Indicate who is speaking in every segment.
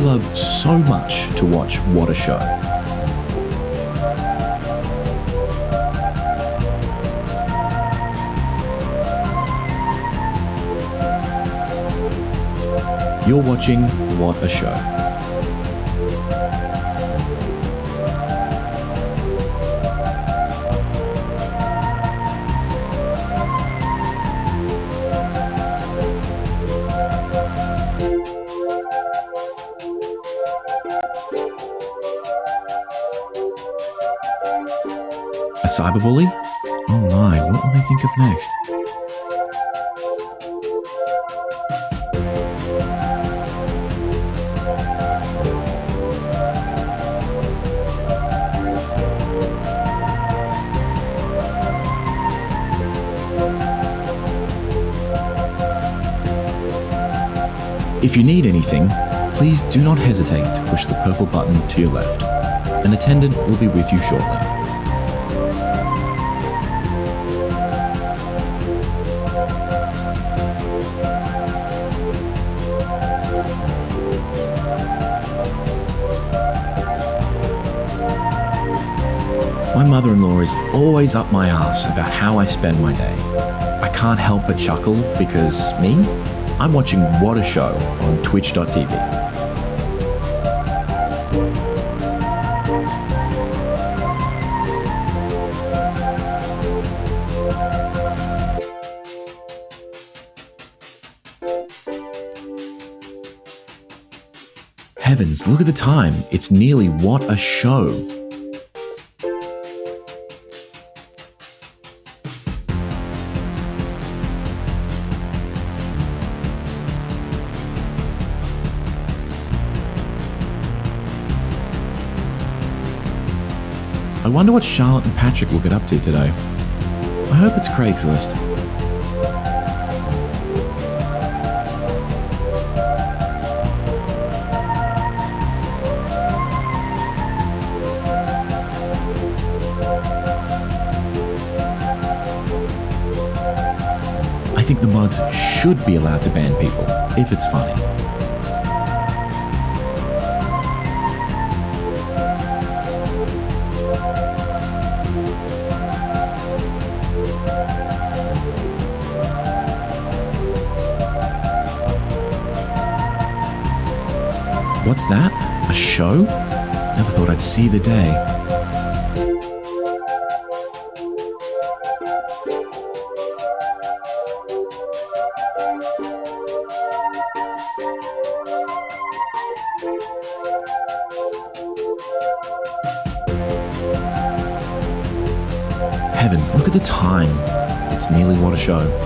Speaker 1: love so much to watch What a Show. You're watching What a Show. A cyberbully? Oh my, what will they think of next? If you need anything, please do not hesitate to push the purple button to your left. An attendant will be with you shortly. My mother-in-law is always up my ass about how I spend my day. I can't help but chuckle because I'm watching What a Show on twitch.tv. Heavens, look at the time. It's nearly What a Show. I wonder what Charlotte and Patrick will get up to today. I hope it's Craigslist. I think the mods should be allowed to ban people, if it's funny. What's that? A show? Never thought I'd see the day. Heavens, look at the time. It's nearly What a Show.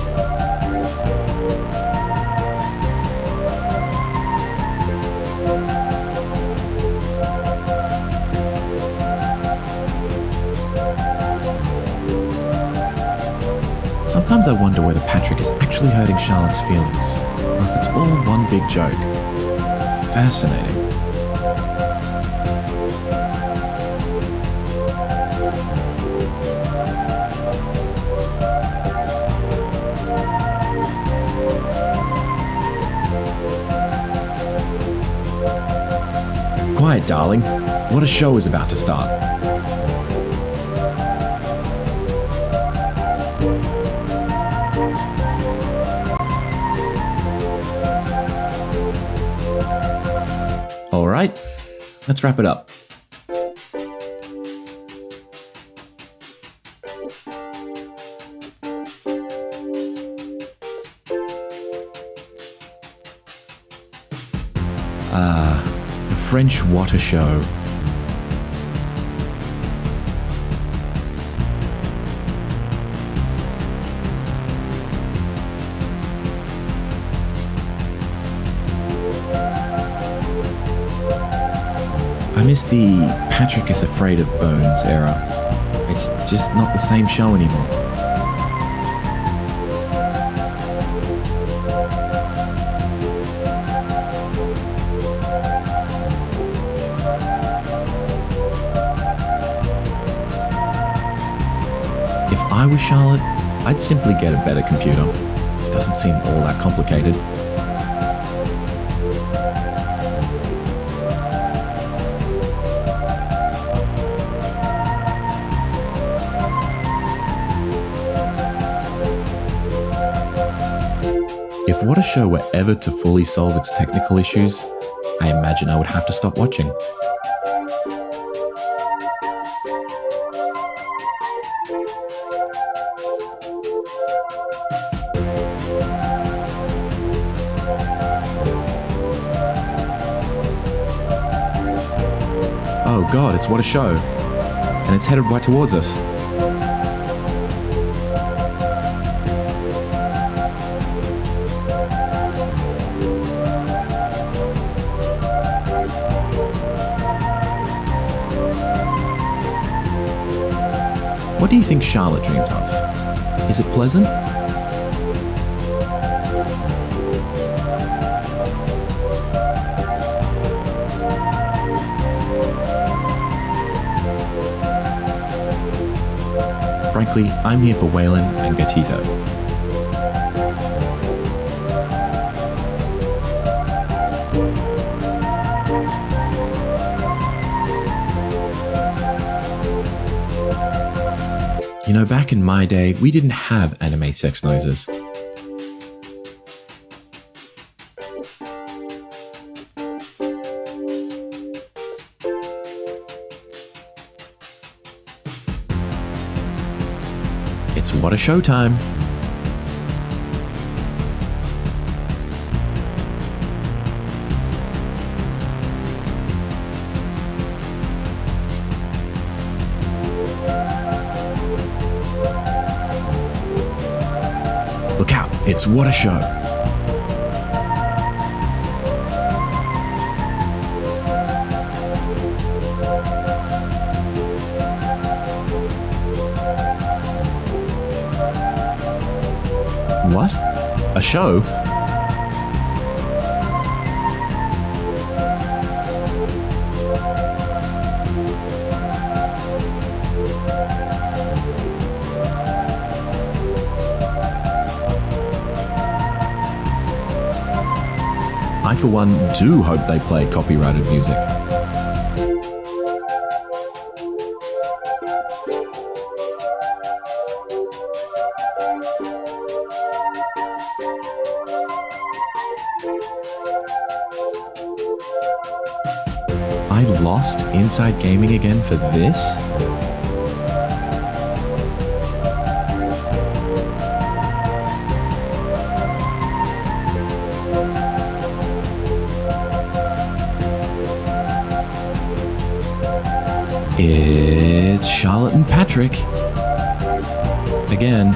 Speaker 1: Sometimes I wonder whether Patrick is actually hurting Charlotte's feelings, or if it's all one big joke. Fascinating. Quiet, darling. What a show is about to start. All right, let's wrap it up. The French What a Show. I miss the Patrick is afraid of bones era. It's just not the same show anymore. If I was Charlotte, I'd simply get a better computer. It doesn't seem all that complicated. If What a Show were ever to fully solve its technical issues, I imagine I would have to stop watching. Oh god, it's What a Show. And it's headed right towards us. What do you think Charlotte dreams of? Is it pleasant? Frankly, I'm here for Waylon and Gatito. You know, back in my day, we didn't have anime sex noises. It's What a Show time. Look out, it's What a Show. What? A show? I, for one, do hope they play copyrighted music. I lost Inside Gaming again for this? It's Charlotte and Patrick. Again.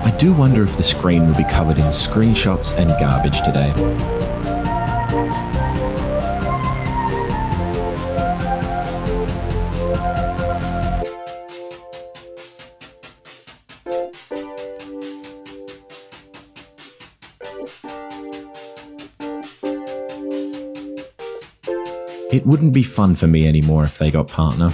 Speaker 1: I do wonder if the screen will be covered in screenshots and garbage today. It wouldn't be fun for me anymore if they got partner.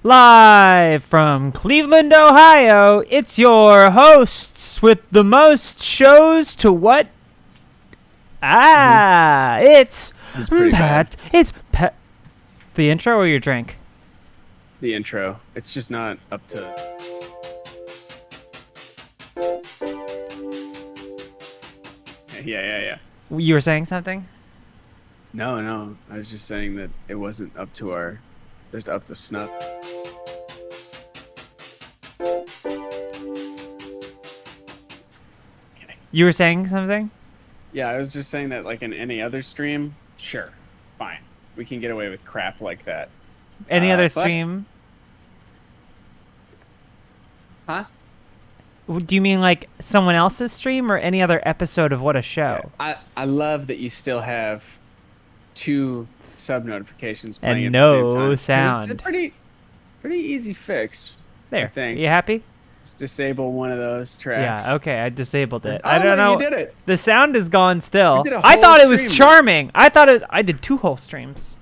Speaker 2: Live from Cleveland, Ohio, it's your hosts with the most shows to what? It's Pat. It's Pat. The intro or your drink?
Speaker 3: The intro. It's just not up to... Yeah.
Speaker 2: You were saying something?
Speaker 3: No. I was just saying that it wasn't up to our... Just up to snuff.
Speaker 2: You were saying something?
Speaker 3: Yeah, I was just saying that, like, in any other stream, sure, fine. We can get away with crap like that.
Speaker 2: Any other stream?
Speaker 3: Huh?
Speaker 2: Do you mean like someone else's stream or any other episode of What a Show?
Speaker 3: I love that you still have 2 sub notifications playing
Speaker 2: And
Speaker 3: at the same time.
Speaker 2: no
Speaker 3: 'Cause
Speaker 2: sound.
Speaker 3: It's a pretty easy fix.
Speaker 2: There.
Speaker 3: I think.
Speaker 2: You happy?
Speaker 3: Just disable one of those tracks.
Speaker 2: Yeah, okay, I disabled it.
Speaker 3: Oh,
Speaker 2: I don't
Speaker 3: look,
Speaker 2: know.
Speaker 3: you did it.
Speaker 2: The sound is gone still.
Speaker 3: You did a
Speaker 2: I
Speaker 3: whole
Speaker 2: thought it was
Speaker 3: stream.
Speaker 2: charming. I did 2 whole streams.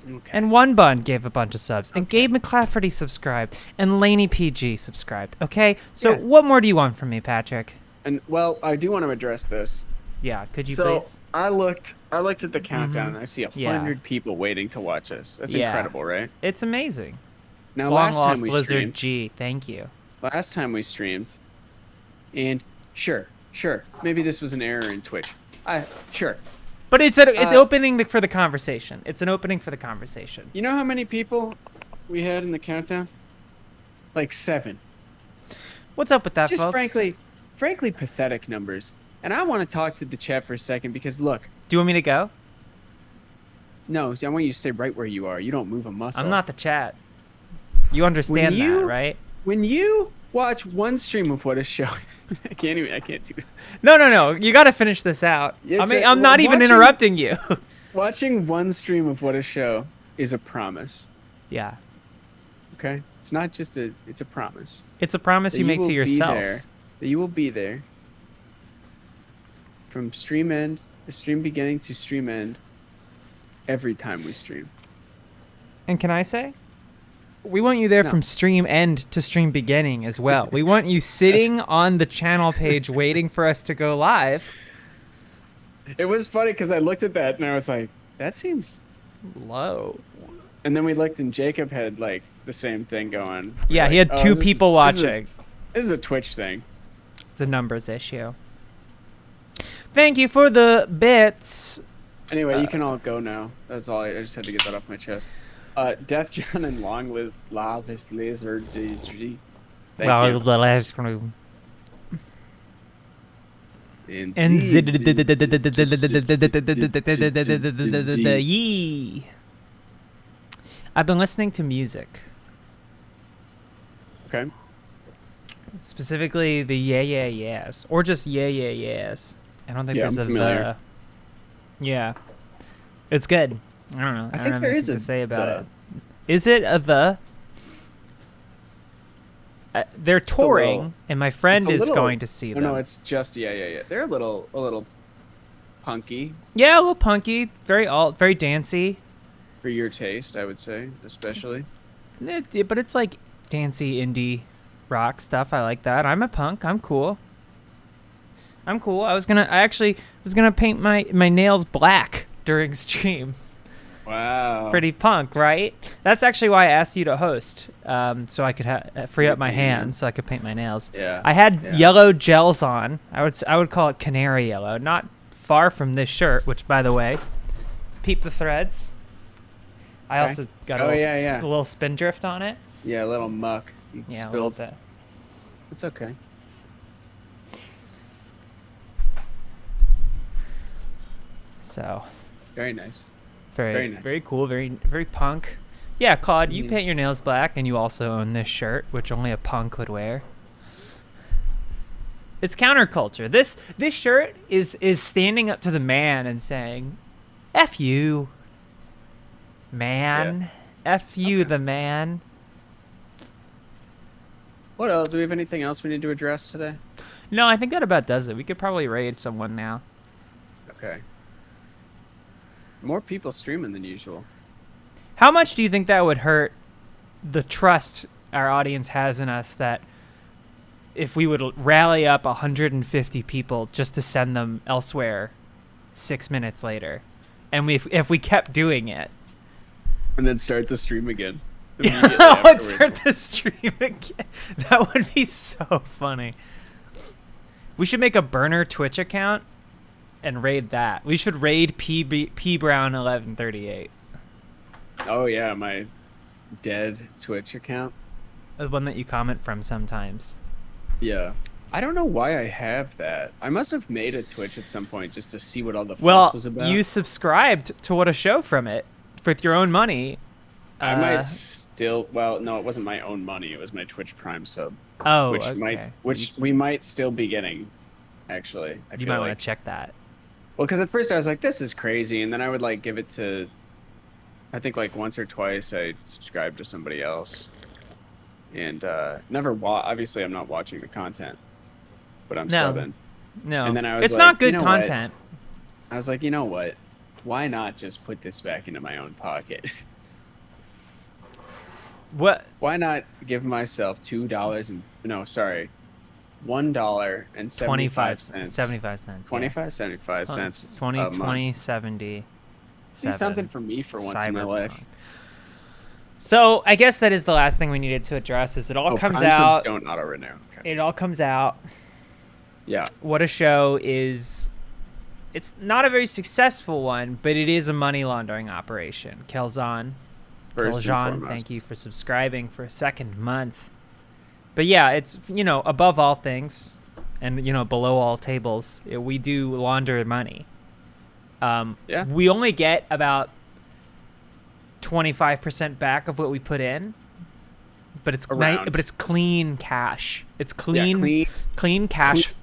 Speaker 3: Okay.
Speaker 2: And One Bun gave a bunch of subs. And Gabe McClafferty subscribed. And Laney PG subscribed. Okay? So
Speaker 3: Yeah.
Speaker 2: what more do you want from me, Patrick?
Speaker 3: And well, I do want to address this.
Speaker 2: Yeah, could you
Speaker 3: So
Speaker 2: please?
Speaker 3: I looked at the countdown and I see
Speaker 2: Yeah.
Speaker 3: 100 people waiting to watch us. That's
Speaker 2: Yeah.
Speaker 3: incredible, right?
Speaker 2: It's amazing.
Speaker 3: Now
Speaker 2: Long
Speaker 3: last time
Speaker 2: lost
Speaker 3: we
Speaker 2: lizard
Speaker 3: streamed,
Speaker 2: G. Thank you.
Speaker 3: and sure, maybe this was an error in Twitch. Sure.
Speaker 2: But it's opening for the conversation. It's an opening for the conversation.
Speaker 3: You know how many people we had in the countdown? Like 7.
Speaker 2: What's up with that,
Speaker 3: Just
Speaker 2: folks?
Speaker 3: frankly pathetic numbers. And I want to talk to the chat for a second because look,
Speaker 2: Do you want me to go?
Speaker 3: no, see, I want you to stay right where you are. You don't move a muscle.
Speaker 2: I'm not the chat. You understand
Speaker 3: you-
Speaker 2: that, right?
Speaker 3: When you watch one stream of What a Show, I can't do this.
Speaker 2: No. You got to finish this out.
Speaker 3: It's
Speaker 2: I'm not even
Speaker 3: watching-
Speaker 2: interrupting you.
Speaker 3: Watching one stream of What a Show is a promise.
Speaker 2: Yeah.
Speaker 3: Okay? It's not just it's a promise.
Speaker 2: It's a promise
Speaker 3: That
Speaker 2: you make
Speaker 3: will
Speaker 2: to
Speaker 3: be
Speaker 2: yourself.
Speaker 3: there, that you will be there from stream beginning to stream end every time we stream.
Speaker 2: And can I say? We want you there
Speaker 3: No.
Speaker 2: from stream end to stream beginning as well. We want you sitting on the channel page waiting for us to go live.
Speaker 3: It was funny because I looked at that and I was like, that seems...
Speaker 2: Low.
Speaker 3: And then we looked and Jacob had like the same thing going.
Speaker 2: Yeah,
Speaker 3: We're
Speaker 2: he
Speaker 3: like,
Speaker 2: had
Speaker 3: "Oh,
Speaker 2: 2
Speaker 3: this is-
Speaker 2: people watching.
Speaker 3: This is a Twitch thing.
Speaker 2: It's a numbers issue. Thank you for the bits.
Speaker 3: Anyway, you can all go now. That's all. I just had to get that off my chest. Death John and Long Liz Lawless Lizard DG. Thank you.
Speaker 2: The last room.
Speaker 3: And
Speaker 2: And
Speaker 3: Z-
Speaker 2: yee. I've been listening to music,
Speaker 3: Okay.
Speaker 2: specifically the yeahs, or just yeahs. I don't think
Speaker 3: Yeah,
Speaker 2: there's
Speaker 3: I'm
Speaker 2: a
Speaker 3: familiar.
Speaker 2: the. Yeah, it's good. I don't know.
Speaker 3: I
Speaker 2: don't
Speaker 3: think
Speaker 2: have
Speaker 3: there is
Speaker 2: anything
Speaker 3: a
Speaker 2: to say about
Speaker 3: the.
Speaker 2: it. Is it a the? They're touring,
Speaker 3: little-
Speaker 2: and my friend
Speaker 3: it's a
Speaker 2: is
Speaker 3: little-
Speaker 2: going to see them.
Speaker 3: No, it's just yeah. They're a little punky
Speaker 2: Yeah, a little punky, very alt, very dancey.
Speaker 3: for your taste, I would say, especially.
Speaker 2: But it's like dancey indie rock stuff. I like that. I'm a punk. I'm cool. I actually was gonna paint my nails black during stream.
Speaker 3: Wow.
Speaker 2: Pretty punk, right? That's actually why I asked you to host, so I could free up my hands so I could paint my nails.
Speaker 3: Yeah.
Speaker 2: I had
Speaker 3: yeah.
Speaker 2: yellow gels on. I would call it canary yellow. Not far from this shirt, which, by the way, peep the threads. I
Speaker 3: Okay.
Speaker 2: also got
Speaker 3: Oh,
Speaker 2: a
Speaker 3: yeah.
Speaker 2: little spindrift on it.
Speaker 3: Yeah, a little muck. You
Speaker 2: Yeah, a little
Speaker 3: spilled.
Speaker 2: bit.
Speaker 3: It's okay.
Speaker 2: So
Speaker 3: Very nice.
Speaker 2: very
Speaker 3: Very nice.
Speaker 2: very cool, very punk. Yeah, Claude, you
Speaker 3: Mhm.
Speaker 2: paint your nails black, and you also own this shirt, which only a punk would wear. It's counterculture. This shirt is standing up to the man and saying, "F you, man. F you,
Speaker 3: Okay.
Speaker 2: the man."
Speaker 3: What else? Do we have anything else we need to address today?
Speaker 2: No, I think that about does it. We could probably raid someone now.
Speaker 3: Okay. More people streaming than usual.
Speaker 2: How much do you think that would hurt the trust our audience has in us that if we would rally up 150 people just to send them elsewhere 6 minutes later, and if we kept doing it,
Speaker 3: And then start the stream again.
Speaker 2: oh, it starts the stream again. That would be so funny. We should make a burner Twitch account and raid that. We should raid P Brown 1138,
Speaker 3: Oh yeah, my dead Twitch account.
Speaker 2: the one that you comment from sometimes.
Speaker 3: Yeah. I don't know why I have that. I must have made a Twitch at some point just to see what all the fuss
Speaker 2: Well,
Speaker 3: was about.
Speaker 2: you subscribed to What a Show from it with your own money,
Speaker 3: I might still. Well, no, it wasn't my own money. It was my Twitch Prime sub,
Speaker 2: Oh,
Speaker 3: which
Speaker 2: okay.
Speaker 3: we might still be getting. Actually, I
Speaker 2: You
Speaker 3: feel
Speaker 2: might
Speaker 3: like.
Speaker 2: want to check that.
Speaker 3: Well, because at first I was like, "This is crazy," and then I would like give it to. I think like once or twice I subscribed to somebody else, and never obviously I'm not watching the content, but I'm
Speaker 2: No,
Speaker 3: subbing.
Speaker 2: no,
Speaker 3: And then I was
Speaker 2: it's
Speaker 3: like,
Speaker 2: not good
Speaker 3: you know what?
Speaker 2: content.
Speaker 3: I was like, you know what? Why not just put this back into my own pocket?
Speaker 2: What?
Speaker 3: Why not give myself $2 and no, sorry, $1.75.
Speaker 2: 75 cents.
Speaker 3: 25, 75 cents
Speaker 2: 20,
Speaker 3: a month.
Speaker 2: 20, 70.
Speaker 3: Do something for me for once in my life.
Speaker 2: So I guess that is the last thing we needed to address. Is it all comes
Speaker 3: Prime subs
Speaker 2: out?
Speaker 3: don't auto renew. Okay.
Speaker 2: It all comes out.
Speaker 3: Yeah.
Speaker 2: What a Show is. It's not a very successful one, but it is a money laundering operation. Kelzon, thank you for subscribing for a second month. But yeah, it's, above all things and, below all tables, we do launder money.
Speaker 3: Yeah.
Speaker 2: We only get about 25% back of what we put in, but it's clean cash. It's clean cash.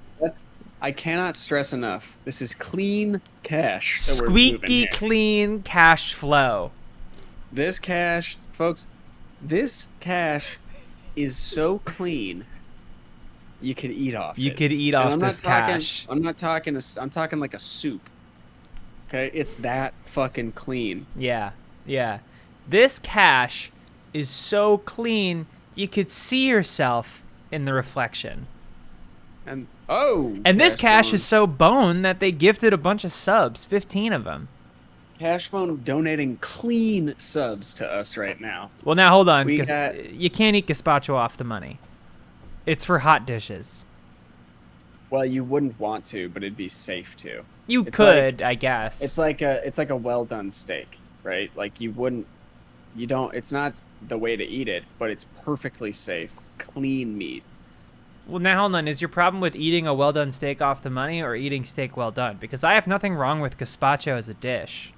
Speaker 3: I cannot stress enough. This is clean cash.
Speaker 2: Squeaky clean cash flow.
Speaker 3: This cash, folks, this cash is so clean. You could eat off.
Speaker 2: You could eat off this cash.
Speaker 3: I'm talking like a soup. Okay, it's that fucking clean.
Speaker 2: Yeah. This cash is so clean you could see yourself in the reflection. And this cash is so bone that they gifted a bunch of subs, 15 of them.
Speaker 3: Cashbone donating clean subs to us right now.
Speaker 2: Well, now hold on, because you can't eat gazpacho off the money. It's for hot dishes.
Speaker 3: Well, you wouldn't want to, but it'd be safe to.
Speaker 2: You could, I guess.
Speaker 3: It's like a well done steak, right? Like it's not the way to eat it, but it's perfectly safe, clean meat.
Speaker 2: Well, now hold on. Is your problem with eating a well-done steak off the money or eating steak well done? Because I have nothing wrong with gazpacho as a dish.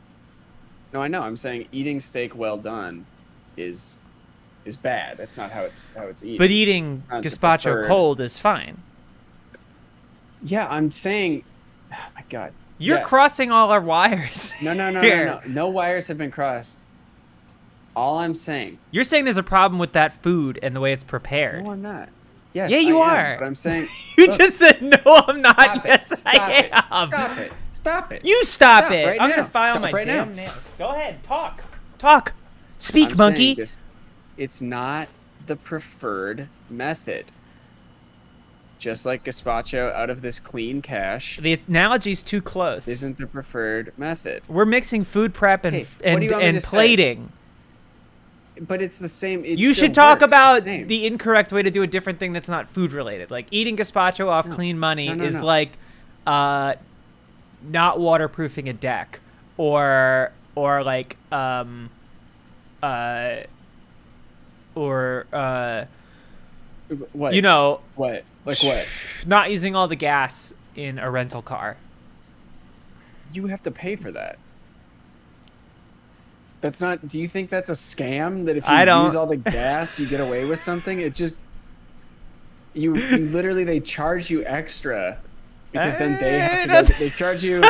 Speaker 3: No, I know. I'm saying eating steak well done is bad. That's not how it's eaten.
Speaker 2: But eating gazpacho cold is fine.
Speaker 3: Yeah, I'm saying. Oh my God.
Speaker 2: You're crossing all our wires.
Speaker 3: No. No wires have been crossed. All I'm saying.
Speaker 2: You're saying there's a problem with that food and the way it's prepared.
Speaker 3: No, I'm not. Yes,
Speaker 2: yeah, you are.
Speaker 3: But I'm saying
Speaker 2: just said no. I'm not. Yes, I am.
Speaker 3: Stop it.
Speaker 2: You stop it.
Speaker 3: Right
Speaker 2: I'm
Speaker 3: now.
Speaker 2: gonna file my
Speaker 3: right
Speaker 2: damn
Speaker 3: now.
Speaker 2: nails. Go ahead. Talk. Speak, monkey.
Speaker 3: It's not the preferred method. Just like gazpacho out of this clean cash.
Speaker 2: The analogy's too close.
Speaker 3: Isn't the preferred method.
Speaker 2: We're mixing food prep and plating.
Speaker 3: But it's the same.
Speaker 2: You should talk about the incorrect way to do a different thing that's not food related. Like eating gazpacho off clean money is like not waterproofing a deck or like
Speaker 3: what? What? Like what?
Speaker 2: Not using all the gas in a rental car.
Speaker 3: You have to pay for that. That's not. Do you think that's a scam? That if you use all the gas, you get away with something? It just. You literally they charge you extra, because then they have to go. They charge you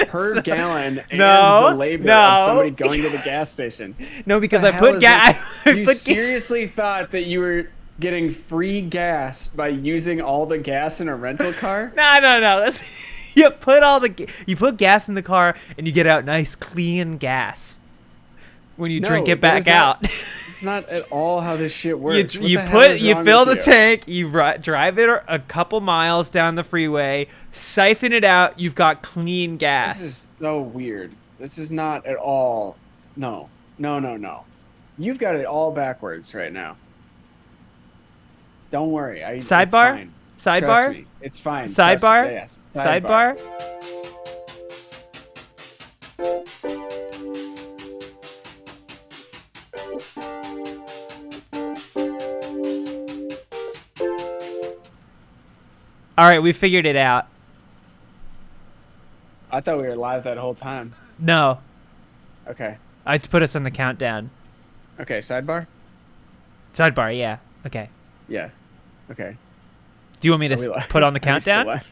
Speaker 3: per gallon and the labor of somebody going to the gas station.
Speaker 2: No, because I put gas.
Speaker 3: You seriously thought that you were getting free gas by using all the gas in a rental car?
Speaker 2: No. You put gas in the car and you get out nice clean gas. When you drink it back out.
Speaker 3: It's not at all how this shit works.
Speaker 2: You fill the tank, you drive it a couple miles down the freeway, siphon it out, you've got clean gas.
Speaker 3: This is so weird. This is not at all. No. You've got it all backwards right now. Don't worry.
Speaker 2: Sidebar?
Speaker 3: It's fine. Trust me. It's fine.
Speaker 2: Sidebar?
Speaker 3: Yes.
Speaker 2: Sidebar? All right, we figured it out.
Speaker 3: I thought we were live that whole time.
Speaker 2: No.
Speaker 3: Okay.
Speaker 2: I put us on the countdown.
Speaker 3: Okay, sidebar?
Speaker 2: Sidebar, yeah. Okay.
Speaker 3: Yeah. Okay.
Speaker 2: Do you want me to put on the countdown?
Speaker 3: I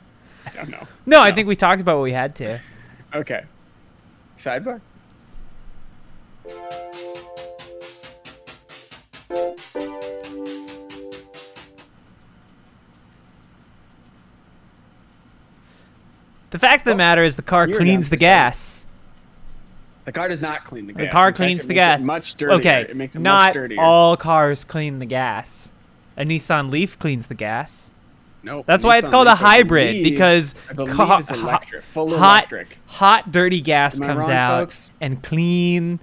Speaker 3: don't know.
Speaker 2: No, I think we talked about what we had to.
Speaker 3: Okay. Sidebar?
Speaker 2: The fact of the matter is the car cleans the gas.
Speaker 3: The car does not clean the gas.
Speaker 2: The car cleans the gas.
Speaker 3: It much dirtier.
Speaker 2: Okay,
Speaker 3: It makes it
Speaker 2: not
Speaker 3: much dirtier.
Speaker 2: all cars clean the gas. A Nissan Leaf cleans the gas.
Speaker 3: Nope.
Speaker 2: That's why it's called a hybrid, because
Speaker 3: I believe it's electric, full electric.
Speaker 2: Hot, dirty gas
Speaker 3: Am I
Speaker 2: comes
Speaker 3: wrong,
Speaker 2: out
Speaker 3: folks?
Speaker 2: and clean.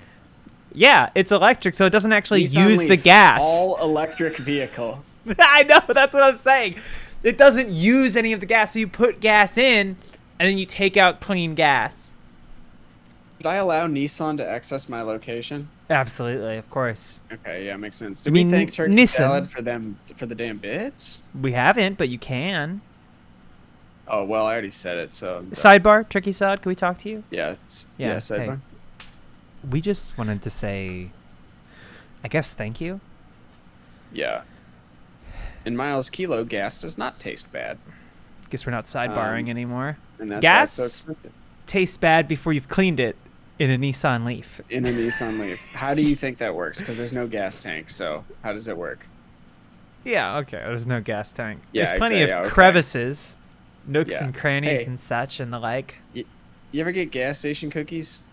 Speaker 2: Yeah, it's electric, so it doesn't actually
Speaker 3: Nissan
Speaker 2: use
Speaker 3: Leaf,
Speaker 2: the gas.
Speaker 3: all electric vehicle.
Speaker 2: I know, that's what I'm saying. It doesn't use any of the gas, so you put gas in, and then you take out clean gas.
Speaker 3: Did I allow Nissan to access my location?
Speaker 2: Absolutely, of course.
Speaker 3: Okay, yeah, makes sense. Did we thank Turkey Salad for the damn bits?
Speaker 2: We haven't, but you can.
Speaker 3: Oh well, I already said it. So
Speaker 2: sidebar, Turkey Salad. Can we talk to you?
Speaker 3: Yeah. Sidebar.
Speaker 2: Hey, we just wanted to say, I guess, thank you.
Speaker 3: Yeah. In miles kilo, gas does not taste bad.
Speaker 2: Guess we're not sidebarring anymore.
Speaker 3: And that's
Speaker 2: gas
Speaker 3: why it's so expensive.
Speaker 2: Tastes bad before you've cleaned it in a Nissan Leaf.
Speaker 3: In a Nissan Leaf. How do you think that works? Because there's no gas tank. So how does it work?
Speaker 2: Yeah. Okay. There's no gas tank.
Speaker 3: Yeah,
Speaker 2: there's plenty of crevices, nooks and crannies and such and the like.
Speaker 3: You ever get gas station cookies?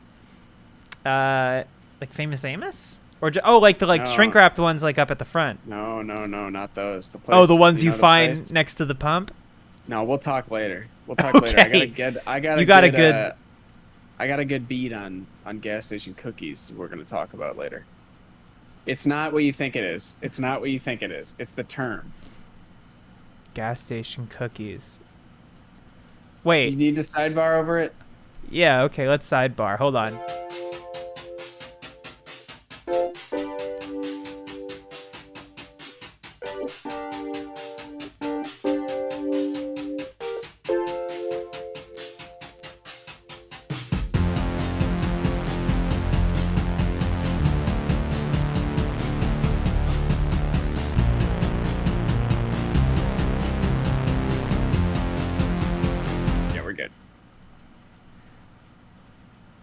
Speaker 2: Like Famous Amos? Or like the shrink wrapped ones like up at the front?
Speaker 3: No, not those. The
Speaker 2: place, the ones you find next to the pump?
Speaker 3: No, we'll talk later. We'll talk later. I got a good beat on gas station cookies we're going to talk about later. It's not what you think it is. It's not what you think it is. It's the term.
Speaker 2: Gas station cookies. Wait.
Speaker 3: Do you need to sidebar over it?
Speaker 2: Yeah, okay, let's sidebar. Hold on.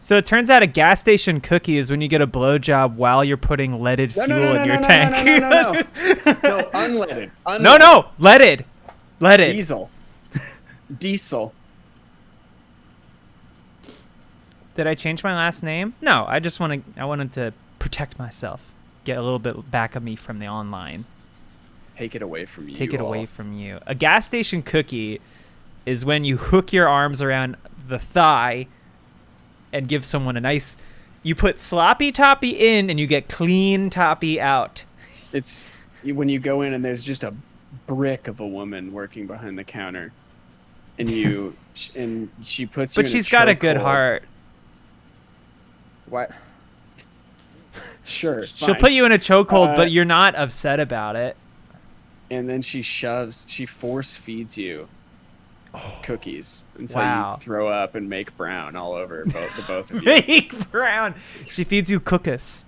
Speaker 2: So it turns out a gas station cookie is when you get a blowjob while you're putting leaded fuel in your tank.
Speaker 3: No, unleaded.
Speaker 2: No, leaded.
Speaker 3: Diesel.
Speaker 2: Did I change my last name? No, I wanted to protect myself. Get a little bit back of me from the online.
Speaker 3: Take it away from you.
Speaker 2: Take it away from you. A gas station cookie is when you hook your arms around the thigh and give someone a nice... You put sloppy toppy in and you get clean toppy out.
Speaker 3: It's when you go in and there's just a brick of a woman working behind the counter. And she puts you in a chokehold.
Speaker 2: But she's got a good heart.
Speaker 3: What? Sure.
Speaker 2: She'll put you in a chokehold, but you're not upset about it.
Speaker 3: And then she force feeds you cookies until you throw up and make brown all over the both of you.
Speaker 2: Make brown. She feeds you cookies.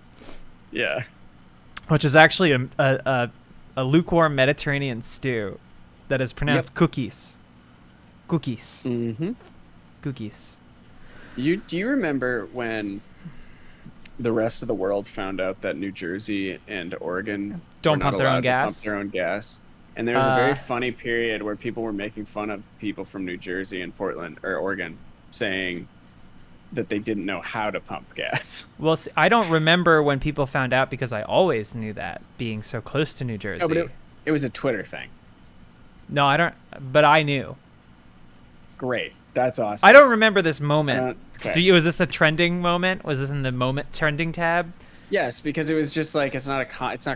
Speaker 3: Yeah.
Speaker 2: Which is actually a lukewarm Mediterranean stew that is pronounced cookies. Cookies.
Speaker 3: Mm-hmm.
Speaker 2: Cookies.
Speaker 3: Do you remember when the rest of the world found out that New Jersey and Oregon
Speaker 2: don't pump their own gas?
Speaker 3: Pump their own gas. And there was a very funny period where people were making fun of people from New Jersey and Portland or Oregon, saying that they didn't know how to pump gas.
Speaker 2: Well, see, I don't remember when people found out because I always knew that, being so close to New Jersey.
Speaker 3: No, but it was a Twitter thing.
Speaker 2: No, I don't. But I knew.
Speaker 3: Great. That's awesome.
Speaker 2: I don't remember this moment.
Speaker 3: Okay.
Speaker 2: Was this a trending moment? Was this in the moment trending tab?
Speaker 3: Yes, because it was just like it's not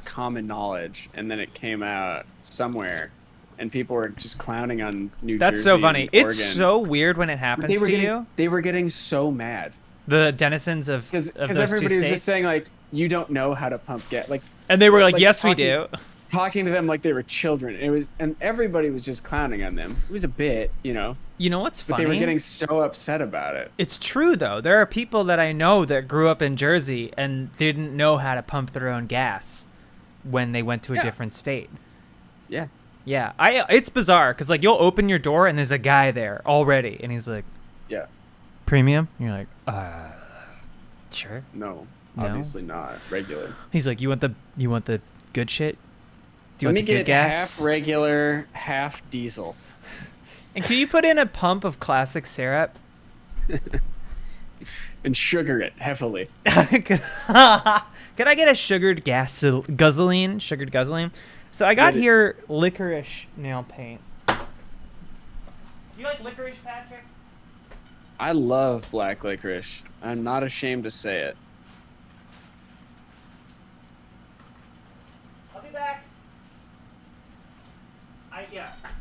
Speaker 3: common knowledge, and then it came out somewhere, and people were just clowning on New Jersey.
Speaker 2: That's so funny.
Speaker 3: And Oregon.
Speaker 2: It's so weird when it happens to you.
Speaker 3: They were getting so mad.
Speaker 2: The denizens of
Speaker 3: because everybody was just saying like, you don't know how to pump gas, like,
Speaker 2: and they were like yes, we do.
Speaker 3: talking to them like they were children. And everybody was just clowning on them. It was a bit, you know.
Speaker 2: You know what's funny?
Speaker 3: But they were getting so upset about it.
Speaker 2: It's true, though. There are people that I know that grew up in Jersey and didn't know how to pump their own gas when they went to a different state.
Speaker 3: Yeah.
Speaker 2: Yeah. It's bizarre because, like, you'll open your door and there's a guy there already. And he's like,
Speaker 3: yeah.
Speaker 2: Premium? And you're like, sure.
Speaker 3: No, obviously not. Regular.
Speaker 2: He's like, you want the good shit?
Speaker 3: Let me get half regular, half diesel.
Speaker 2: And can you put in a pump of classic syrup?
Speaker 3: And sugar it heavily.
Speaker 2: Could I get a sugared guzzling? Sugared guzzling? So I got here licorice nail paint. You like licorice, Patrick?
Speaker 3: I love black licorice. I'm not ashamed to say it.
Speaker 2: I'll be back.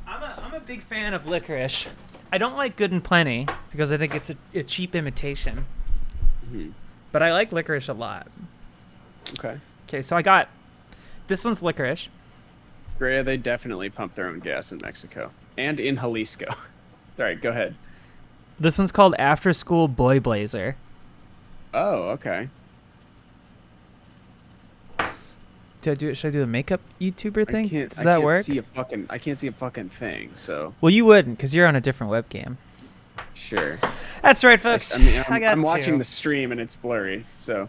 Speaker 2: I'm a big fan of licorice. I don't like Good and Plenty because I think it's a cheap imitation.
Speaker 3: Mm-hmm.
Speaker 2: But I like licorice a lot.
Speaker 3: Okay.
Speaker 2: Okay, so I got this one's licorice.
Speaker 3: Great, they definitely pump their own gas in Mexico and in Jalisco. Sorry, go ahead.
Speaker 2: This one's called After School Boy Blazer.
Speaker 3: Oh, okay.
Speaker 2: Should I do the makeup YouTuber thing? Does
Speaker 3: I
Speaker 2: that
Speaker 3: can't
Speaker 2: work?
Speaker 3: I can't see a fucking thing, so.
Speaker 2: Well, you wouldn't, because you're on a different webcam.
Speaker 3: Sure.
Speaker 2: That's right, folks.
Speaker 3: I'm watching the stream and it's blurry, so.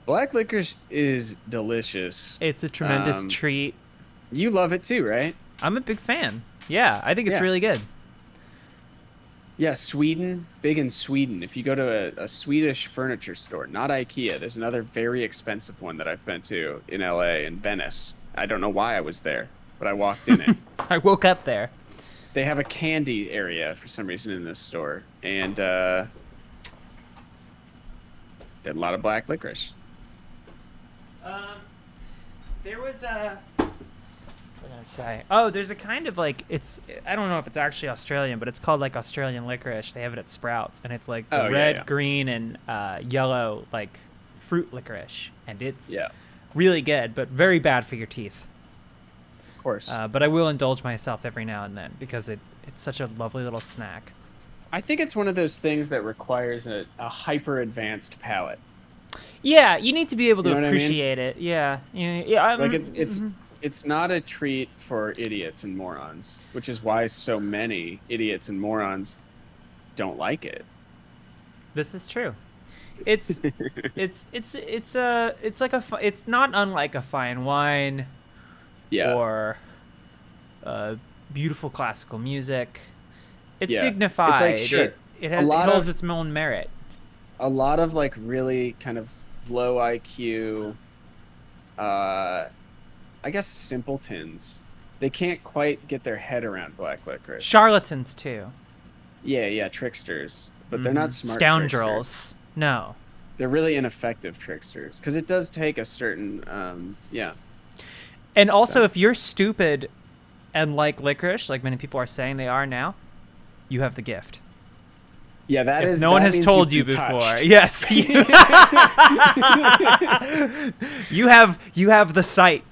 Speaker 3: Black licorice is delicious.
Speaker 2: It's a tremendous treat.
Speaker 3: You love it too, right?
Speaker 2: I'm a big fan. Yeah, I think it's really good.
Speaker 3: Yeah, Sweden, big in Sweden. If you go to a Swedish furniture store, not IKEA, there's another very expensive one that I've been to in LA, in Venice. I don't know why I was there, but I walked in it.
Speaker 2: I woke up there.
Speaker 3: They have a candy area for some reason in this store, and a lot of black licorice.
Speaker 2: There was a... What did I say? Oh, there's a kind of like, I don't know if it's actually Australian, but it's called like Australian licorice. They have it at Sprouts, and it's like the red, green, and yellow like fruit licorice, and it's really good, but very bad for your teeth.
Speaker 3: Of course.
Speaker 2: But I will indulge myself every now and then because it's such a lovely little snack.
Speaker 3: I think it's one of those things that requires a hyper advanced palate.
Speaker 2: Yeah, you need to be able to appreciate it. Yeah,
Speaker 3: like it's not a treat for idiots and morons, which is why so many idiots and morons don't like it.
Speaker 2: This is true. It's not unlike a fine wine, or beautiful classical music. It's dignified. It's like, sure, it holds its own merit.
Speaker 3: A lot of like really kind of low IQ, I guess simpletons, they can't quite get their head around black licorice.
Speaker 2: Charlatans too.
Speaker 3: Yeah, tricksters, but they're not smart
Speaker 2: scoundrels.
Speaker 3: Tricksters.
Speaker 2: No,
Speaker 3: they're really ineffective tricksters because it does take a certain
Speaker 2: And also, if you're stupid and like licorice, like many people are saying they are now, you have the gift.
Speaker 3: Yeah,
Speaker 2: no one has told you before.
Speaker 3: Touched.
Speaker 2: Yes, you have the sight.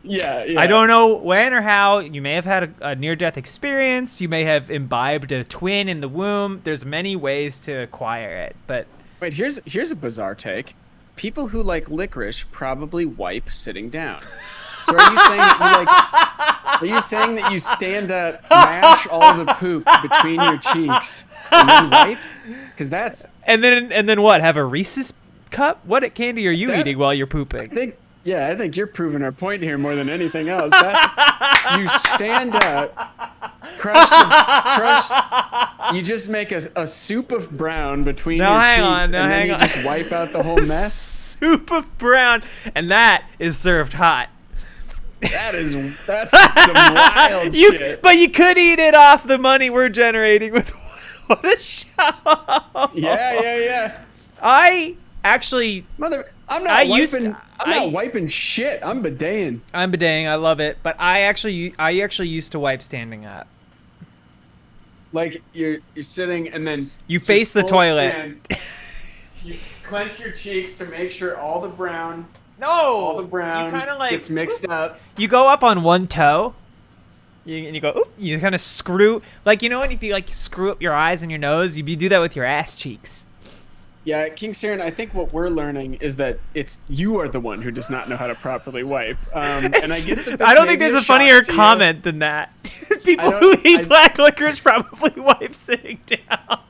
Speaker 3: Yeah.
Speaker 2: I don't know when or how. You may have had a near-death experience. You may have imbibed a twin in the womb. There's many ways to acquire it, but
Speaker 3: wait, here's a bizarre take. People who like licorice probably wipe sitting down. So are you saying that you stand up, mash all the poop between your cheeks, and then wipe? Because that's
Speaker 2: and then what? Have a Reese's cup? What candy are you eating while you're pooping?
Speaker 3: I think you're proving our point here more than anything else. That's you stand up, crush. You just make a soup of brown between your cheeks, and then you just wipe out the whole mess.
Speaker 2: Soup of brown, and that is served hot.
Speaker 3: That's some wild shit.
Speaker 2: But you could eat it off the money we're generating with what a show.
Speaker 3: Yeah.
Speaker 2: I actually,
Speaker 3: I'm not wiping shit. I'm bidetting.
Speaker 2: I love it, but I actually used to wipe standing up.
Speaker 3: Like you're sitting and then
Speaker 2: you face the toilet.
Speaker 3: clench your cheeks to make sure all the brown
Speaker 2: you kind of like
Speaker 3: gets mixed up.
Speaker 2: You go up on one toe. And you go, oop, you kind of screw, like, you know, when if you like screw up your eyes and your nose, you do that with your ass cheeks.
Speaker 3: Yeah, King Saren, I think what we're learning is that you are the one who does not know how to properly wipe. And I get that.
Speaker 2: I don't think there's a funnier comment than that. People who eat black licorice probably wipe sitting down.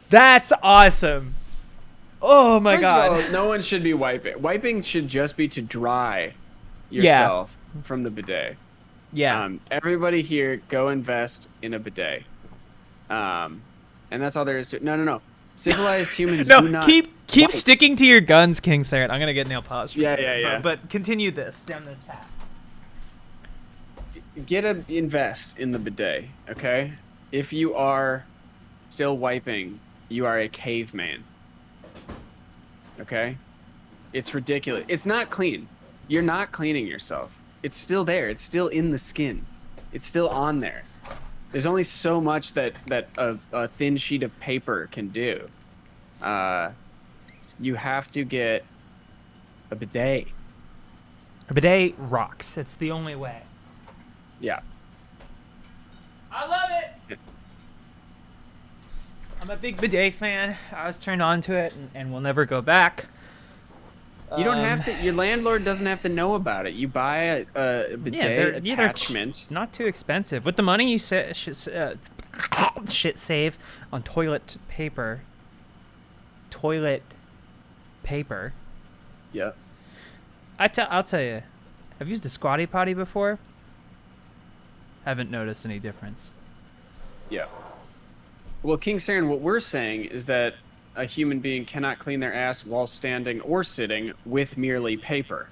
Speaker 2: That's awesome. Oh my God.
Speaker 3: First of all, no one should be wiping. Wiping should just be to dry yourself from the bidet.
Speaker 2: Yeah.
Speaker 3: Everybody here, go invest in a bidet. And that's all there is to it. No. Civilized humans do not
Speaker 2: keep sticking to your guns, King Saren. I'm gonna get nail polish.
Speaker 3: Yeah.
Speaker 2: But continue down this path.
Speaker 3: Invest in the bidet, okay? If you are still wiping, you are a caveman. Okay? It's ridiculous. It's not clean. You're not cleaning yourself. It's still there. It's still in the skin. It's still on there. There's only so much that a thin sheet of paper can do. You have to get a bidet.
Speaker 2: A bidet rocks. It's the only way.
Speaker 3: Yeah.
Speaker 2: I love it. I'm a big bidet fan. I was turned on to it and will never go back.
Speaker 3: You don't have to. Your landlord doesn't have to know about it. You buy a bidet attachment.
Speaker 2: Not too expensive. With the money you shit save on toilet paper.
Speaker 3: Yeah.
Speaker 2: I'll tell you. I've used a squatty potty before. Haven't noticed any difference.
Speaker 3: Yeah. Well, King Saren, what we're saying is that a human being cannot clean their ass while standing or sitting with merely paper.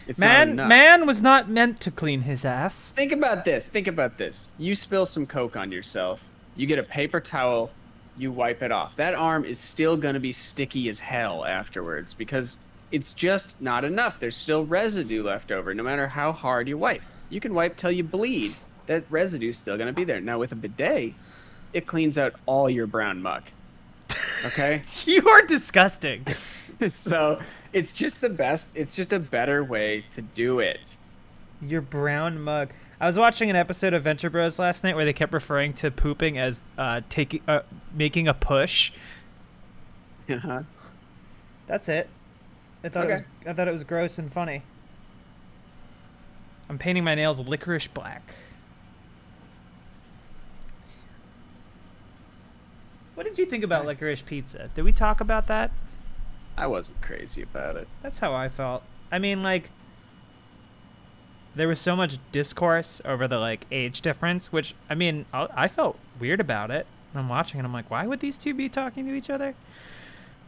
Speaker 3: It's not enough.
Speaker 2: Man was not meant to clean his ass.
Speaker 3: Think about this. You spill some Coke on yourself. You get a paper towel. You wipe it off. That arm is still going to be sticky as hell afterwards because it's just not enough. There's still residue left over no matter how hard you wipe. You can wipe till you bleed. That residue's still going to be there. Now, with a bidet, it cleans out all your brown muck. Okay?
Speaker 2: You are disgusting.
Speaker 3: So it's just the best. It's just a better way to do it.
Speaker 2: Your brown mug. I was watching an episode of Venture Bros last night where they kept referring to pooping as making a push.
Speaker 3: Uh-huh.
Speaker 2: That's it. I thought it was gross and funny. I'm painting my nails licorice black. What did you think about licorice pizza? Did we talk about that?
Speaker 3: I wasn't crazy about it.
Speaker 2: That's how I felt. I mean, like, there was so much discourse over the, like, age difference, which, I mean, I felt weird about it. And I'm watching and I'm like, why would these two be talking to each other?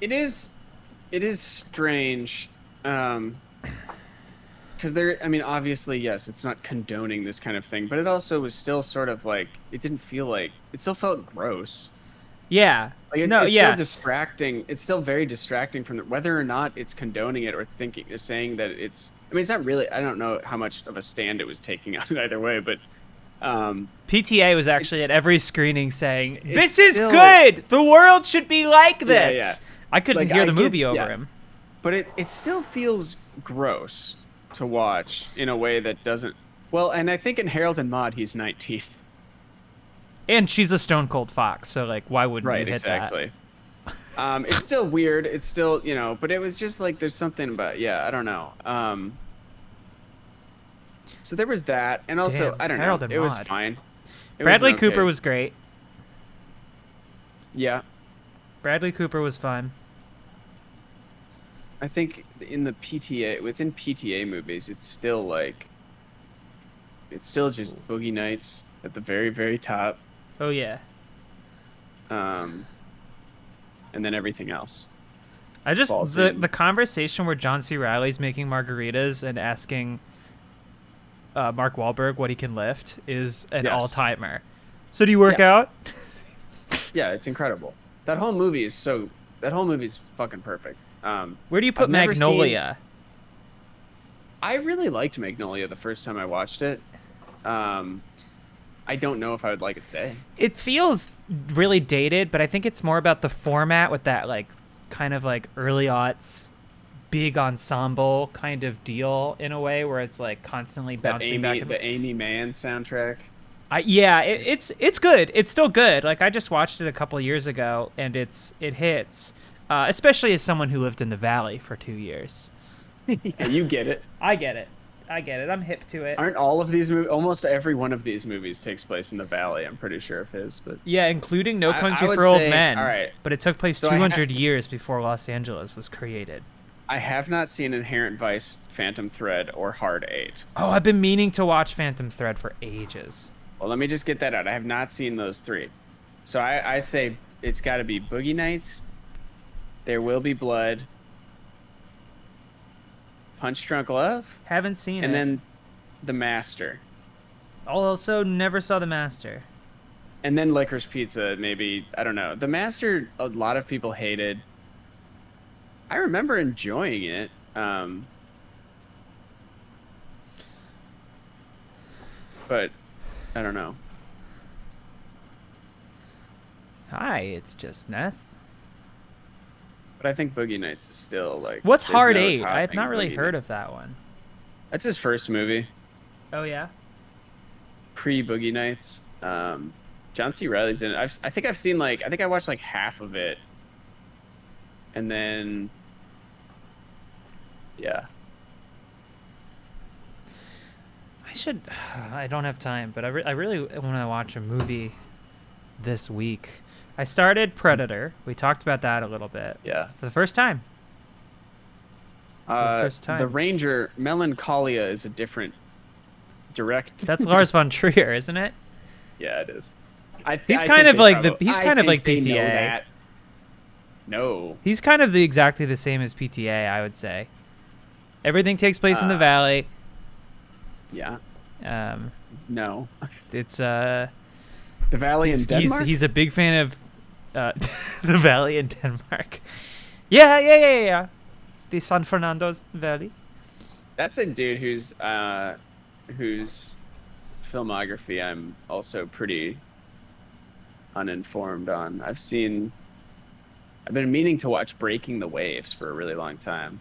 Speaker 3: It is strange. Because obviously, yes, it's not condoning this kind of thing, but it also was still sort of like, it still felt gross.
Speaker 2: Yeah.
Speaker 3: Like it's still distracting. It's still very distracting from whether or not it's condoning it or saying that it's, it's not really, I don't know how much of a stand it was taking on it either way, but
Speaker 2: PTA was actually at every screening saying, this is good. The world should be like this.
Speaker 3: Yeah.
Speaker 2: I couldn't hear the movie over him.
Speaker 3: But it still feels gross to watch in a way that doesn't, well, and I think in Harold and Maude, he's 19.
Speaker 2: And she's a stone cold fox, so like, why wouldn't you hit
Speaker 3: exactly. That? It's still weird. It's still, but it was just like there's something about, I don't know. So there was that, and also I don't know. It was fine.
Speaker 2: Bradley Cooper was great.
Speaker 3: Yeah.
Speaker 2: Bradley Cooper was fun.
Speaker 3: I think within PTA movies, it's still just Boogie Nights at the very, very top.
Speaker 2: Oh yeah.
Speaker 3: And then everything else.
Speaker 2: The conversation where John C. Reilly's making margaritas and asking Mark Wahlberg what he can lift is an all-timer. So do you work out?
Speaker 3: Yeah, it's incredible. That whole movie is fucking perfect.
Speaker 2: Where do you put Magnolia?
Speaker 3: I really liked Magnolia the first time I watched it. I don't know if I would like it today.
Speaker 2: It feels really dated, but I think it's more about the format with that like kind of like early aughts big ensemble kind of deal in a way where it's like constantly bouncing back.
Speaker 3: The Amy Mann soundtrack.
Speaker 2: It's good. It's still good. Like I just watched it a couple years ago, and it hits, especially as someone who lived in the Valley for 2 years.
Speaker 3: Yeah, you get it.
Speaker 2: I get it. I'm hip to it.
Speaker 3: Aren't all of these movies? Almost every one of these movies takes place in the Valley. I'm pretty sure of his, but
Speaker 2: yeah, including No Country for Old Men.
Speaker 3: All right,
Speaker 2: but it took place 200 years before Los Angeles was created.
Speaker 3: I have not seen Inherent Vice, Phantom Thread, or Hard 8.
Speaker 2: Oh, I've been meaning to watch Phantom Thread for ages.
Speaker 3: Well, let me just get that out. I have not seen those 3. So I say it's got to be Boogie Nights, There Will Be Blood, Punch Drunk Love?
Speaker 2: Haven't seen it.
Speaker 3: And then The Master.
Speaker 2: Also never saw The Master.
Speaker 3: And then Licorice Pizza, maybe. I don't know. The Master, a lot of people hated. I remember enjoying it. But I don't know.
Speaker 2: Hi, it's just Ness.
Speaker 3: But I think Boogie Nights is still like.
Speaker 2: What's Hard
Speaker 3: no
Speaker 2: 8? I have not really
Speaker 3: Boogie
Speaker 2: heard
Speaker 3: Nights.
Speaker 2: of that one.
Speaker 3: That's his first movie.
Speaker 2: Oh yeah.
Speaker 3: Pre Boogie Nights. John C. Reilly's in it. I think I watched like half of it. And then. Yeah.
Speaker 2: I don't have time, but I really want to watch a movie this week. I started Predator. We talked about that a little bit.
Speaker 3: Yeah.
Speaker 2: For the first time.
Speaker 3: The Ranger, Melancholia is a different direct.
Speaker 2: That's Lars von Trier, isn't it?
Speaker 3: Yeah, it is.
Speaker 2: He's kind of like PTA.
Speaker 3: No.
Speaker 2: He's kind of exactly the same as PTA, I would say. Everything takes place in the Valley.
Speaker 3: Yeah. No.
Speaker 2: It's
Speaker 3: The Valley in Denmark?
Speaker 2: He's a big fan of the Valley in Denmark. Yeah. The San Fernando Valley.
Speaker 3: That's a dude whose filmography I'm also pretty uninformed on. I've been meaning to watch Breaking the Waves for a really long time.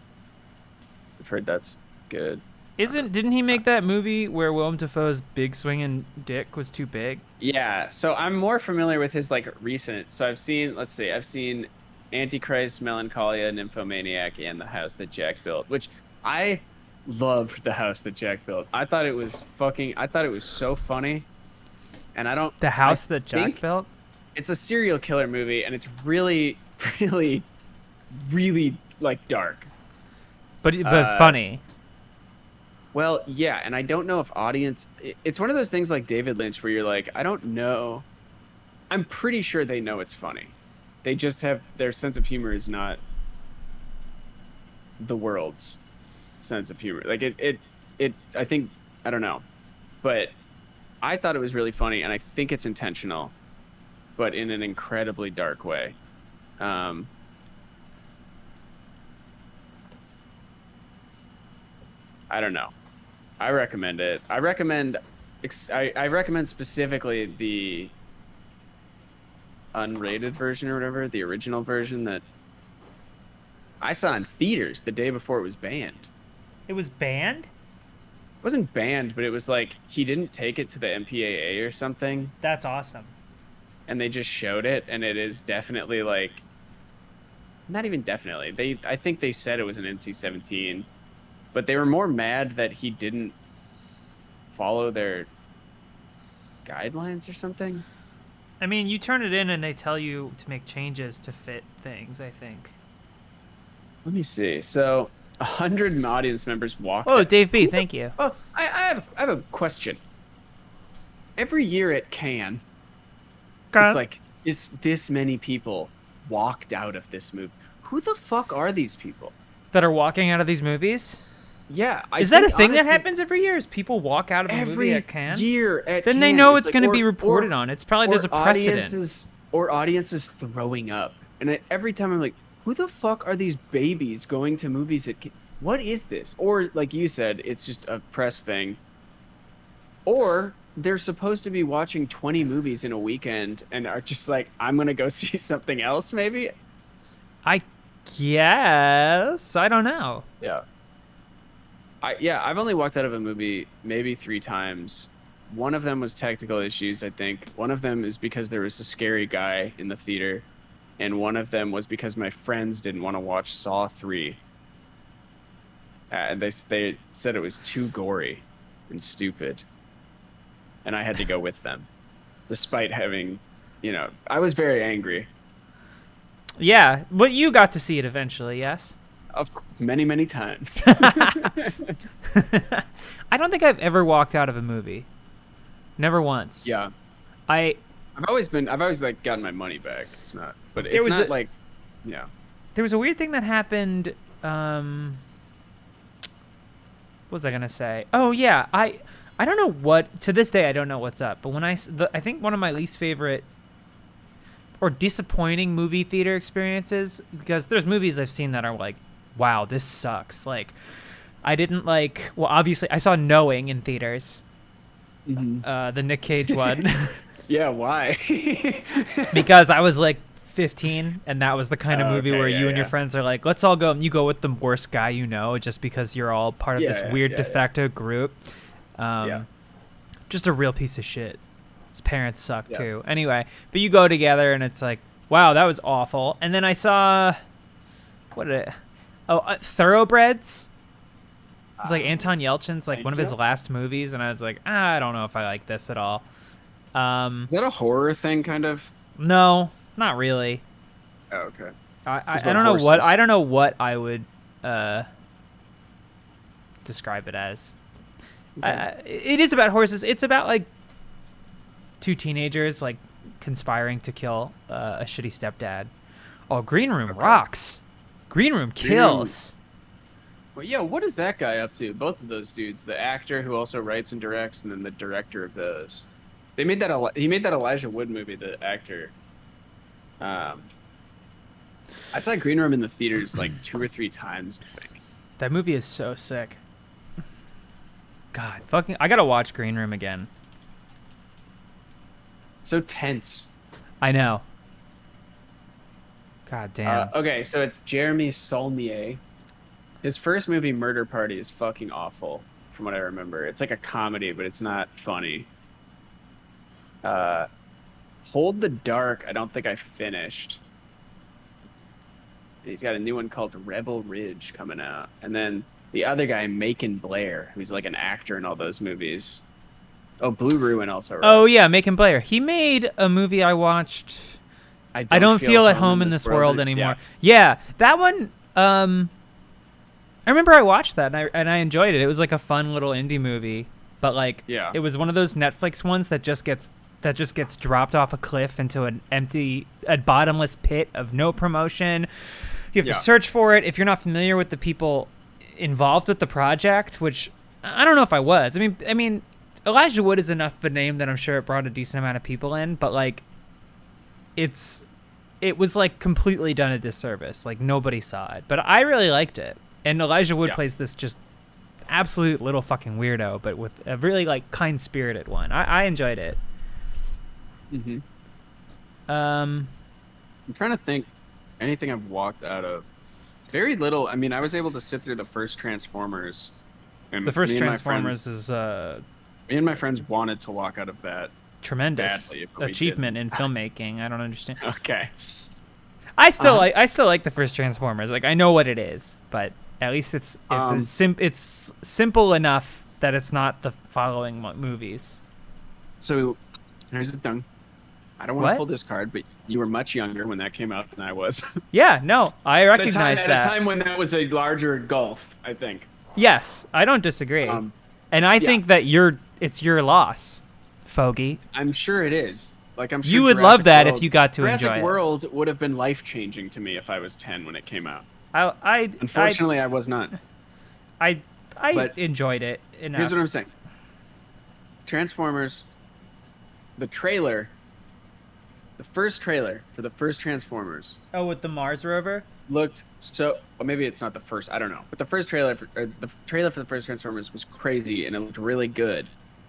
Speaker 3: I've heard that's good.
Speaker 2: Didn't he make that movie where Willem Dafoe's big swinging dick was too big?
Speaker 3: Yeah, so I'm more familiar with his like recent. So I've seen Antichrist, Melancholia, Nymphomaniac, and The House That Jack Built, which I loved. The House That Jack Built. I thought it was so funny. And
Speaker 2: The House That Jack Built?
Speaker 3: It's a serial killer movie, and it's really, really, really like dark.
Speaker 2: But funny.
Speaker 3: Well, yeah, and I don't know if it's one of those things like David Lynch where you're like, I don't know. I'm pretty sure they know it's funny. They just have their sense of humor is not the world's sense of humor. Like I think, I don't know. But I thought it was really funny, and I think it's intentional, but in an incredibly dark way. I don't know. I recommend it. I recommend specifically the unrated version or whatever, the original version that I saw in theaters the day before it was banned.
Speaker 2: It was banned?
Speaker 3: It wasn't banned, but it was like he didn't take it to the MPAA or something.
Speaker 2: That's awesome.
Speaker 3: And they just showed it, and it is definitely like, not even definitely. I think they said it was an NC-17. But they were more mad that he didn't follow their guidelines or something.
Speaker 2: I mean, you turn it in and they tell you to make changes to fit things, I think.
Speaker 3: Let me see. So, 100 audience members walked.
Speaker 2: Oh, Dave B., thank you.
Speaker 3: Oh, I have a question. Every year at Cannes, it's like this many people walked out of this movie. Who the fuck are these people
Speaker 2: that are walking out of these movies?
Speaker 3: Yeah,
Speaker 2: is that a thing that happens every year? Is people walk out of a movie at Cannes?
Speaker 3: Every year at
Speaker 2: Then
Speaker 3: Cannes,
Speaker 2: they know it's
Speaker 3: like,
Speaker 2: going to be reported on. It's probably there's a precedent.
Speaker 3: Audiences throwing up, and every time I'm like, who the fuck are these babies going to movies at Cannes? What is this? Or like you said, it's just a press thing. Or they're supposed to be watching 20 movies in a weekend and are just like, I'm gonna go see something else, maybe.
Speaker 2: I guess. I don't know.
Speaker 3: Yeah. I've only walked out of a movie maybe 3 times. One of them was technical issues, I think. One of them is because there was a scary guy in the theater, and one of them was because my friends didn't want to watch Saw 3. And they said it was too gory and stupid. And I had to go with them, despite having, I was very angry.
Speaker 2: Yeah, but you got to see it eventually, yes?
Speaker 3: Of many, many times.
Speaker 2: I don't think I've ever walked out of a movie. Never once.
Speaker 3: Yeah. I've always like gotten my money back. It's not, but it's not like, yeah.
Speaker 2: There was a weird thing that happened. What was I gonna say? Oh yeah, I don't know what, to this day I don't know what's up. But when I think one of my least favorite or disappointing movie theater experiences, because there's movies I've seen that are like, wow, this sucks. Like, I didn't like. Well, obviously I saw Knowing in theaters.
Speaker 3: Mm-hmm.
Speaker 2: The Nick Cage one.
Speaker 3: Yeah, why?
Speaker 2: Because I was like 15, and that was the kind of movie where you and your friends are like, let's all go, and you go with the worst guy you know, just because you're all part of this weird de facto group. Just a real piece of shit. His parents suck too. Anyway, but you go together, and it's like, wow, that was awful. And then I saw, Thoroughbreds. It's like Anton Yelchin's like one of his last movies, and I was like, I don't know if I like this at all.
Speaker 3: Is that a horror thing, kind of?
Speaker 2: No, not really.
Speaker 3: Oh, okay.
Speaker 2: I don't know what I would describe it as. Okay. It is about horses. It's about like two teenagers like conspiring to kill a shitty stepdad. Oh, Green Room rocks. Green Room kills.
Speaker 3: Well, yeah, what is that guy up to? Both of those dudes, the actor who also writes and directs, and then the director of those. He made that Elijah Wood movie, the actor. I saw Green Room in the theaters like 2 or 3 times, I think.
Speaker 2: That movie is so sick. God, I gotta watch Green Room again.
Speaker 3: So tense.
Speaker 2: I know. God damn.
Speaker 3: Okay, so it's Jeremy Saulnier. His first movie, Murder Party, is fucking awful, from what I remember. It's like a comedy, but it's not funny. Hold the Dark, I don't think I finished. He's got a new one called Rebel Ridge coming out. And then the other guy, Macon Blair, who's like an actor in all those movies. Oh, Blue Ruin also. Right?
Speaker 2: Oh, yeah, Macon Blair. He made a movie I watched. I don't feel at home in this world anymore. Yeah, that one. I remember I watched that and I enjoyed it. It was like a fun little indie movie, but like it was one of those Netflix ones that just gets dropped off a cliff into a bottomless pit of no promotion. You have to search for it if you're not familiar with the people involved with the project, which I don't know if I was. I mean, Elijah Wood is enough of a name that I'm sure it brought a decent amount of people in, but like it was like completely done a disservice. Like nobody saw it, but I really liked it. And Elijah Wood plays this just absolute little fucking weirdo, but with a really like kind-spirited one. I enjoyed it.
Speaker 3: Mm-hmm. I'm trying to think anything I've walked out of. Very little. I mean, I was able to sit through the first Transformers. And
Speaker 2: the first Transformers is
Speaker 3: me and my friends wanted to walk out of that.
Speaker 2: Tremendous
Speaker 3: badly,
Speaker 2: achievement in filmmaking. I don't understand.
Speaker 3: Okay.
Speaker 2: I still like the first Transformers. Like I know what it is, but at least it's simple enough that it's not the following movies.
Speaker 3: So here's the thing. I don't want to pull this card, but you were much younger when that came out than I was.
Speaker 2: Yeah, no, I recognize that.
Speaker 3: At a time when that was a larger gulf, I think.
Speaker 2: Yes, I don't disagree. And I think that it's your loss, Fogey.
Speaker 3: I'm sure it is. Like I'm sure
Speaker 2: you would love that if you got to enjoy it.
Speaker 3: Jurassic World would have been life-changing to me if I was 10 when it came out.
Speaker 2: Unfortunately,
Speaker 3: I was not.
Speaker 2: I enjoyed it enough.
Speaker 3: Here's what I'm saying. Transformers, the first trailer for the first Transformers.
Speaker 2: Oh, with the Mars rover?
Speaker 3: Looked so. Well, maybe it's not the first. I don't know. But the first trailer for the first Transformers was crazy, and it looked really good.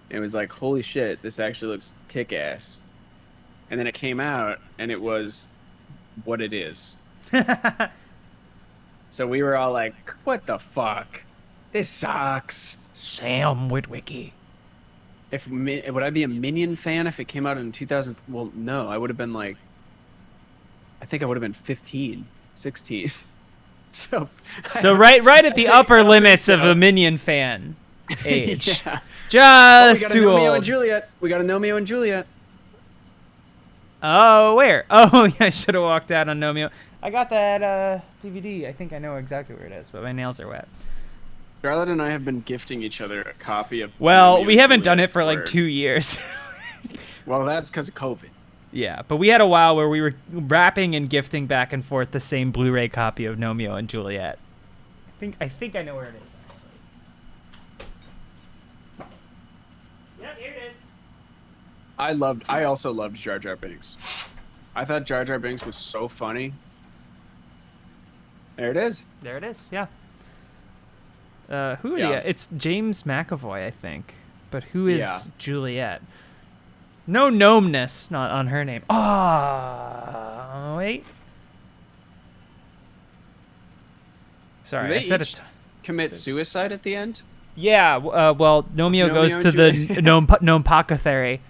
Speaker 3: It was like, holy shit, this actually looks kick-ass. And then it came out, and it was what it is. So we were all like, what the fuck? This sucks.
Speaker 2: Sam Witwicky.
Speaker 3: Would I be a Minion fan if it came out in 2000? Well, no, I would have been like, I think I would have been 15, 16. So
Speaker 2: right at the upper limits of a Minion fan age.
Speaker 3: Yeah.
Speaker 2: Just
Speaker 3: we gotta
Speaker 2: too
Speaker 3: know
Speaker 2: old.
Speaker 3: Romeo and Juliet. We gotta know Romeo and Juliet.
Speaker 2: Oh, where? Oh, yeah, I should have walked out on Nomeo. I got that DVD. I think I know exactly where it is, but my nails are wet.
Speaker 3: Charlotte and I have been gifting each other a copy of.
Speaker 2: Well,
Speaker 3: Romeo
Speaker 2: we
Speaker 3: and
Speaker 2: haven't done
Speaker 3: Juliet
Speaker 2: it for like 2 years.
Speaker 3: Well, that's because of COVID.
Speaker 2: Yeah, but we had a while where we were wrapping and gifting back and forth the same Blu-ray copy of Romeo and Juliet. I think I know where it is. Yep, here it is.
Speaker 3: I also loved Jar Jar Binks. I thought Jar Jar Binks was so funny. There it is.
Speaker 2: There it is. Yeah. Who are you? It's James McAvoy, I think. But who is Juliet? No gnomeness not on her name. Oh, wait. Sorry, I said it.
Speaker 3: Commit suicide at the end?
Speaker 2: Yeah, well, Nomeo goes to the gnome apothecary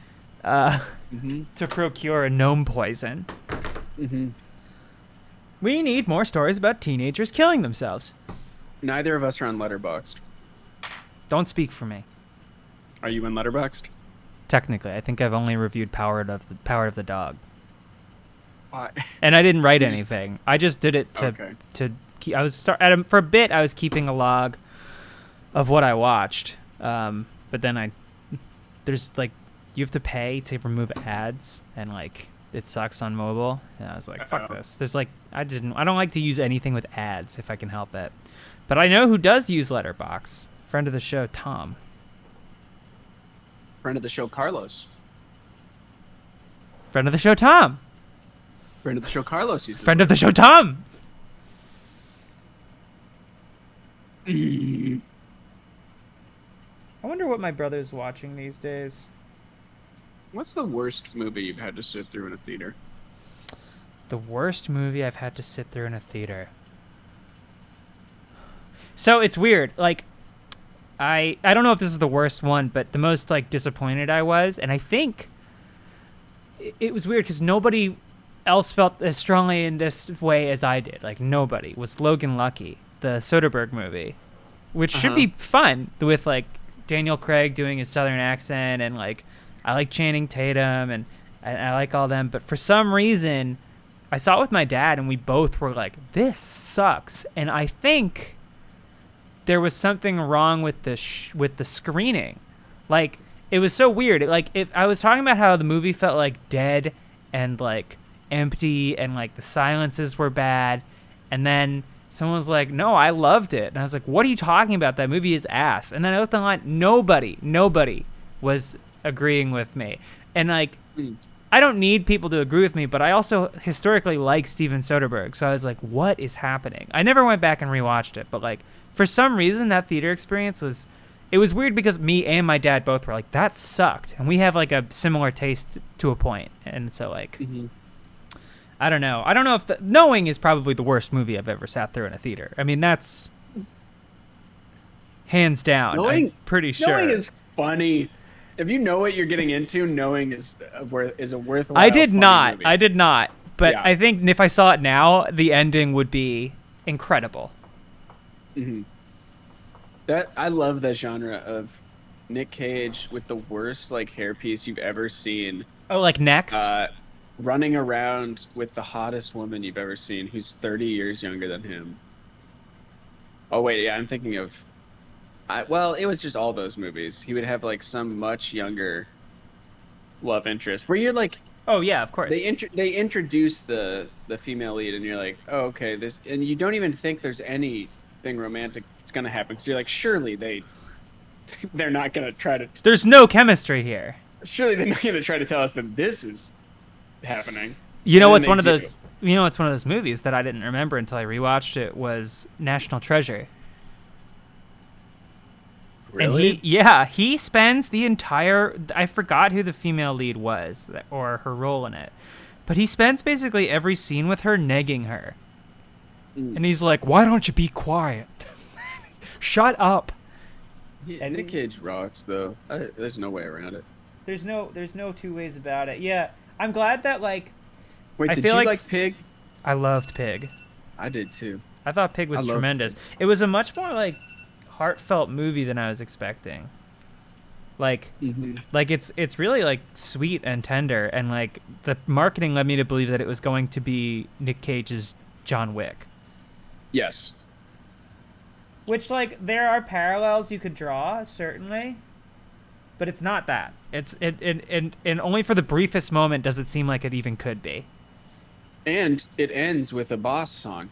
Speaker 2: to procure a gnome poison.
Speaker 3: Mm-hmm.
Speaker 2: We need more stories about teenagers killing themselves.
Speaker 3: Neither of us are on Letterboxd.
Speaker 2: Don't speak for me.
Speaker 3: Are you in Letterboxd?
Speaker 2: Technically, I think I've only reviewed Power of the Dog.
Speaker 3: Why?
Speaker 2: And I didn't write anything. I just did it to keep. I was for a bit. I was keeping a log of what I watched, but then there's like you have to pay to remove ads, and like it sucks on mobile. And I was like, fuck this. There's like I don't like to use anything with ads if I can help it. But I know who does use Letterboxd. Friend of the show, Tom.
Speaker 3: Friend of the show, Carlos.
Speaker 2: Friend of the show, Tom.
Speaker 3: Friend of the show, Carlos uses.
Speaker 2: Friend of the show, Tom. I wonder what my brother's watching these days.
Speaker 3: What's the worst movie you've had to sit through in a theater?
Speaker 2: The worst movie I've had to sit through in a theater. So it's weird. Like, I don't know if this is the worst one, but the most like disappointed I was, and I think it was weird because nobody else felt as strongly in this way as I did. Like nobody was Logan Lucky, the Soderbergh movie, which should be fun with like Daniel Craig doing his southern accent, and like I like Channing Tatum and I like all them, but for some reason I saw it with my dad and we both were like, this sucks. And I think there was something wrong with the screening. Like it was so weird. If I was talking about how the movie felt like dead and like empty and like the silences were bad, and then someone was like, no, I loved it. And I was like, what are you talking about? That movie is ass. And then I looked online, nobody was agreeing with me. And like I don't need people to agree with me, but I also historically like Steven Soderbergh. So I was like, what is happening? I never went back and rewatched it, but like for some reason that theater experience was weird because me and my dad both were like, that sucked. And we have like a similar taste to a point. And so like, I don't know. I don't know if Knowing is probably the worst movie I've ever sat through in a theater. I mean, that's hands down. I'm pretty sure.
Speaker 3: Knowing is funny. If you know what you're getting into, Knowing is a worthwhile.
Speaker 2: I did not.
Speaker 3: Movie.
Speaker 2: I did not. But
Speaker 3: Yeah.
Speaker 2: I think if I saw it now, the ending would be incredible.
Speaker 3: Mm-hmm. I love that genre of Nick Cage with the worst like hairpiece you've ever seen.
Speaker 2: Oh, like Next?
Speaker 3: Running around with the hottest woman you've ever seen, who's 30 years younger than him. Oh wait, yeah, I'm thinking of. Well, it was just all those movies. He would have like some much younger love interest, where you're like,
Speaker 2: oh yeah, of course.
Speaker 3: they introduce the female lead, and you're like, oh okay, this, and you don't even think there's anything romantic that's gonna happen. So you're like, surely they're not gonna try to.
Speaker 2: There's no chemistry here.
Speaker 3: Surely they're not gonna try to tell us that this is happening.
Speaker 2: You know
Speaker 3: And
Speaker 2: what's
Speaker 3: then
Speaker 2: one of
Speaker 3: they
Speaker 2: those? You know what's one of those movies that I didn't remember until I rewatched it was National Treasure.
Speaker 3: Really?
Speaker 2: And he spends the entire, I forgot who the female lead was or her role in it, but he spends basically every scene with her negging her. And he's like, "Why don't you be quiet? Shut up."
Speaker 3: Yeah, Nick Cage rocks, though. There's no way around it.
Speaker 2: There's no two ways about it. Yeah, I'm glad that, like...
Speaker 3: Wait, did you like Pig?
Speaker 2: I loved Pig.
Speaker 3: I did, too.
Speaker 2: I thought Pig was tremendous. Pig. It was a much more, like, heartfelt movie than I was expecting. Like, like it's really, like, sweet and tender, and, like, the marketing led me to believe that it was going to be Nick Cage's John Wick.
Speaker 3: Yes.
Speaker 2: Which, like, there are parallels you could draw, certainly, but it's not that. And only for the briefest moment does it seem like it even could be.
Speaker 3: And it ends with a Boss song.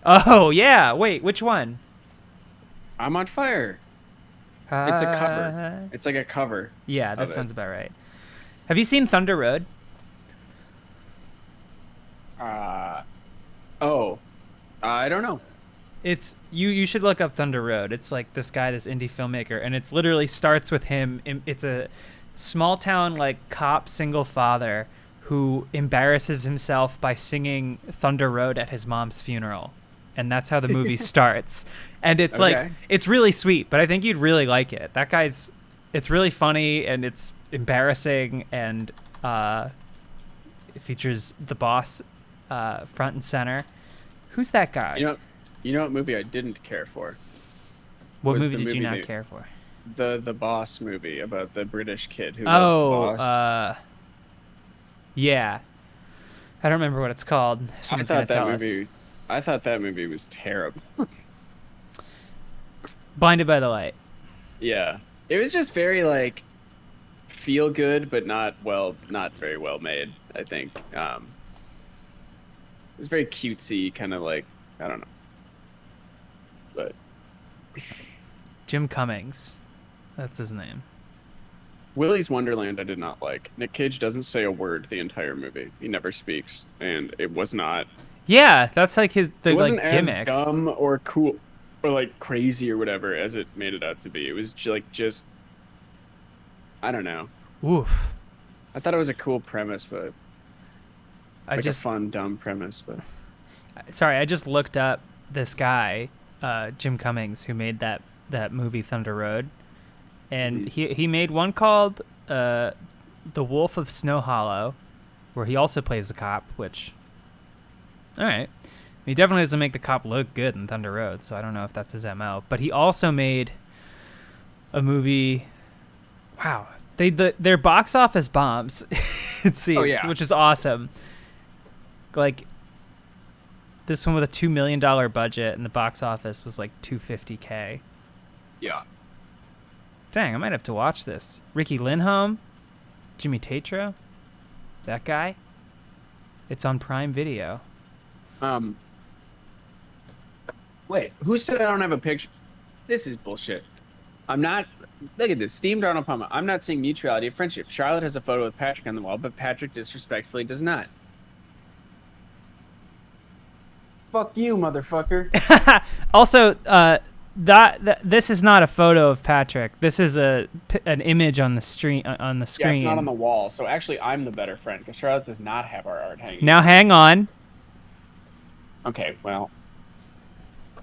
Speaker 2: Oh, yeah. Wait, which one?
Speaker 3: I'm on Fire. It's a cover. It's like a cover.
Speaker 2: Yeah, that sounds about right. Have you seen Thunder Road?
Speaker 3: I don't know.
Speaker 2: It's you should look up Thunder Road. It's like this guy, this indie filmmaker, and it's literally starts with him. It's a small town, like, cop single father who embarrasses himself by singing Thunder Road at his mom's funeral. And that's how the movie starts. And it's like, it's really sweet, but I think you'd really like it. That guy's, it's really funny and it's embarrassing, and it features the Boss front and center. Who's that guy?
Speaker 3: You know what movie I didn't care for?
Speaker 2: What movie did you not care for?
Speaker 3: The Boss movie about the British kid who loves the Boss.
Speaker 2: Yeah. I don't remember what it's called.
Speaker 3: I thought that movie was terrible.
Speaker 2: Blinded by the Light.
Speaker 3: Yeah. It was just very, like, feel good, but not very well made, I think. It was very cutesy, kind of like, I don't know. But
Speaker 2: Jim Cummings. That's his name.
Speaker 3: Willy's Wonderland I did not like. Nick Cage doesn't say a word the entire movie. He never speaks, and it was not.
Speaker 2: Yeah, that's like it
Speaker 3: wasn't
Speaker 2: like,
Speaker 3: as
Speaker 2: gimmick.
Speaker 3: Dumb or cool or like crazy or whatever as it made it out to be. It was just I don't know.
Speaker 2: Oof.
Speaker 3: I thought it was a cool premise, but a fun dumb premise. But
Speaker 2: sorry, I just looked up this guy, Jim Cummings, who made that movie Thunder Road, and he made one called The Wolf of Snow Hollow, where he also plays a cop, which, all right. He definitely doesn't make the cop look good in Thunder Road, so I don't know if that's his MO. But he also made a movie. Wow, their box office bombs, it seems, which is awesome. Like, this one with a $2 million budget, and the box office was like $250K.
Speaker 3: Yeah.
Speaker 2: Dang, I might have to watch this. Ricky Lindholm, Jimmy Tatro, that guy. It's on Prime Video.
Speaker 3: Wait, who said I don't have a picture? This is bullshit. I'm not. Look at this. Steamed Arnold Palmer. I'm not seeing mutuality of friendship. Charlotte has a photo with Patrick on the wall, but Patrick disrespectfully does not. Fuck you, motherfucker.
Speaker 2: Also, this is not a photo of Patrick. This is an image on the screen. Yeah,
Speaker 3: it's not on the wall. So actually, I'm the better friend because Charlotte does not have our art hanging.
Speaker 2: Now, hang on.
Speaker 3: Okay, well,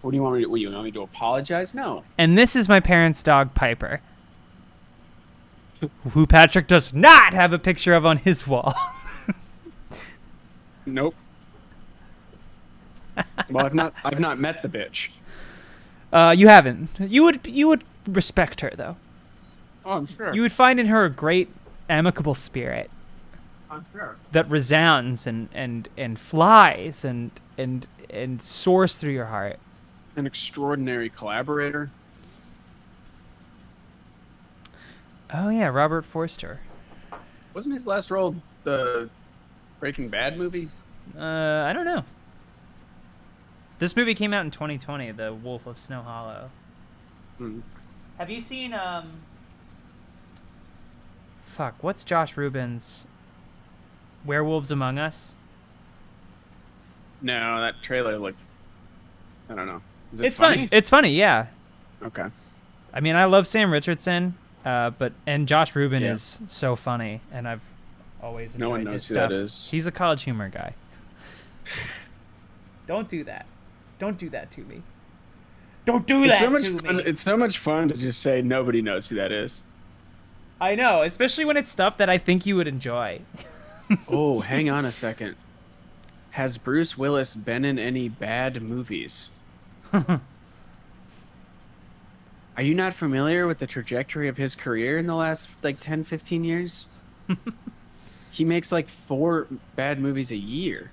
Speaker 3: what do you want me to do? What, you want me to apologize? No.
Speaker 2: And this is my parents' dog, Piper, who Patrick does not have a picture of on his wall.
Speaker 3: Nope. Well, I've not met the bitch.
Speaker 2: You haven't. You would respect her, though.
Speaker 3: Oh, I'm sure.
Speaker 2: You would find in her a great, amicable spirit.
Speaker 3: I'm sure.
Speaker 2: That resounds and flies and soars through your heart.
Speaker 3: An extraordinary collaborator.
Speaker 2: Oh yeah, Robert Forster.
Speaker 3: Wasn't his last role the Breaking Bad movie?
Speaker 2: I don't know. This movie came out in 2020, The Wolf of Snow Hollow. Have you seen what's Josh Rubin's Werewolves Among Us?
Speaker 3: No, that trailer looked, I don't know. Is it
Speaker 2: funny? It's funny, yeah.
Speaker 3: Okay.
Speaker 2: I mean, I love Sam Richardson, and Josh Rubin is so funny, and I've always enjoyed
Speaker 3: no one knows
Speaker 2: his
Speaker 3: who
Speaker 2: stuff.
Speaker 3: that is.
Speaker 2: He's a College Humor guy. Don't do that. Don't do that to me. Don't do that to me.
Speaker 3: It's so much fun to just say nobody knows who that is.
Speaker 2: I know, especially when it's stuff that I think you would enjoy.
Speaker 3: Oh, hang on a second. Has Bruce Willis been in any bad movies? Are you not familiar with the trajectory of his career in the last 10, 15 years? He makes 4 bad movies a year.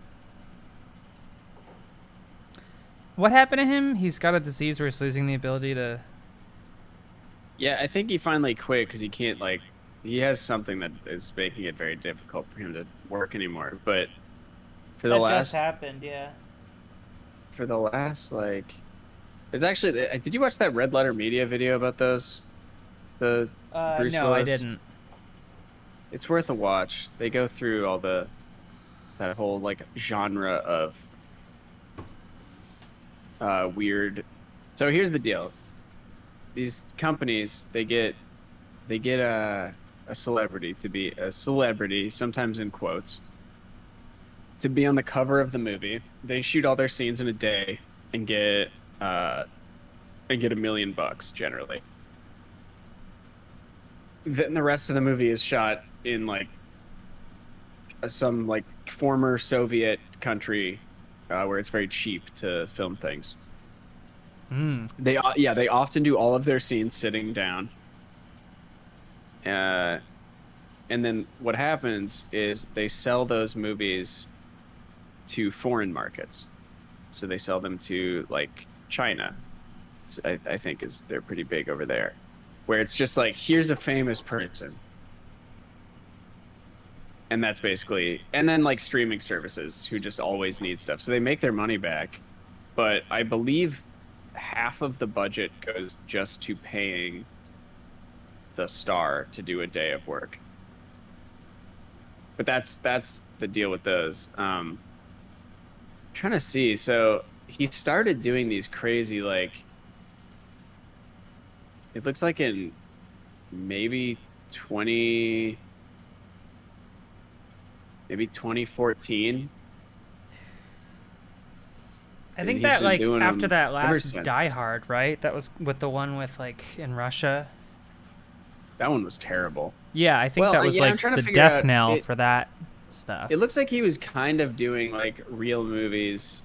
Speaker 2: What happened to him? He's got a disease where he's losing the ability to...
Speaker 3: Yeah, I think he finally quit because he can't, he has something that is making it very difficult for him to work anymore. But for the last...
Speaker 2: just happened, yeah.
Speaker 3: For the last, There's actually... Did you watch that Red Letter Media video about those? The Bruce
Speaker 2: no,
Speaker 3: Willis?
Speaker 2: I didn't.
Speaker 3: It's worth a watch. They go through all that whole, genre of weird... So here's the deal. These companies, they get a celebrity to be a celebrity, sometimes in quotes, to be on the cover of the movie. They shoot all their scenes in a day and get $1 million generally. Then the rest of the movie is shot in some former Soviet country where it's very cheap to film things. They often do all of their scenes sitting down. And then what happens is they sell those movies to foreign markets. So they sell them to China. I think they're pretty big over there, where it's just here's a famous person. And that's basically, and then streaming services who just always need stuff. So they make their money back, but I believe half of the budget goes just to paying the star to do a day of work. But that's the deal with those. Trying to see. So he started doing these crazy, it looks like in maybe 2014.
Speaker 2: I think that after that last Die Hard, right? That was with the one with in Russia.
Speaker 3: That one was terrible.
Speaker 2: Yeah, I think that was the death knell for that stuff.
Speaker 3: It looks like he was kind of doing real movies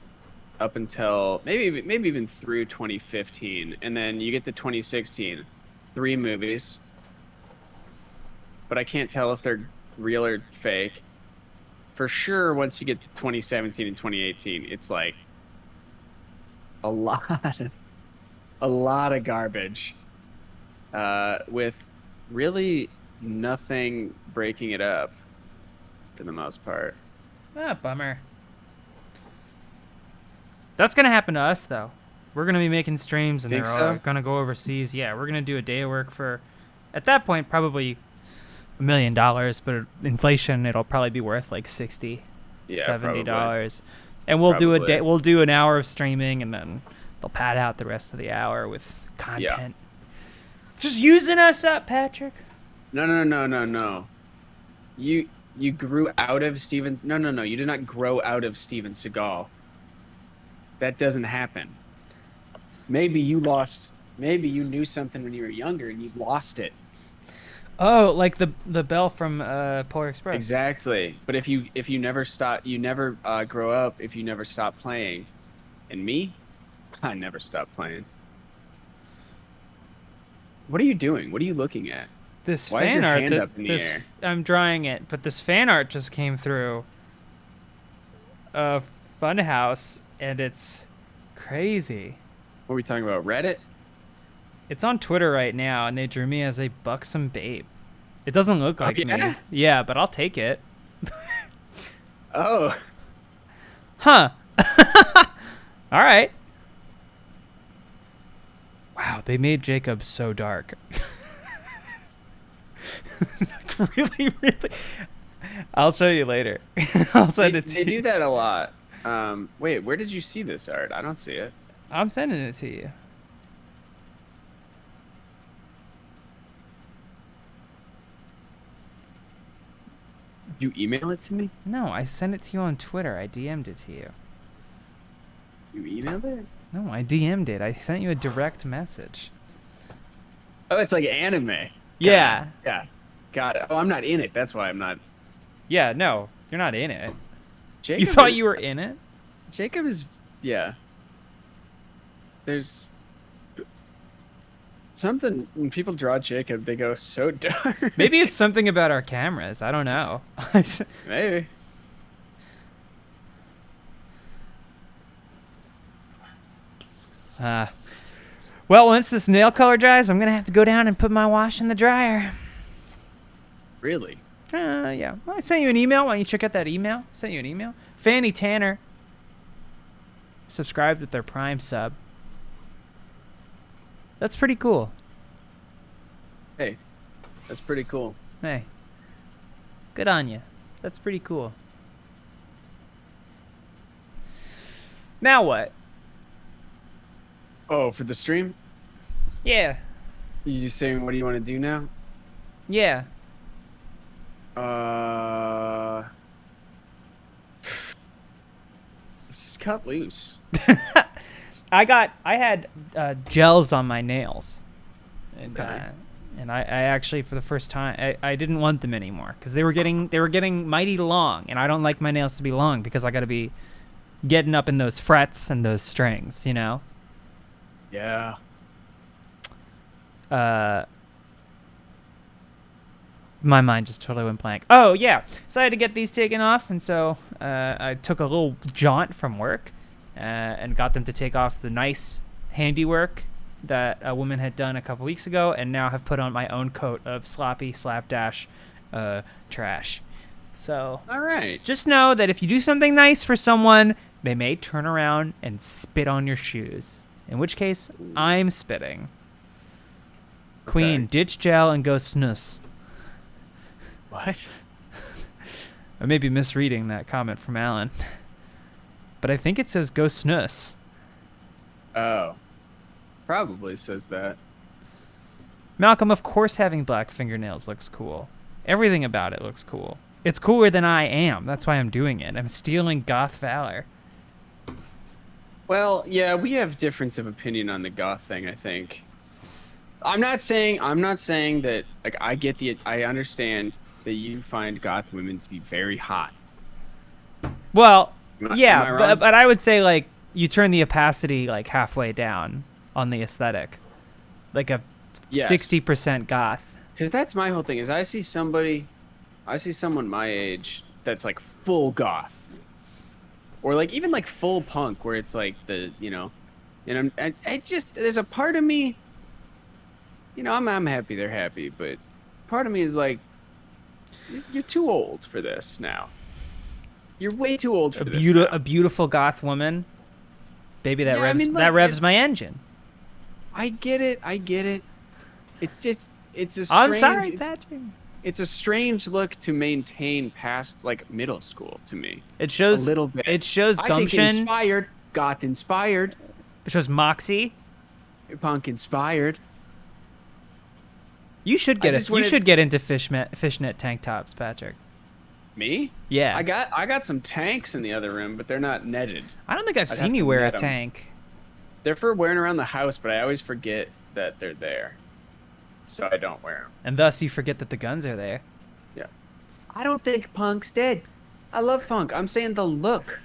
Speaker 3: up until maybe even through 2015, and then you get to 2016, 3 movies. But I can't tell if they're real or fake. For sure, once you get to 2017 and 2018, it's a lot of garbage, with really nothing breaking it up for the most part.
Speaker 2: Bummer. That's gonna happen to us though. We're gonna be making streams and they're all gonna go overseas. Yeah, we're gonna do a day of work for, at that point, probably $1 million, but inflation, it'll probably be worth $60, $70. And we'll do a day. We'll do an hour of streaming, and then they'll pad out the rest of the hour with content. Just using us up, Patrick.
Speaker 3: No. You grew out of Steven. No. You did not grow out of Steven Seagal. That doesn't happen. Maybe you knew something when you were younger and you lost it.
Speaker 2: Oh, like the bell from Polar Express.
Speaker 3: Exactly. But if you never stop, you never grow up. If you never stop playing, and me, I never stopped playing. What are you doing? What are you looking at?
Speaker 2: This
Speaker 3: Why
Speaker 2: fan art.
Speaker 3: Is your hand up in the air?
Speaker 2: I'm drawing it, but this fan art just came through. Funhouse, and it's crazy.
Speaker 3: What are we talking about? Reddit?
Speaker 2: It's on Twitter right now, and they drew me as a buxom babe. It doesn't look like me. Yeah, but I'll take it.
Speaker 3: Oh.
Speaker 2: Huh. All right. Wow, they made Jacob so dark. Like, really. I'll show you later. I'll send it to you.
Speaker 3: They do that a lot. Wait, where did you see this art? I don't see it.
Speaker 2: I'm sending it to you.
Speaker 3: You email it to me?
Speaker 2: No, I sent it to you on Twitter. I DM'd it to you.
Speaker 3: You emailed it?
Speaker 2: No, I DM'd it. I sent you a direct message.
Speaker 3: Oh, it's like anime.
Speaker 2: Yeah.
Speaker 3: Yeah. Got it. Oh, I'm not in it. That's why I'm not.
Speaker 2: Yeah, no, you're not in it.
Speaker 3: Jacob
Speaker 2: You thought you were in it?
Speaker 3: Jacob is. Yeah. There's something when people draw Jacob, they go so dark.
Speaker 2: Maybe it's something about our cameras. I don't know.
Speaker 3: Maybe.
Speaker 2: Well, once this nail color dries, I'm gonna have to go down and put my wash in the dryer.
Speaker 3: Really?
Speaker 2: Yeah. Well, I sent you an email. Why don't you check out that email? I sent you an email. Fanny Tanner subscribed with their Prime sub. That's pretty cool.
Speaker 3: Hey, that's pretty cool.
Speaker 2: Hey, good on you. That's pretty cool. Now what?
Speaker 3: Oh, for the stream?
Speaker 2: Yeah.
Speaker 3: You just saying what do you want to do now?
Speaker 2: Yeah.
Speaker 3: It's cut loose.
Speaker 2: I had gels on my nails, and
Speaker 3: Okay.
Speaker 2: and I actually for the first time I didn't want them anymore because they were getting mighty long, and I don't like my nails to be long because I got to be getting up in those frets and those strings, you know.
Speaker 3: Yeah.
Speaker 2: My mind just totally went blank. Oh yeah, so I had to get these taken off, and so I took a little jaunt from work and got them to take off the nice handiwork that a woman had done a couple weeks ago, and now have put on my own coat of sloppy slapdash trash. So
Speaker 3: All right.
Speaker 2: just know that if you do something nice for someone, they may turn around and spit on your shoes. In which case, I'm spitting. Queen, ditch gel and go snus.
Speaker 3: What?
Speaker 2: I may be misreading that comment from Alan, but I think it says go snus.
Speaker 3: Oh. Probably says that.
Speaker 2: Malcolm, of course having black fingernails looks cool. Everything about it looks cool. It's cooler than I am. That's why I'm doing it. I'm stealing goth valor.
Speaker 3: Well, yeah, we have difference of opinion on the goth thing, I think. I'm not saying that like I understand that you find goth women to be very hot.
Speaker 2: Well,
Speaker 3: Am I
Speaker 2: yeah,
Speaker 3: wrong?
Speaker 2: but I would say like you turn the opacity like halfway down on the aesthetic. Like a
Speaker 3: Yes.
Speaker 2: 60% goth.
Speaker 3: Because that's my whole thing is I see someone my age that's like full goth. Or like even like full punk where it's like the, and I just, there's a part of me, I'm happy they're happy, but part of me is like, you're too old for this now. You're way too old for this now.
Speaker 2: A beautiful goth woman. Baby, that
Speaker 3: Yeah, I
Speaker 2: revs
Speaker 3: mean,
Speaker 2: that
Speaker 3: look,
Speaker 2: revs my engine.
Speaker 3: I get it. It's just, it's a strange,
Speaker 2: I'm sorry, Patrick.
Speaker 3: it's a strange look to maintain past like middle school to me.
Speaker 2: It shows
Speaker 3: a little bit.
Speaker 2: It shows
Speaker 3: I
Speaker 2: gumption.
Speaker 3: think goth inspired,
Speaker 2: It shows moxie.
Speaker 3: punk inspired.
Speaker 2: You should get
Speaker 3: just
Speaker 2: You
Speaker 3: when
Speaker 2: should
Speaker 3: it's-
Speaker 2: get into fishnet tank tops, Patrick.
Speaker 3: Me?
Speaker 2: Yeah.
Speaker 3: I got some tanks in the other room, but they're not netted.
Speaker 2: I don't think I've
Speaker 3: I'd
Speaker 2: seen
Speaker 3: have
Speaker 2: you
Speaker 3: to
Speaker 2: wear a
Speaker 3: net 'em.
Speaker 2: tank.
Speaker 3: They're for wearing around the house, but I always forget that they're there, so I don't wear them.
Speaker 2: And thus you forget that the guns are there.
Speaker 3: Yeah. I don't think punk's dead. I love punk. I'm saying the look.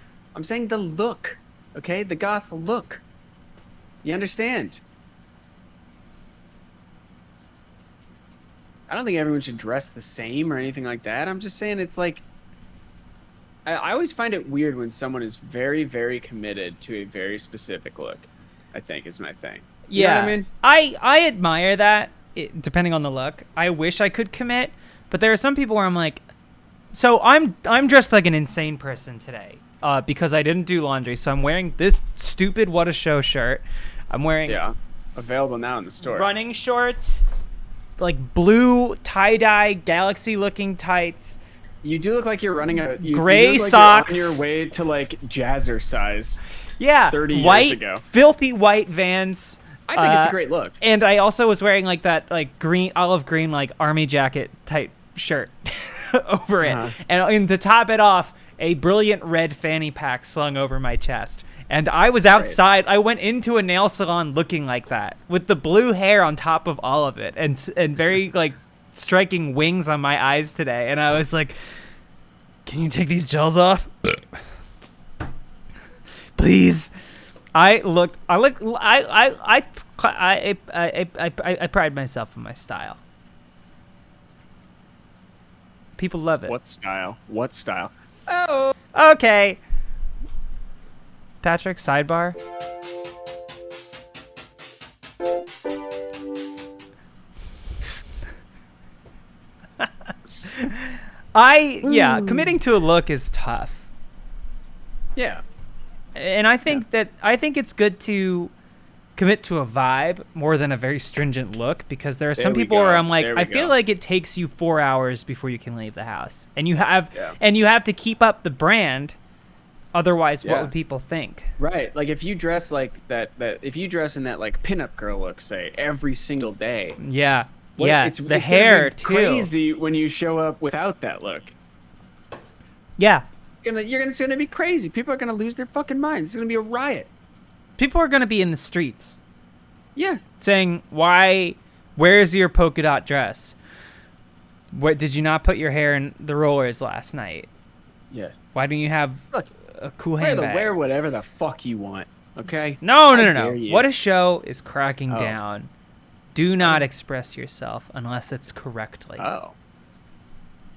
Speaker 3: Okay, the goth look. You understand? I don't think everyone should dress the same or anything like that. I'm just saying it's like I always find it weird when someone is very, very committed to a very specific look, I think is my thing. You know what I mean?
Speaker 2: I admire that, depending on the look. I wish I could commit, but there are some people where I'm like, so I'm dressed like an insane person today because I didn't do laundry. So I'm wearing this stupid What a Show shirt. I'm wearing
Speaker 3: Available now in the store.
Speaker 2: running shorts, like blue tie-dye galaxy-looking tights.
Speaker 3: You do look like you're running
Speaker 2: Gray
Speaker 3: you look like
Speaker 2: socks.
Speaker 3: You're on your way to like jazzercise.
Speaker 2: Yeah,
Speaker 3: 30 years
Speaker 2: white,
Speaker 3: ago.
Speaker 2: filthy white Vans.
Speaker 3: I think it's a great look.
Speaker 2: And I also was wearing like that like olive green like army jacket type shirt. over it. And to top it off, a brilliant red fanny pack slung over my chest. And I was outside. I went into a nail salon looking like that, with the blue hair on top of all of it, and very like striking wings on my eyes today. And I was like, "Can you take these gels off, please?" I pride myself on my style. People love it.
Speaker 3: What style? What style?
Speaker 2: Oh. Okay. Patrick, sidebar. Committing to a look is tough.
Speaker 3: Yeah.
Speaker 2: And I think it's good to commit to a vibe more than a very stringent look, because there are some people where I'm like, I feel like it takes you 4 hours before you can leave the house, and you have to keep up the brand. Otherwise, what would people think?
Speaker 3: Right. Like if you dress like that if you dress in that like pinup girl look, say, every single day.
Speaker 2: Yeah. It's the
Speaker 3: it's
Speaker 2: hair
Speaker 3: gonna be
Speaker 2: too.
Speaker 3: Crazy when you show up without that look.
Speaker 2: Yeah.
Speaker 3: It's gonna be crazy. People are gonna lose their fucking minds. It's gonna be a riot.
Speaker 2: People are gonna be in the streets.
Speaker 3: Yeah.
Speaker 2: Saying, where's your polka dot dress? What, did you not put your hair in the rollers last night?
Speaker 3: Yeah.
Speaker 2: Why don't you have a cool handbag?
Speaker 3: Wear whatever the fuck you want, okay?
Speaker 2: No. What a show is cracking down. Do not express yourself unless it's correctly.
Speaker 3: Oh.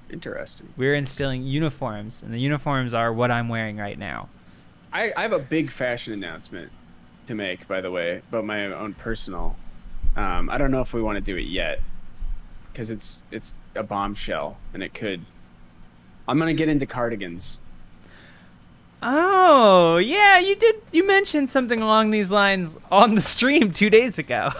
Speaker 3: Interesting.
Speaker 2: We're instilling uniforms, and the uniforms are what I'm wearing right now.
Speaker 3: I have a big fashion announcement to make, by the way, about my own personal. I don't know if we want to do it yet, because it's a bombshell, and it could. I'm gonna get into cardigans.
Speaker 2: Oh yeah, you did. You mentioned something along these lines on the stream 2 days ago.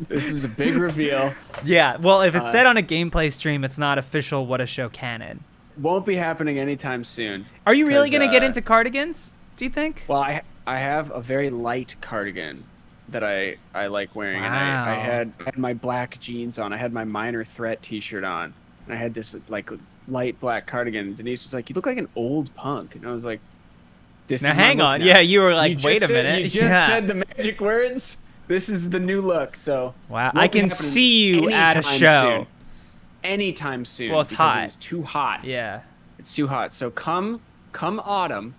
Speaker 3: This is a big reveal.
Speaker 2: Yeah, well, if it's said on a gameplay stream, it's not official What a Show canon.
Speaker 3: Won't be happening anytime soon.
Speaker 2: Are you really gonna get into cardigans? Do you think?
Speaker 3: Well, I have a very light cardigan that I like wearing,
Speaker 2: wow.
Speaker 3: And I had my black jeans on. I had my Minor Threat T-shirt on, and I had this like light black cardigan. And Denise was like, "You look like an old punk," and I was like, "This." Now
Speaker 2: hang on, yeah, you were like, "Wait a minute."
Speaker 3: You just said the magic words. This is the new look, so
Speaker 2: wow, I can see you at a show.
Speaker 3: Anytime soon.
Speaker 2: Well, it's hot.
Speaker 3: It's too hot.
Speaker 2: Yeah,
Speaker 3: it's too hot. So come autumn,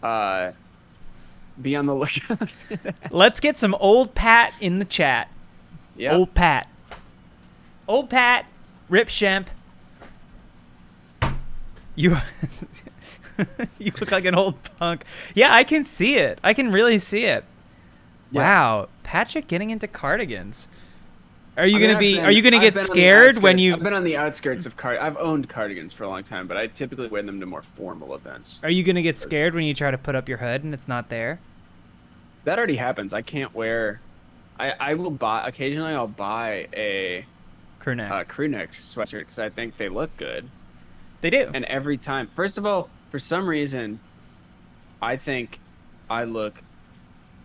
Speaker 3: be on the lookout.
Speaker 2: Let's get some old Pat in the chat.
Speaker 3: Yeah.
Speaker 2: Old Pat, Rip Shemp. You look like an old punk. Yeah, I can see it. I can really see it. Yeah. Wow, Patrick getting into cardigans. Are you gonna get scared when you?
Speaker 3: I've been on the outskirts of I've owned cardigans for a long time, but I typically wear them to more formal events.
Speaker 2: Are you gonna get scared when you try to put up your hood and it's not there?
Speaker 3: That already happens. I can't wear. I will buy occasionally. I'll buy a crew neck sweatshirt because I think they look good.
Speaker 2: They do.
Speaker 3: And every time, first of all, for some reason, I think I look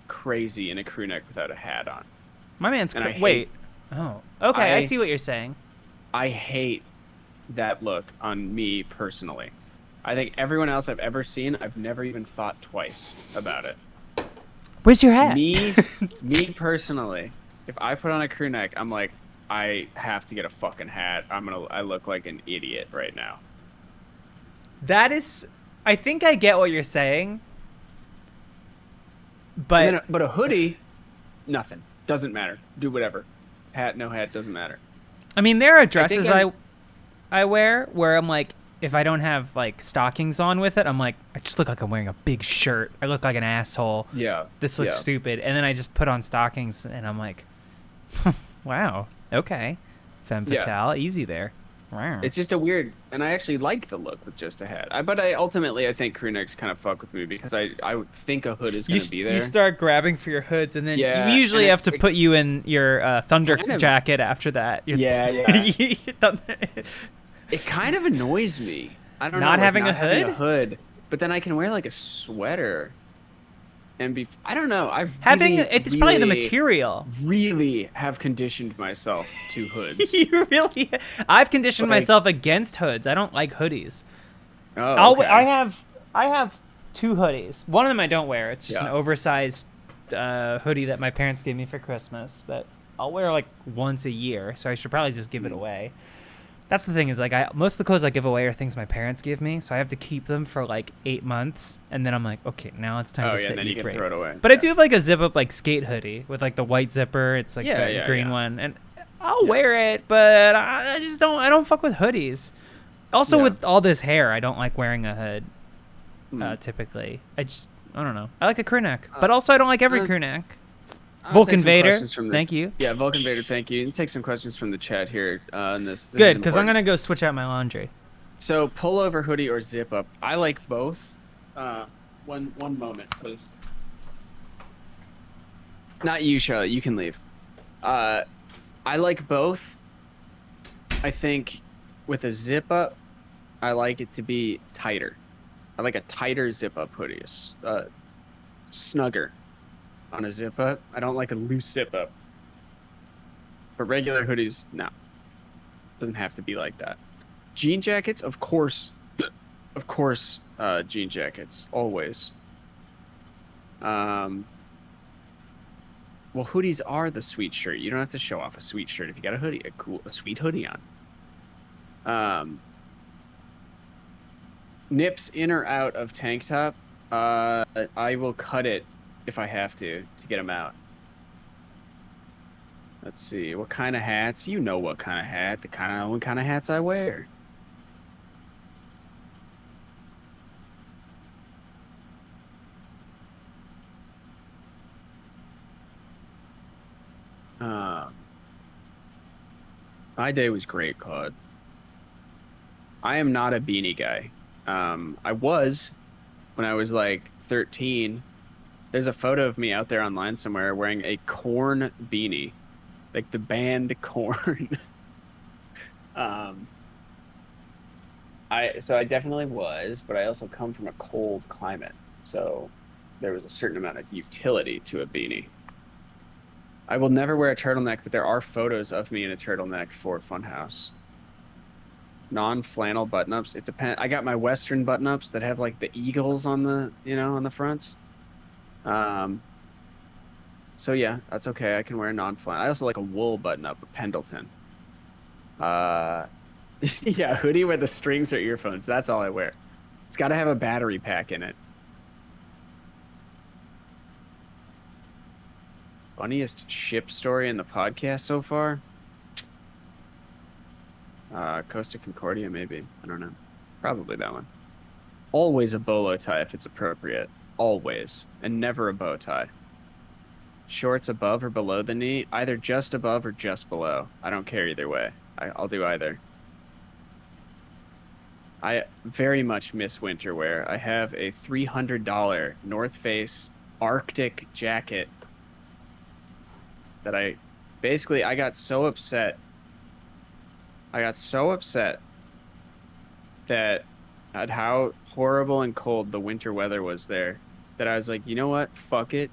Speaker 3: crazy in a crew neck without a hat on.
Speaker 2: My man's wait. Oh, okay. I see what you're saying.
Speaker 3: I hate that look on me personally. I think everyone else I've ever seen, I've never even thought twice about it.
Speaker 2: Where's your hat?
Speaker 3: Me personally, if I put on a crew neck, I'm like, I have to get a fucking hat. I look like an idiot right now.
Speaker 2: That is, I think I get what you're saying. But
Speaker 3: a hoodie, nothing. Doesn't matter. Do whatever. Hat, no hat, doesn't matter.
Speaker 2: I mean, there are dresses I wear where I'm like, if I don't have like stockings on with it, I'm like, I just look like I'm wearing a big shirt. I look like an asshole.
Speaker 3: Yeah.
Speaker 2: This looks stupid. And then I just put on stockings and I'm like, wow, okay. Femme fatale, easy there. Wow.
Speaker 3: It's just a weird, and I actually like the look with just a hat. But I think crew necks kind of fuck with me because I would think a hood is going to be there.
Speaker 2: You start grabbing for your hoods, and then we usually have to put you in your thunder jacket after that.
Speaker 3: It kind of annoys me. I don't know.
Speaker 2: Not having a hood?
Speaker 3: Having a hood, but then I can wear like a sweater. and I don't know.
Speaker 2: It's probably the material.
Speaker 3: Really have conditioned myself to hoods.
Speaker 2: You really? I've conditioned myself against hoods. I don't like hoodies.
Speaker 3: Oh, okay.
Speaker 2: I have 2 hoodies. One of them I don't wear. It's just an oversized hoodie that my parents gave me for Christmas that I'll wear like once a year. So I should probably just give it away. That's the thing is like most of the clothes I give away are things my parents give me, so I have to keep them for like 8 months, and then I'm like, okay, now it's time to set
Speaker 3: and then you
Speaker 2: free.
Speaker 3: can throw it away.
Speaker 2: But I do have like a zip up like skate hoodie with like the white zipper. It's like the green one, and I'll wear it, but I just don't. I don't fuck with hoodies. Also, with all this hair, I don't like wearing a hood. Typically, I don't know. I like a crew neck, but also I don't like every crew neck. Vulcan Vader, thank you.
Speaker 3: Yeah, Vulcan Vader, thank you. And take some questions from the chat here on this.
Speaker 2: Good, because I'm going to go switch out my laundry.
Speaker 3: So, pullover hoodie or zip up? I like both. One moment, please. Not you, Charlotte. You can leave. I like both. I think with a zip up, I like it to be tighter. I like a tighter zip up hoodie, snugger. On a zip up, I don't like a loose zip up. But regular hoodies, no. Doesn't have to be like that. Jean jackets, of course, jean jackets, always. Well, hoodies are the sweet shirt. You don't have to show off a sweet shirt if you got a hoodie, a sweet hoodie on. Nips in or out of tank top. I will cut it if I have to get them out. Let's see. What kind of hats? You know what kind of hat. What kind of hats I wear. My day was great, Claude. I am not a beanie guy. I was when I was like 13. There's a photo of me out there online somewhere wearing a Korn beanie, like the band Korn. So I definitely was, but I also come from a cold climate, so there was a certain amount of utility to a beanie. I will never wear a turtleneck, but there are photos of me in a turtleneck for Funhouse. Non-flannel button-ups. It depends. I got my Western button-ups that have like the eagles on the, on the fronts. So yeah, that's okay. I can wear a non-flannel. I also like a wool button-up, a Pendleton. Yeah, hoodie where the strings are earphones. That's all I wear. It's got to have a battery pack in it. Funniest ship story in the podcast so far? Costa Concordia, maybe. I don't know. Probably that one. Always a bolo tie if it's appropriate. Always. And never a bow tie. Shorts above or below the knee. Either just above or just below. I don't care either way. I'll do either. I very much miss winter wear. I have a $300 North Face Arctic jacket that I got so upset. That at how horrible and cold the winter weather was there, that I was like, you know what? Fuck it.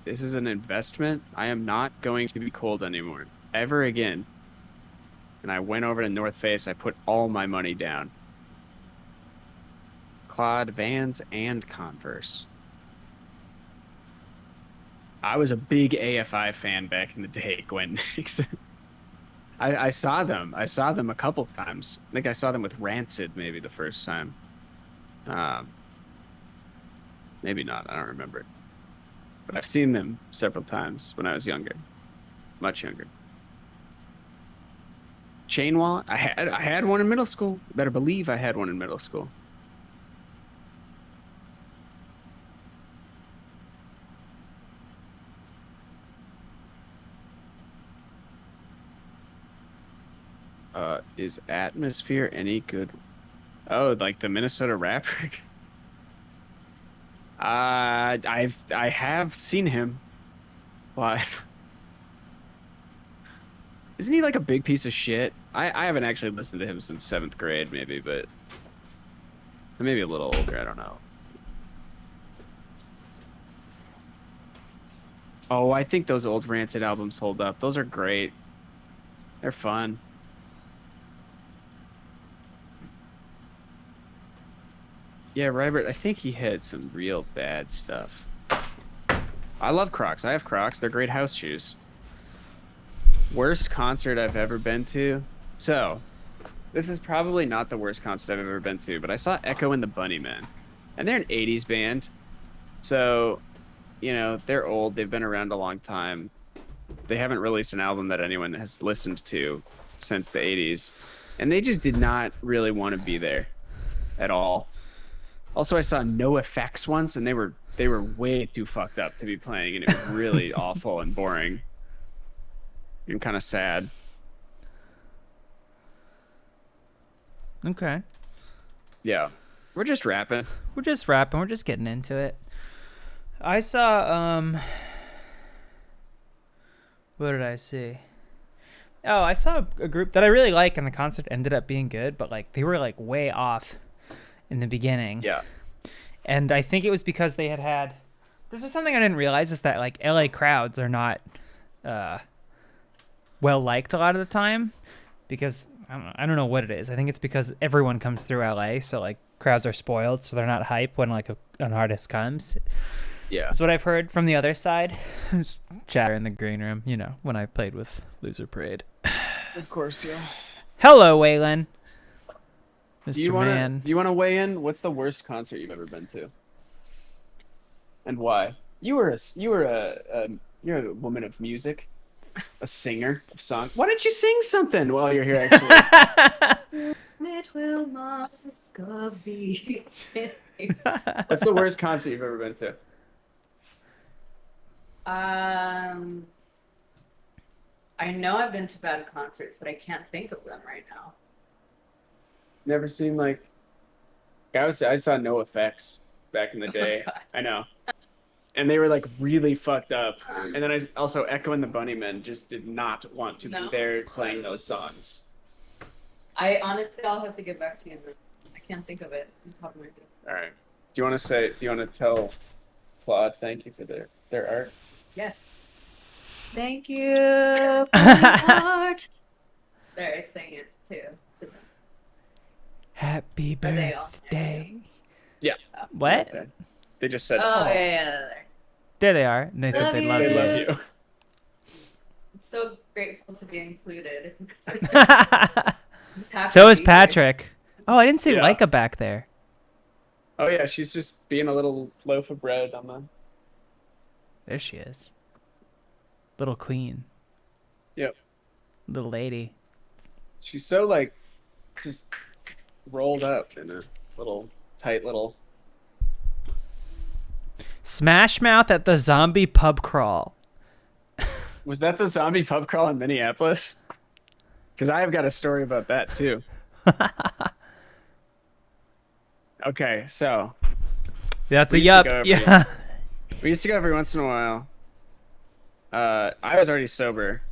Speaker 3: This is an investment. I am not going to be cold anymore. Ever again. And I went over to North Face. I put all my money down. Claude, Vans, and Converse. I was a big AFI fan back in the day, Gwen. I saw them. I saw them a couple times. I think I saw them with Rancid maybe the first time. Maybe not. I don't remember. But I've seen them several times when I was younger. Much younger. Chain wallet? I had one in middle school. You better believe I had one in middle school. Is Atmosphere any good? Oh, like the Minnesota rapper? I have seen him live. Isn't he like a big piece of shit? I haven't actually listened to him since 7th grade, maybe, but maybe a little older. I don't know. Oh, I think those old Rancid albums hold up. Those are great. They're fun. Yeah, Robert, I think he had some real bad stuff. I love Crocs. I have Crocs. They're great house shoes. Worst concert I've ever been to? So, this is probably not the worst concert I've ever been to, but I saw Echo and the Bunnymen. And they're an 80s band. So, you know, they're old. They've been around a long time. They haven't released an album that anyone has listened to since the 80s. And they just did not really want to be there at all. Also, I saw NoFX once, and they were way too fucked up to be playing, and it was really awful and boring and kind of sad.
Speaker 2: Okay.
Speaker 3: Yeah. We're just rapping.
Speaker 2: We're just rapping. We're just getting into it. I saw, what did I see? Oh, I saw a group that I really like, and the concert ended up being good, but, like, they were, like, way off in the beginning.
Speaker 3: Yeah.
Speaker 2: And I think it was because they had this is something I didn't realize, is that, like, LA crowds are not well liked a lot of the time, because I don't know what it is. I think it's because everyone comes through LA, so, like, crowds are spoiled, so they're not hype when, like, an artist comes.
Speaker 3: Yeah.
Speaker 2: That's what I've heard from the other side. There's chatter in the green room, you know, when I played with Loser Parade.
Speaker 3: Of course, yeah.
Speaker 2: Hello, Waylon. Mr.
Speaker 3: Do you
Speaker 2: Man.
Speaker 3: want to weigh in? What's the worst concert you've ever been to? And why? You're a woman of music, a singer of song. Why don't you sing something while you're here, actually?
Speaker 4: It will not discover me.
Speaker 3: What's the worst concert you've ever been to?
Speaker 4: I know I've been to bad concerts, but I can't think of them right now.
Speaker 3: Never seen, like, I saw NoFX back in the day.
Speaker 4: God.
Speaker 3: I know. And they were, like, really fucked up. And then I also Echo and the Bunnymen just did not want to be there playing those songs.
Speaker 4: I'll have to get back to you. I can't think of it on top of my head.
Speaker 3: All right. Do you want to tell Claude thank you for their art?
Speaker 4: Yes. Thank you for the art. There, I sang it too to them.
Speaker 2: Happy birthday.
Speaker 3: Yeah.
Speaker 2: What?
Speaker 3: Okay. They just said,
Speaker 4: Oh, yeah.
Speaker 2: There they are. And they said they love
Speaker 3: They
Speaker 2: you.
Speaker 3: love you.
Speaker 4: I'm so grateful to be included.
Speaker 2: So is Patrick. Oh, I didn't see
Speaker 3: Yeah.
Speaker 2: Leica back there.
Speaker 3: Oh, yeah, she's just being a little loaf of bread on the...
Speaker 2: There she is. Little queen.
Speaker 3: Yep.
Speaker 2: Little lady.
Speaker 3: She's so, like, just rolled up in a little, tight little...
Speaker 2: Smash Mouth at the zombie pub crawl.
Speaker 3: Was that the zombie pub crawl in Minneapolis? Because I have got a story about that, too. Okay, so...
Speaker 2: That's
Speaker 3: we
Speaker 2: a
Speaker 3: used to
Speaker 2: yup.
Speaker 3: go every-
Speaker 2: Yeah.
Speaker 3: We used to go every once in a while. I was already sober.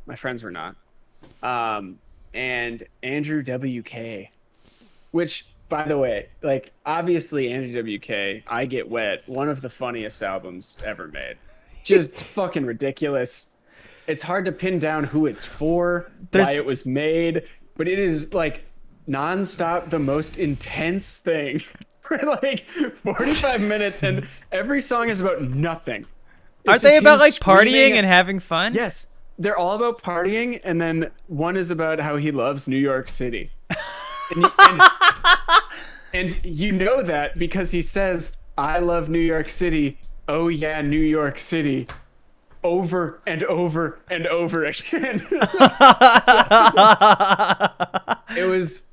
Speaker 3: My friends were not. And Andrew WK, which, by the way, like, obviously Andrew WK, I Get Wet, one of the funniest albums ever made. Just fucking ridiculous. It's hard to pin down who it's for, why it was made, but it is, like, nonstop the most intense thing for, like, 45 minutes, and every song is about nothing.
Speaker 2: Aren't they about, like, partying and having fun?
Speaker 3: Yes, they're all about partying, and then one is about how he loves New York City. And you know that because he says, "I love New York City. Oh yeah, New York City." Over and over and over again. It was,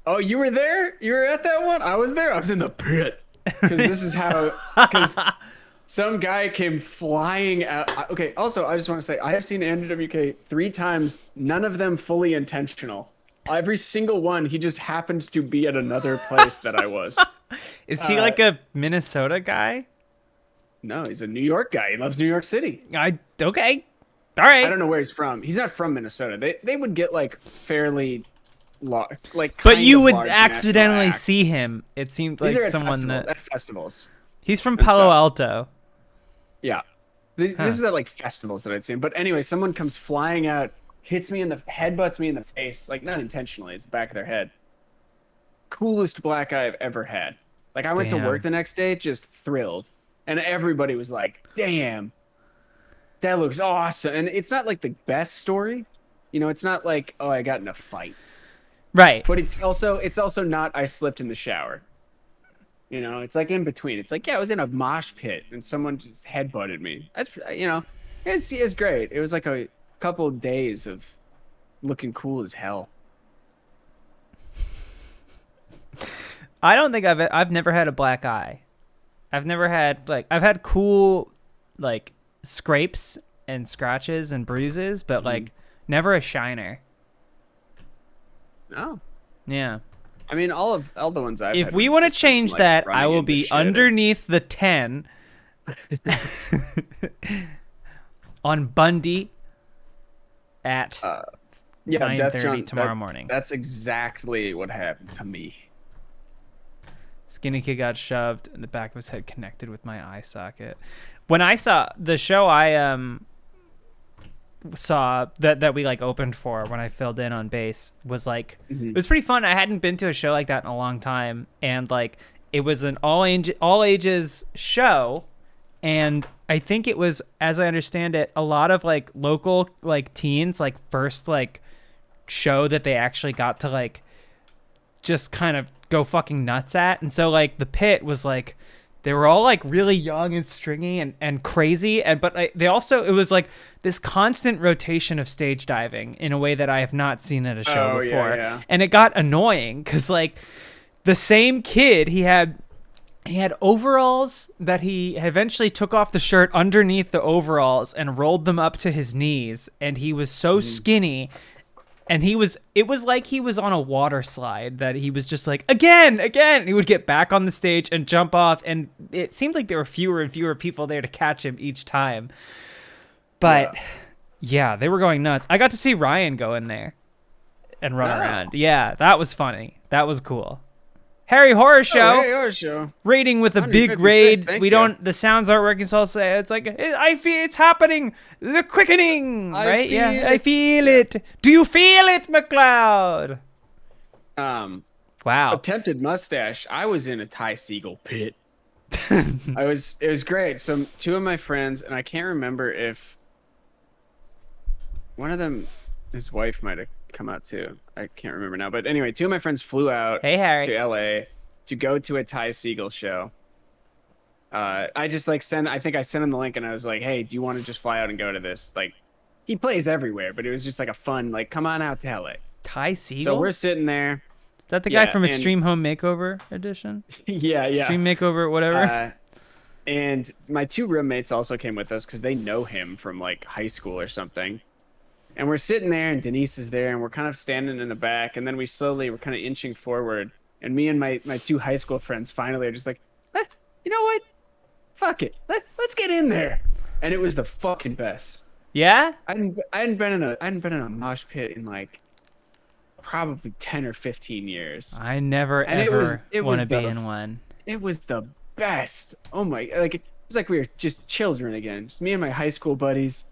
Speaker 3: oh, you were there? You were at that one? I was there. I was in the pit. Because this is how, because some guy came flying out. Okay, also, I just want to say, I have seen Andrew WK 3 times, none of them fully intentional. Every single one, he just happened to be at another place that I was.
Speaker 2: Is he like a Minnesota guy?
Speaker 3: No, he's a New York guy. He loves New York City.
Speaker 2: Okay. All right.
Speaker 3: I don't know where he's from. He's not from Minnesota. They would get, like, fairly like,
Speaker 2: but you would accidentally see him. It seemed like
Speaker 3: These are
Speaker 2: someone
Speaker 3: at festivals.
Speaker 2: He's from Palo Alto.
Speaker 3: Yeah. This was at like festivals that I'd seen. But anyway, someone comes flying out, headbutts me in the face, like not intentionally, it's the back of their head. Coolest black eye I've ever had. Like I went to work the next day, just thrilled. And everybody was like, damn, that looks awesome. And it's not like the best story. You know, it's not like, oh, I got in a fight.
Speaker 2: Right.
Speaker 3: But it's also not I slipped in the shower. You know, it's like in between. It's like, yeah, I was in a mosh pit and someone just headbutted me. That's, you know, it's great. It was like a couple of days of looking cool as hell.
Speaker 2: I don't think I've never had a black eye. I've never had I've had cool like scrapes and scratches and bruises, but like never a shiner.
Speaker 3: Oh.
Speaker 2: Yeah.
Speaker 3: I mean, all the ones I've had.
Speaker 2: If we want to change that, I will be underneath the 10 on Bundy at 9:30 tomorrow morning.
Speaker 3: That's exactly what happened to me.
Speaker 2: Skinny kid got shoved and the back of his head connected with my eye socket. When I saw the show, I saw that we like opened for when I filled in on bass was like it was pretty fun. I hadn't been to a show like that in a long time, and like it was an all ages show, and I think it was, as I understand it, a lot of like local like teens like first like show that they actually got to like just kind of go fucking nuts at. And so like the pit was like they were all like really young and stringy and crazy, and but they also, it was like this constant rotation of stage diving in a way that I have not seen at a show before.
Speaker 3: Yeah.
Speaker 2: And it got annoying because like the same kid, he had overalls that he eventually took off the shirt underneath the overalls and rolled them up to his knees, and he was so skinny. And it was like he was on a water slide that he was just like, again. And he would get back on the stage and jump off. And it seemed like there were fewer and fewer people there to catch him each time. But yeah, they were going nuts. I got to see Ryan go in there and run around. Yeah, that was funny. That was cool. Harry Horror Show.
Speaker 3: Harry Horror Show.
Speaker 2: Rating with a big raid. The sounds aren't working, so I'll say it's like, I feel it's happening. The quickening, right? Yeah, I feel it. Do you feel it, McLeod? Wow.
Speaker 3: Attempted mustache. I was in a Ty Segall pit. It was great. So two of my friends, and I can't remember if one of them, his wife might have come out too. I can't remember now. But anyway, two of my friends flew out to LA to go to a Ty Segall show. I just like I think I sent him the link and I was like, hey, do you want to just fly out and go to this? Like, he plays everywhere, but it was just like a fun, like, come on out to LA.
Speaker 2: Ty Segall?
Speaker 3: So we're sitting there.
Speaker 2: Is that the guy from Extreme Home Makeover Edition?
Speaker 3: Yeah.
Speaker 2: Extreme Makeover, whatever.
Speaker 3: And my two roommates also came with us because they know him from like high school or something. And we're sitting there, and Denise is there, and we're kind of standing in the back, and then we're kind of inching forward, and me and my two high school friends finally are just like, you know what? Fuck it. Let's get in there. And it was the fucking best.
Speaker 2: Yeah?
Speaker 3: I hadn't been in a mosh pit in like probably 10 or 15 years.
Speaker 2: I never ever want to be in one.
Speaker 3: It was the best. Oh my, like it was like we were just children again. Just me and my high school buddies.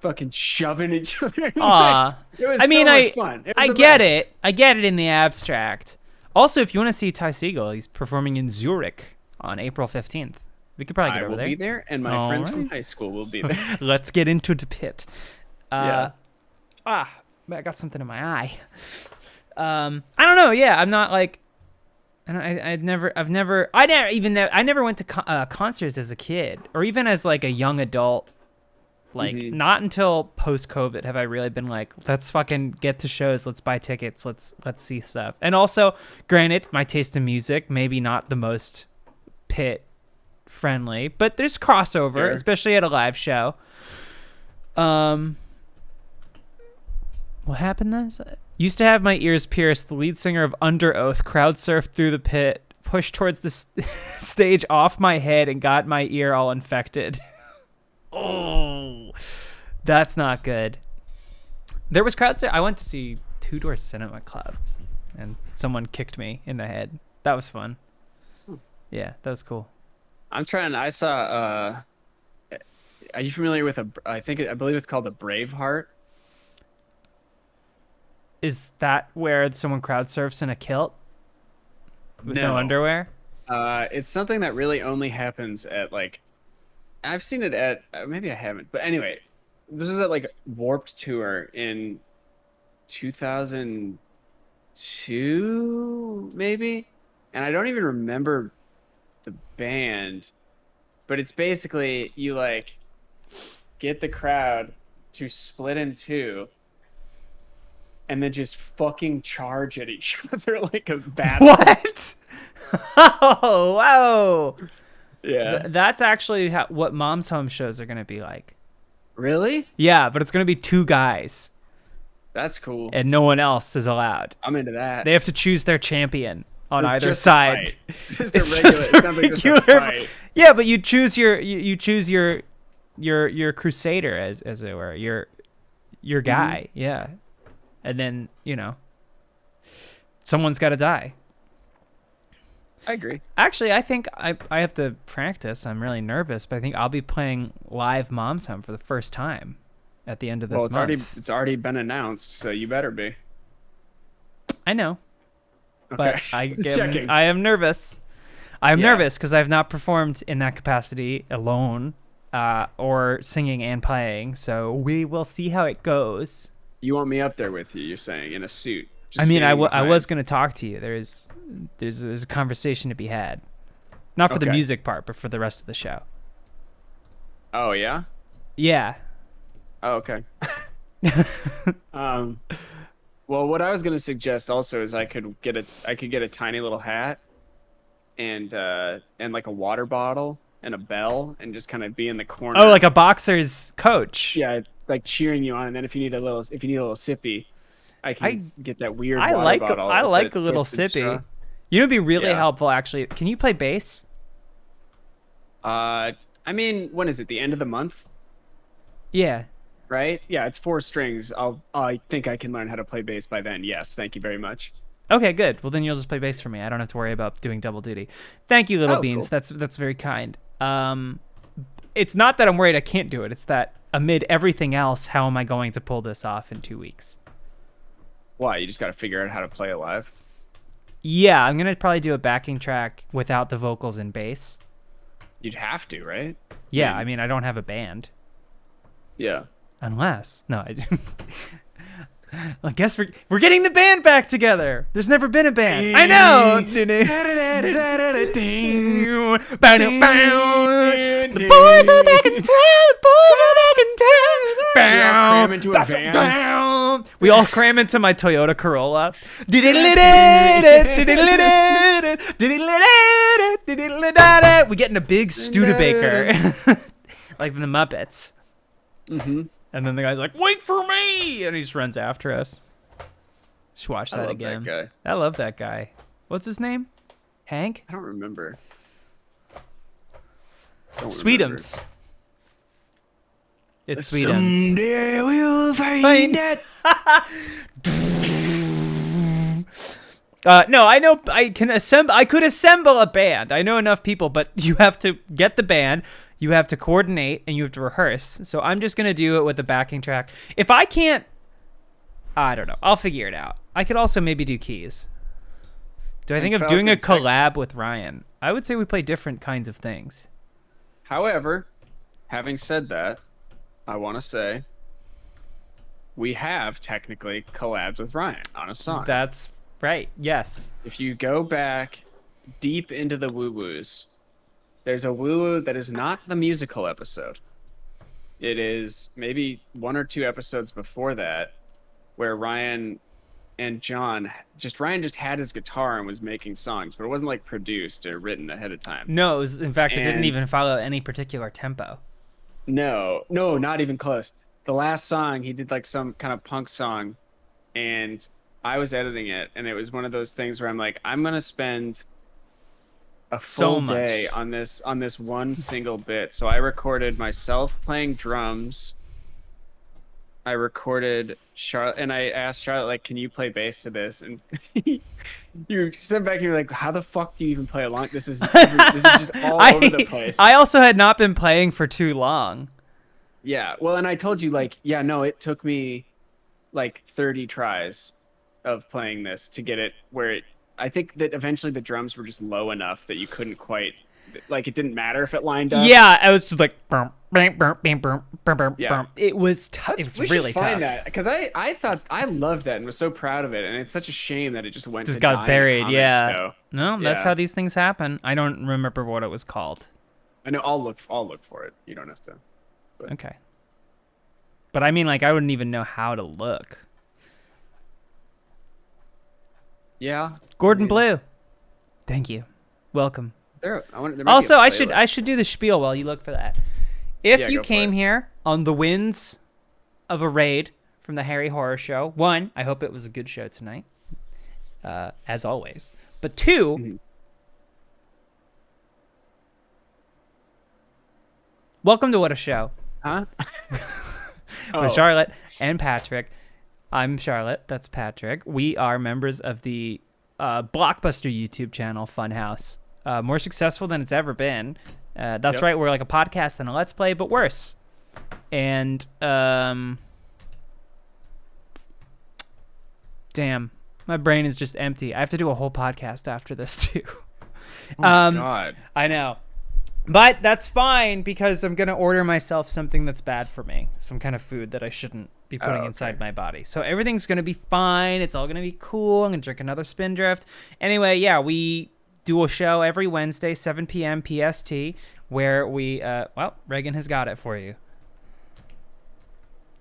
Speaker 3: Fucking shoving each other. It was so much fun.
Speaker 2: I get it. I get it in the abstract. Also, if you want to see Ty Segall, he's performing in Zurich on April 15th. We could probably get over there.
Speaker 3: I will be there, and my friends from high school will be there.
Speaker 2: Let's get into the pit. I got something in my eye. I don't know. Yeah, I'm not like. I never went to concerts as a kid, or even as like a young adult. Like, not until post-COVID have I really been like, let's fucking get to shows, let's buy tickets, let's see stuff. And also, granted, my taste in music, maybe not the most pit-friendly, but there's crossover, especially at a live show. What happened then? Used to have my ears pierced, the lead singer of Under Oath crowd surfed through the pit, pushed towards the stage off my head, and got my ear all infected. Oh, that's not good. There was crowd surf. I went to see Two Door Cinema Club, and someone kicked me in the head. That was fun. Yeah, that was cool.
Speaker 3: I saw Are you familiar with I believe it's called a Braveheart?
Speaker 2: Is that where someone crowd surfs in a kilt with no underwear?
Speaker 3: It's something that really only happens at like, I've seen it at, maybe I haven't, but anyway, this was at like Warped Tour in 2002, maybe, and I don't even remember the band, but it's basically you like get the crowd to split in two and then just fucking charge at each other like a battle.
Speaker 2: What? Oh, wow.
Speaker 3: Yeah.
Speaker 2: That's actually what Mom's Home shows are going to be like.
Speaker 3: Really?
Speaker 2: Yeah, but it's going to be 2 guys.
Speaker 3: That's cool.
Speaker 2: And no one else is allowed.
Speaker 3: I'm into that.
Speaker 2: They have to choose their champion on either
Speaker 3: just
Speaker 2: side.
Speaker 3: Just a regular, it sounds like just a fight.
Speaker 2: Yeah, but you choose you choose your crusader as it were, your guy. Mm-hmm. Yeah. And then, someone's got to die.
Speaker 3: I agree.
Speaker 2: Actually, I think I have to practice. I'm really nervous, but I think I'll be playing live Mom's Home for the first time at the end of this month.
Speaker 3: It's already been announced, so you better be.
Speaker 2: I know.
Speaker 3: Okay.
Speaker 2: But I am nervous. I'm nervous because I've not performed in that capacity alone or singing and playing, so we will see how it goes.
Speaker 3: You want me up there with you, you're saying, in a suit.
Speaker 2: I mean, I was going to talk to you. There's a conversation to be had. Not for the music part, but for the rest of the show.
Speaker 3: Oh, yeah?
Speaker 2: Yeah.
Speaker 3: Oh, okay. Well, what I was going to suggest also is I could get a tiny little hat and like a water bottle and a bell and just kind of be in the corner.
Speaker 2: Oh, like a boxer's coach.
Speaker 3: Yeah, like cheering you on. And then if you need a little sippy, I can get that weird water bottle.
Speaker 2: I like a little sippy.
Speaker 3: Straw.
Speaker 2: You know, it'd be really helpful actually. Can you play bass?
Speaker 3: I mean, when is it? The end of the month?
Speaker 2: Yeah.
Speaker 3: Right? Yeah, it's 4 strings. I think I can learn how to play bass by then. Yes, thank you very much.
Speaker 2: Okay, good. Well, then you'll just play bass for me. I don't have to worry about doing double duty. Thank you, Little Beans. Cool. That's very kind. It's not that I'm worried I can't do it. It's that amid everything else, how am I going to pull this off in 2 weeks?
Speaker 3: Why? You just got to figure out how to play it live?
Speaker 2: Yeah, I'm going to probably do a backing track without the vocals and bass.
Speaker 3: You'd have to, right?
Speaker 2: Yeah, I mean, I don't have a band.
Speaker 3: Yeah.
Speaker 2: Unless, no, I guess we're getting the band back together. There's never been a band. I know. The boys are back in town. The boys are back in town.
Speaker 3: We all cram into a van.
Speaker 2: We all cram into my Toyota Corolla. We get in a big Studebaker, like the Muppets.
Speaker 3: Mm-hmm.
Speaker 2: And then the guy's like, "Wait for me!" And he just runs after us. Just watch that again.
Speaker 3: That guy.
Speaker 2: I love that guy. What's his name? Hank?
Speaker 3: I don't remember.
Speaker 2: Sweetums. It's Sweetums.
Speaker 3: Someday we'll find it.
Speaker 2: No, I know I can assemble. I could assemble a band. I know enough people, but you have to get the band. You have to coordinate and you have to rehearse. So I'm just going to do it with a backing track. If I can't, I don't know. I'll figure it out. I could also maybe do keys. Do I think of doing a collab with Ryan? I would say we play different kinds of things.
Speaker 3: However, having said that, I want to say we have technically collabed with Ryan on a song.
Speaker 2: That's right. Yes.
Speaker 3: If you go back deep into the woo-woos, there's a woo-woo that is not the musical episode. It is maybe 1 or 2 episodes before that, where Ryan just had his guitar and was making songs, but it wasn't like produced or written ahead of time.
Speaker 2: No, in fact, it didn't even follow any particular tempo.
Speaker 3: No, not even close. The last song, he did like some kind of punk song, and I was editing it, and it was one of those things where I'm like, I'm going to spend a full day on this one single bit. So I recorded myself playing drums. I recorded Charlotte, and I asked Charlotte, like, can you play bass to this? And you sat back and you're like, how the fuck do you even play along? This is just all over the place.
Speaker 2: I also had not been playing for too long.
Speaker 3: Yeah. Well, and I told you, like, yeah, no, it took me like 30 tries of playing this to get it where I think that eventually the drums were just low enough that you couldn't quite, like, it didn't matter if it lined up.
Speaker 2: Yeah, I was just like, burm, burm, burm, burm, burm, burm,
Speaker 3: Yeah.
Speaker 2: burm. It was tough. It was
Speaker 3: We
Speaker 2: really
Speaker 3: should find
Speaker 2: tough.
Speaker 3: that, because I thought I loved that and was so proud of it, and it's such a shame that it just went
Speaker 2: Just
Speaker 3: to
Speaker 2: got
Speaker 3: die in a
Speaker 2: buried.
Speaker 3: comment
Speaker 2: Yeah.
Speaker 3: show.
Speaker 2: No, that's
Speaker 3: Yeah.
Speaker 2: how these things happen. I don't remember what it was called.
Speaker 3: I know. I'll look for it. You don't have to.
Speaker 2: Okay. But I mean, like, I wouldn't even know how to look.
Speaker 3: Yeah.
Speaker 2: Gordon Blue. Thank you. Welcome.
Speaker 3: Is there? There might be a
Speaker 2: Also, I
Speaker 3: playlist.
Speaker 2: should do the spiel while you look for that. If
Speaker 3: Yeah,
Speaker 2: you
Speaker 3: go for
Speaker 2: came
Speaker 3: it.
Speaker 2: here on the winds of a raid from the Harry Horror Show, one, I hope it was a good show tonight, as always. But two,
Speaker 3: Mhm.
Speaker 2: welcome to What a Show
Speaker 3: Huh?
Speaker 2: with Charlotte and Patrick. I'm Charlotte. That's Patrick. We are members of the Blockbuster YouTube channel, Funhouse. More successful than it's ever been. That's
Speaker 3: Yep.
Speaker 2: right. We're like a podcast and a Let's Play, but worse. And damn, my brain is just empty. I have to do a whole podcast after this too.
Speaker 3: Oh my God.
Speaker 2: I know. But that's fine because I'm going to order myself something that's bad for me. Some kind of food that I shouldn't be putting
Speaker 3: okay.
Speaker 2: inside my body. So everything's going to be fine. It's all going to be cool. I'm going to drink another Spindrift. Anyway, yeah, we do a show every Wednesday, 7 p.m. PST, where we, well, Reagan has got it for you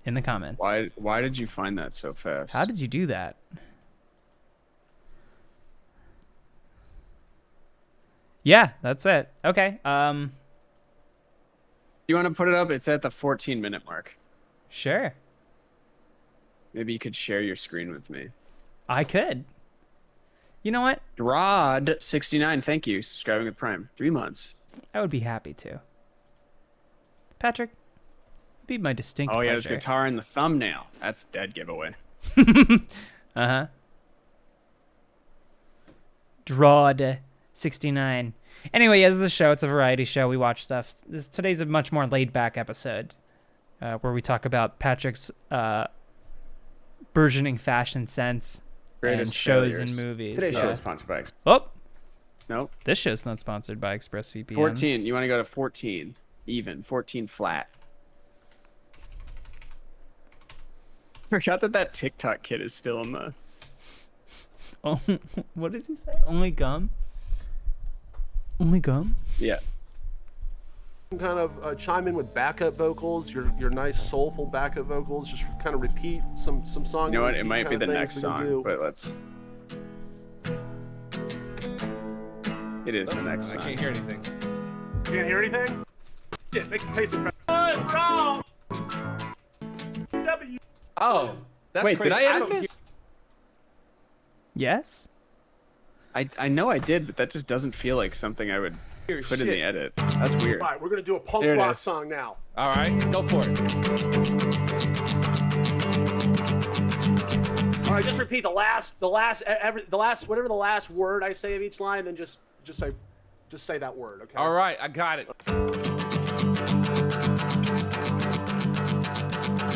Speaker 2: in the comments.
Speaker 3: Why did you find that so fast?
Speaker 2: How did you do that? Yeah, that's it. Okay.
Speaker 3: You want to put it up? It's at the 14-minute mark.
Speaker 2: Sure.
Speaker 3: Maybe you could share your screen with me.
Speaker 2: I could. You know what?
Speaker 3: Rod69, thank you. Subscribing with Prime. 3 months.
Speaker 2: I would be happy to. Patrick, it'd be my distinct
Speaker 3: Oh,
Speaker 2: pleasure.
Speaker 3: yeah, there's guitar in the thumbnail. That's dead giveaway.
Speaker 2: Uh-huh. Drawd69. Anyway, yeah, this is a show. It's a variety show. We watch stuff. Today's a much more laid-back episode where we talk about Patrick's burgeoning fashion sense
Speaker 3: Greatest
Speaker 2: and shows
Speaker 3: failures.
Speaker 2: and movies.
Speaker 3: Today's show
Speaker 2: Yeah.
Speaker 3: is sponsored by
Speaker 2: Oh,
Speaker 3: Nope.
Speaker 2: this show's not sponsored by ExpressVPN.
Speaker 3: 14. You want to go to 14. Even. 14 flat. Forgot that TikTok kid is still in the...
Speaker 2: Oh, what does he say? Only gum? Only gum?
Speaker 3: Yeah.
Speaker 5: Kind of chime in with backup vocals, your nice soulful backup vocals. Just kind of repeat some song.
Speaker 3: You know what? It might be
Speaker 5: kind of
Speaker 3: the
Speaker 5: things
Speaker 3: next
Speaker 5: we can
Speaker 3: song,
Speaker 5: do.
Speaker 3: but let's... It is the next song.
Speaker 6: I can't hear anything.
Speaker 5: Can't hear anything. Shit, makes it taste better.
Speaker 6: Oh, that's
Speaker 3: Wait,
Speaker 6: crazy.
Speaker 3: did I edit
Speaker 6: don't
Speaker 3: this?
Speaker 2: Yes?
Speaker 3: I know I did, but that just doesn't feel like something I would
Speaker 6: hear
Speaker 3: put in the
Speaker 6: shit.
Speaker 3: edit. That's weird.
Speaker 5: All right, we're gonna do a punk
Speaker 3: There it
Speaker 5: rock
Speaker 3: is.
Speaker 5: song now.
Speaker 6: All right, go for it.
Speaker 5: All right, just repeat the last, whatever the last word I say of each line, then just say that word. Okay.
Speaker 6: All right, I got it.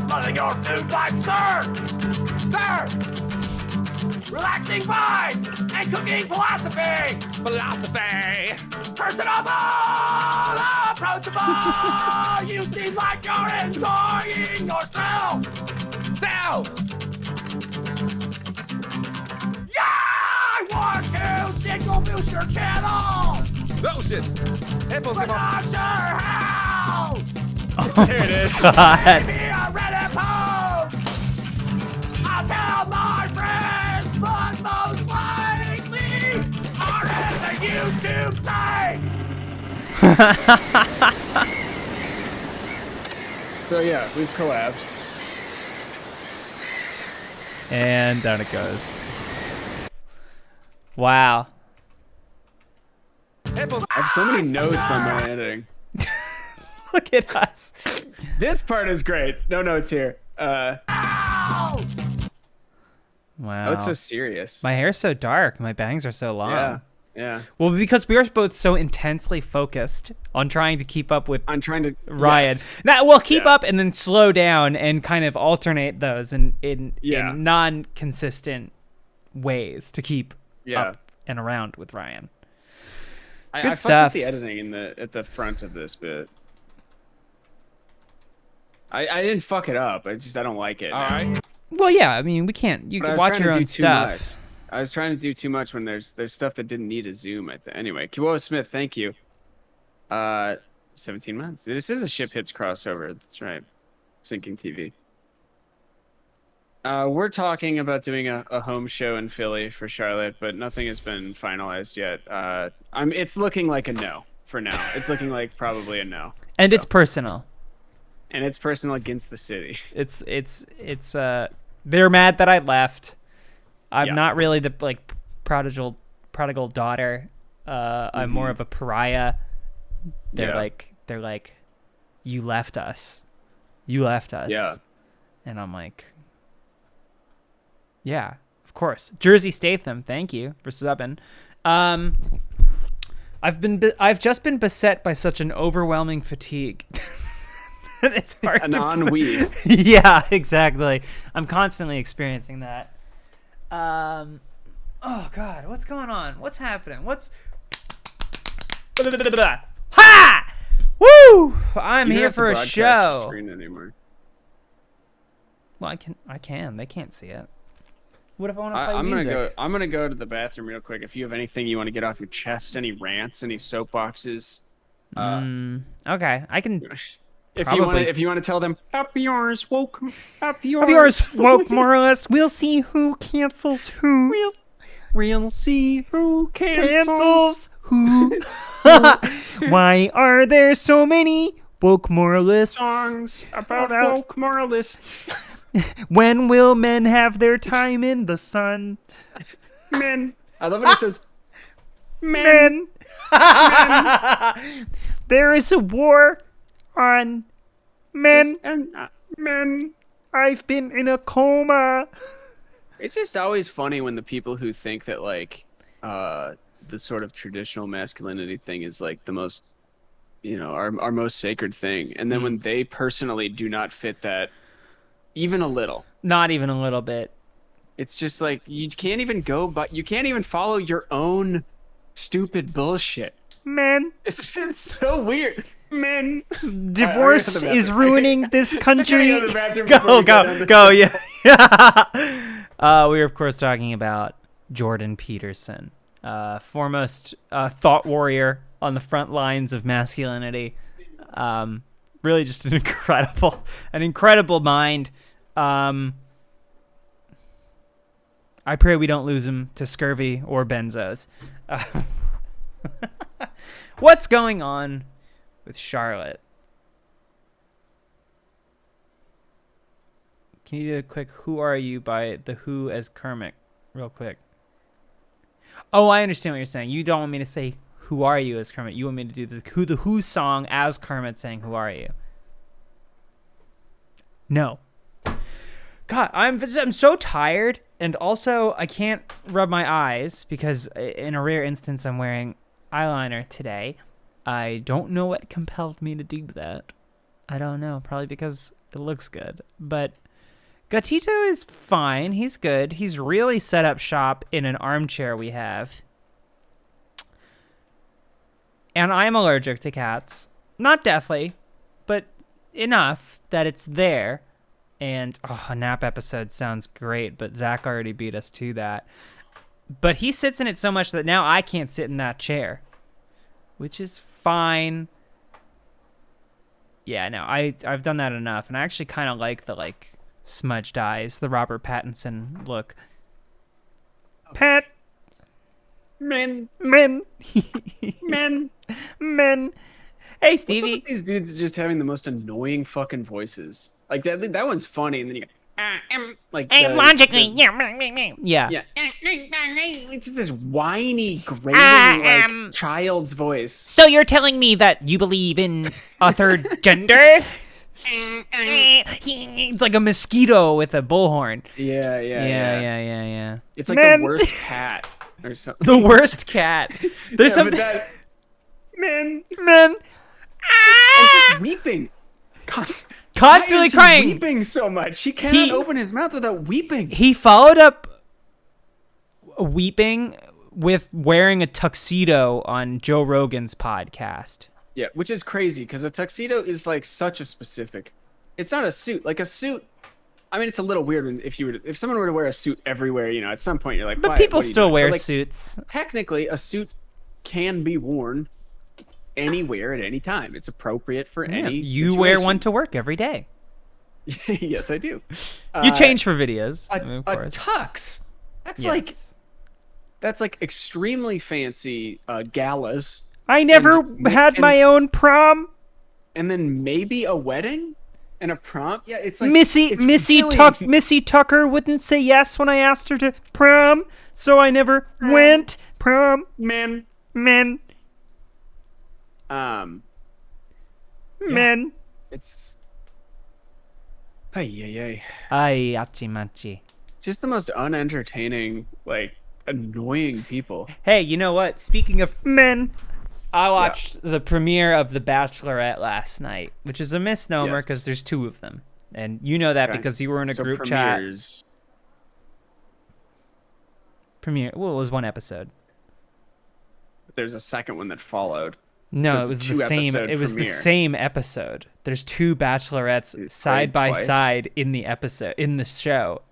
Speaker 5: Loving your food life, sir! Sir! Relaxing mind and cooking philosophy!
Speaker 6: Philosophy.
Speaker 5: Personable! Approachable! You seem like you're enjoying yourself!
Speaker 6: Self.
Speaker 5: Yeah! I want to signal boost your channel!
Speaker 6: Oh shit. Headphones
Speaker 5: But
Speaker 6: came off.
Speaker 5: not sure how!
Speaker 3: There it is.
Speaker 2: God.
Speaker 5: Maybe a Reddit post! I'll tell my friends, but most likely are in the YouTube site!
Speaker 3: So yeah, we've collabed.
Speaker 2: And down it goes. Wow.
Speaker 6: Headphones.
Speaker 3: I have so many notes on my editing.
Speaker 2: Look at us.
Speaker 3: This part is great. No notes here.
Speaker 5: Ow!
Speaker 2: Wow.
Speaker 3: Oh, it's so serious.
Speaker 2: My hair's so dark. My bangs are so long.
Speaker 3: Yeah. Yeah.
Speaker 2: Well, because we are both so intensely focused on trying to keep up with Ryan.
Speaker 3: Yes.
Speaker 2: Keep up and then slow down and kind of alternate those in non-consistent ways to keep up and around with Ryan.
Speaker 3: I
Speaker 2: Good
Speaker 3: fucked
Speaker 2: stuff.
Speaker 3: up the editing at the front of this bit. I didn't fuck it up. I don't like it.
Speaker 6: All right.
Speaker 2: Well, yeah. I mean, we can't. You can watch your own stuff.
Speaker 3: I was trying to do too much when there's stuff that didn't need a zoom. Anyway, Kiwoa Smith, thank you. 17 months. This is a Ship Hits crossover. That's right. Sinking TV. We're talking about doing a home show in Philly for Charlotte, but nothing has been finalized yet. It's looking like a no for now. It's looking like probably a no.
Speaker 2: And it's personal.
Speaker 3: And it's personal against the city.
Speaker 2: It's they're mad that I left. I'm not really the prodigal daughter. I'm more of a pariah. They're like, you left us. Yeah. And I'm like, yeah, of course. Jersey Statham, thank you for subbing. I've just been beset by such an overwhelming fatigue. It's hard
Speaker 3: an ennui.
Speaker 2: Yeah, exactly. I'm constantly experiencing that. Oh God, what's going on? What's happening? Ha! Woo! I'm here for a show.
Speaker 3: Screen anymore.
Speaker 2: Well, I can. They can't see it. What if I want to play music?
Speaker 3: I'm gonna go to the bathroom real quick. If you have anything you want to get off your chest, any rants, any soapboxes.
Speaker 2: Okay, I can.
Speaker 3: If you want to tell them up yours woke
Speaker 2: more or less. We'll see who cancels who.
Speaker 3: We'll see who cancels
Speaker 2: who. Why are there so many woke moralists?
Speaker 3: Songs about woke moralists.
Speaker 2: When will men have their time in the sun?
Speaker 3: Men. I love when it says
Speaker 2: men. There is a war on men.
Speaker 3: Men.
Speaker 2: I've been in a coma.
Speaker 3: It's just always funny when the people who think that like the sort of traditional masculinity thing is like the most, our most sacred thing, and then when they personally do not fit that even a little.
Speaker 2: Not even a little bit.
Speaker 3: It's just like you can't even you can't even follow your own stupid bullshit.
Speaker 2: Men.
Speaker 3: It's so weird. Men.
Speaker 2: Divorce is ruining this country. Go. Yeah. We are, of course, talking about Jordan Peterson, foremost thought warrior on the front lines of masculinity. Really just an incredible mind. I pray we don't lose him to scurvy or benzos. What's going on with Charlotte? Can you do a quick "Who Are You" by The Who as Kermit, real quick? Oh, I understand what you're saying. You don't want me to say "Who Are You" as Kermit. You want me to do the Who song as Kermit saying "Who Are You"? No. God, I'm so tired, and also I can't rub my eyes because in a rare instance I'm wearing eyeliner today. I don't know what compelled me to do that. I don't know, probably because it looks good. But Gatito is fine. He's good. He's really set up shop in an armchair we have. And I'm allergic to cats. Not deathly, but enough that it's there. And a nap episode sounds great, but Zach already beat us to that. But he sits in it so much that now I can't sit in that chair, which is fine. Yeah, no, I've done that enough, and I actually kind of like the smudged eyes, the Robert Pattinson look. Pat.
Speaker 3: Men.
Speaker 2: Hey, Stevie.
Speaker 3: What's up with these dudes just having the most annoying fucking voices? Like that one's funny, and then you go, like
Speaker 2: logically, yeah.
Speaker 3: It's just this whiny, grating, child's voice.
Speaker 2: So you're telling me that you believe in a third gender? It's like a mosquito with a bullhorn.
Speaker 3: Yeah.
Speaker 2: Yeah.
Speaker 3: It's like the worst cat. or something.
Speaker 2: The worst cat. There's
Speaker 3: Yeah, but
Speaker 2: something.
Speaker 3: men,
Speaker 2: Men.
Speaker 3: and just weeping.
Speaker 2: Constantly
Speaker 3: Why is he
Speaker 2: crying.
Speaker 3: weeping so much. He cannot open his mouth without weeping.
Speaker 2: He followed up weeping with wearing a tuxedo on Joe Rogan's podcast.
Speaker 3: Yeah, which is crazy because a tuxedo is like such a specific. It's not a suit. Like a suit. I mean, it's a little weird if someone were to wear a suit everywhere. You know, at some point you're like,
Speaker 2: But
Speaker 3: why,
Speaker 2: people
Speaker 3: what are you
Speaker 2: still
Speaker 3: doing?
Speaker 2: wear
Speaker 3: But, like,
Speaker 2: suits.
Speaker 3: Technically, a suit can be worn anywhere at any time. It's appropriate for any.
Speaker 2: You wear
Speaker 3: situation.
Speaker 2: one to work every day.
Speaker 3: Yes, I do.
Speaker 2: You change for videos.
Speaker 3: A,
Speaker 2: I mean, of
Speaker 3: a
Speaker 2: course.
Speaker 3: tux. That's
Speaker 2: Yes.
Speaker 3: like extremely fancy galas.
Speaker 2: I never had my own prom.
Speaker 3: And then maybe a wedding and a prom. Yeah, it's like
Speaker 2: Missy
Speaker 3: it's really-
Speaker 2: Missy Tucker wouldn't say yes when I asked her to prom, so I never went prom.
Speaker 3: Men.
Speaker 2: Men.
Speaker 3: Men. It's. Ay.
Speaker 2: Ay, achi machi.
Speaker 3: Just the most unentertaining, like annoying people.
Speaker 2: Hey, you know what? Speaking of men, I watched the premiere of The Bachelorette last night, which is a misnomer because there's 2 of them. And you know that because you were in a group
Speaker 3: premieres.
Speaker 2: chat. Premiere. Well, it was 1 episode.
Speaker 3: There's a second one that followed.
Speaker 2: No,
Speaker 3: So
Speaker 2: it
Speaker 3: it's a
Speaker 2: was the same.
Speaker 3: 2-episode
Speaker 2: It was the
Speaker 3: premiere.
Speaker 2: same episode. There's 2 bachelorettes side by
Speaker 3: twice.
Speaker 2: side in the episode in the show.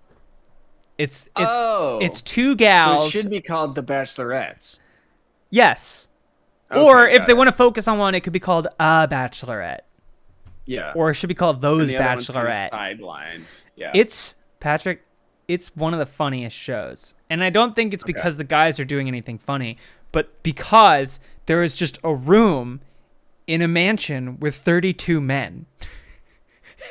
Speaker 2: It's 2
Speaker 3: So
Speaker 2: gals.
Speaker 3: it should be called The Bachelorettes.
Speaker 2: Yes.
Speaker 3: Okay,
Speaker 2: Or if
Speaker 3: got
Speaker 2: they
Speaker 3: it.
Speaker 2: want to focus on one, it could be called A Bachelorette.
Speaker 3: Yeah.
Speaker 2: Or it should be called
Speaker 3: And
Speaker 2: Those
Speaker 3: the other one's kinda
Speaker 2: Bachelorette.
Speaker 3: sidelined. Yeah.
Speaker 2: It's Patrick. It's one of the funniest shows, and I don't think it's because the guys are doing anything funny, but because there is just a room in a mansion with 32 men.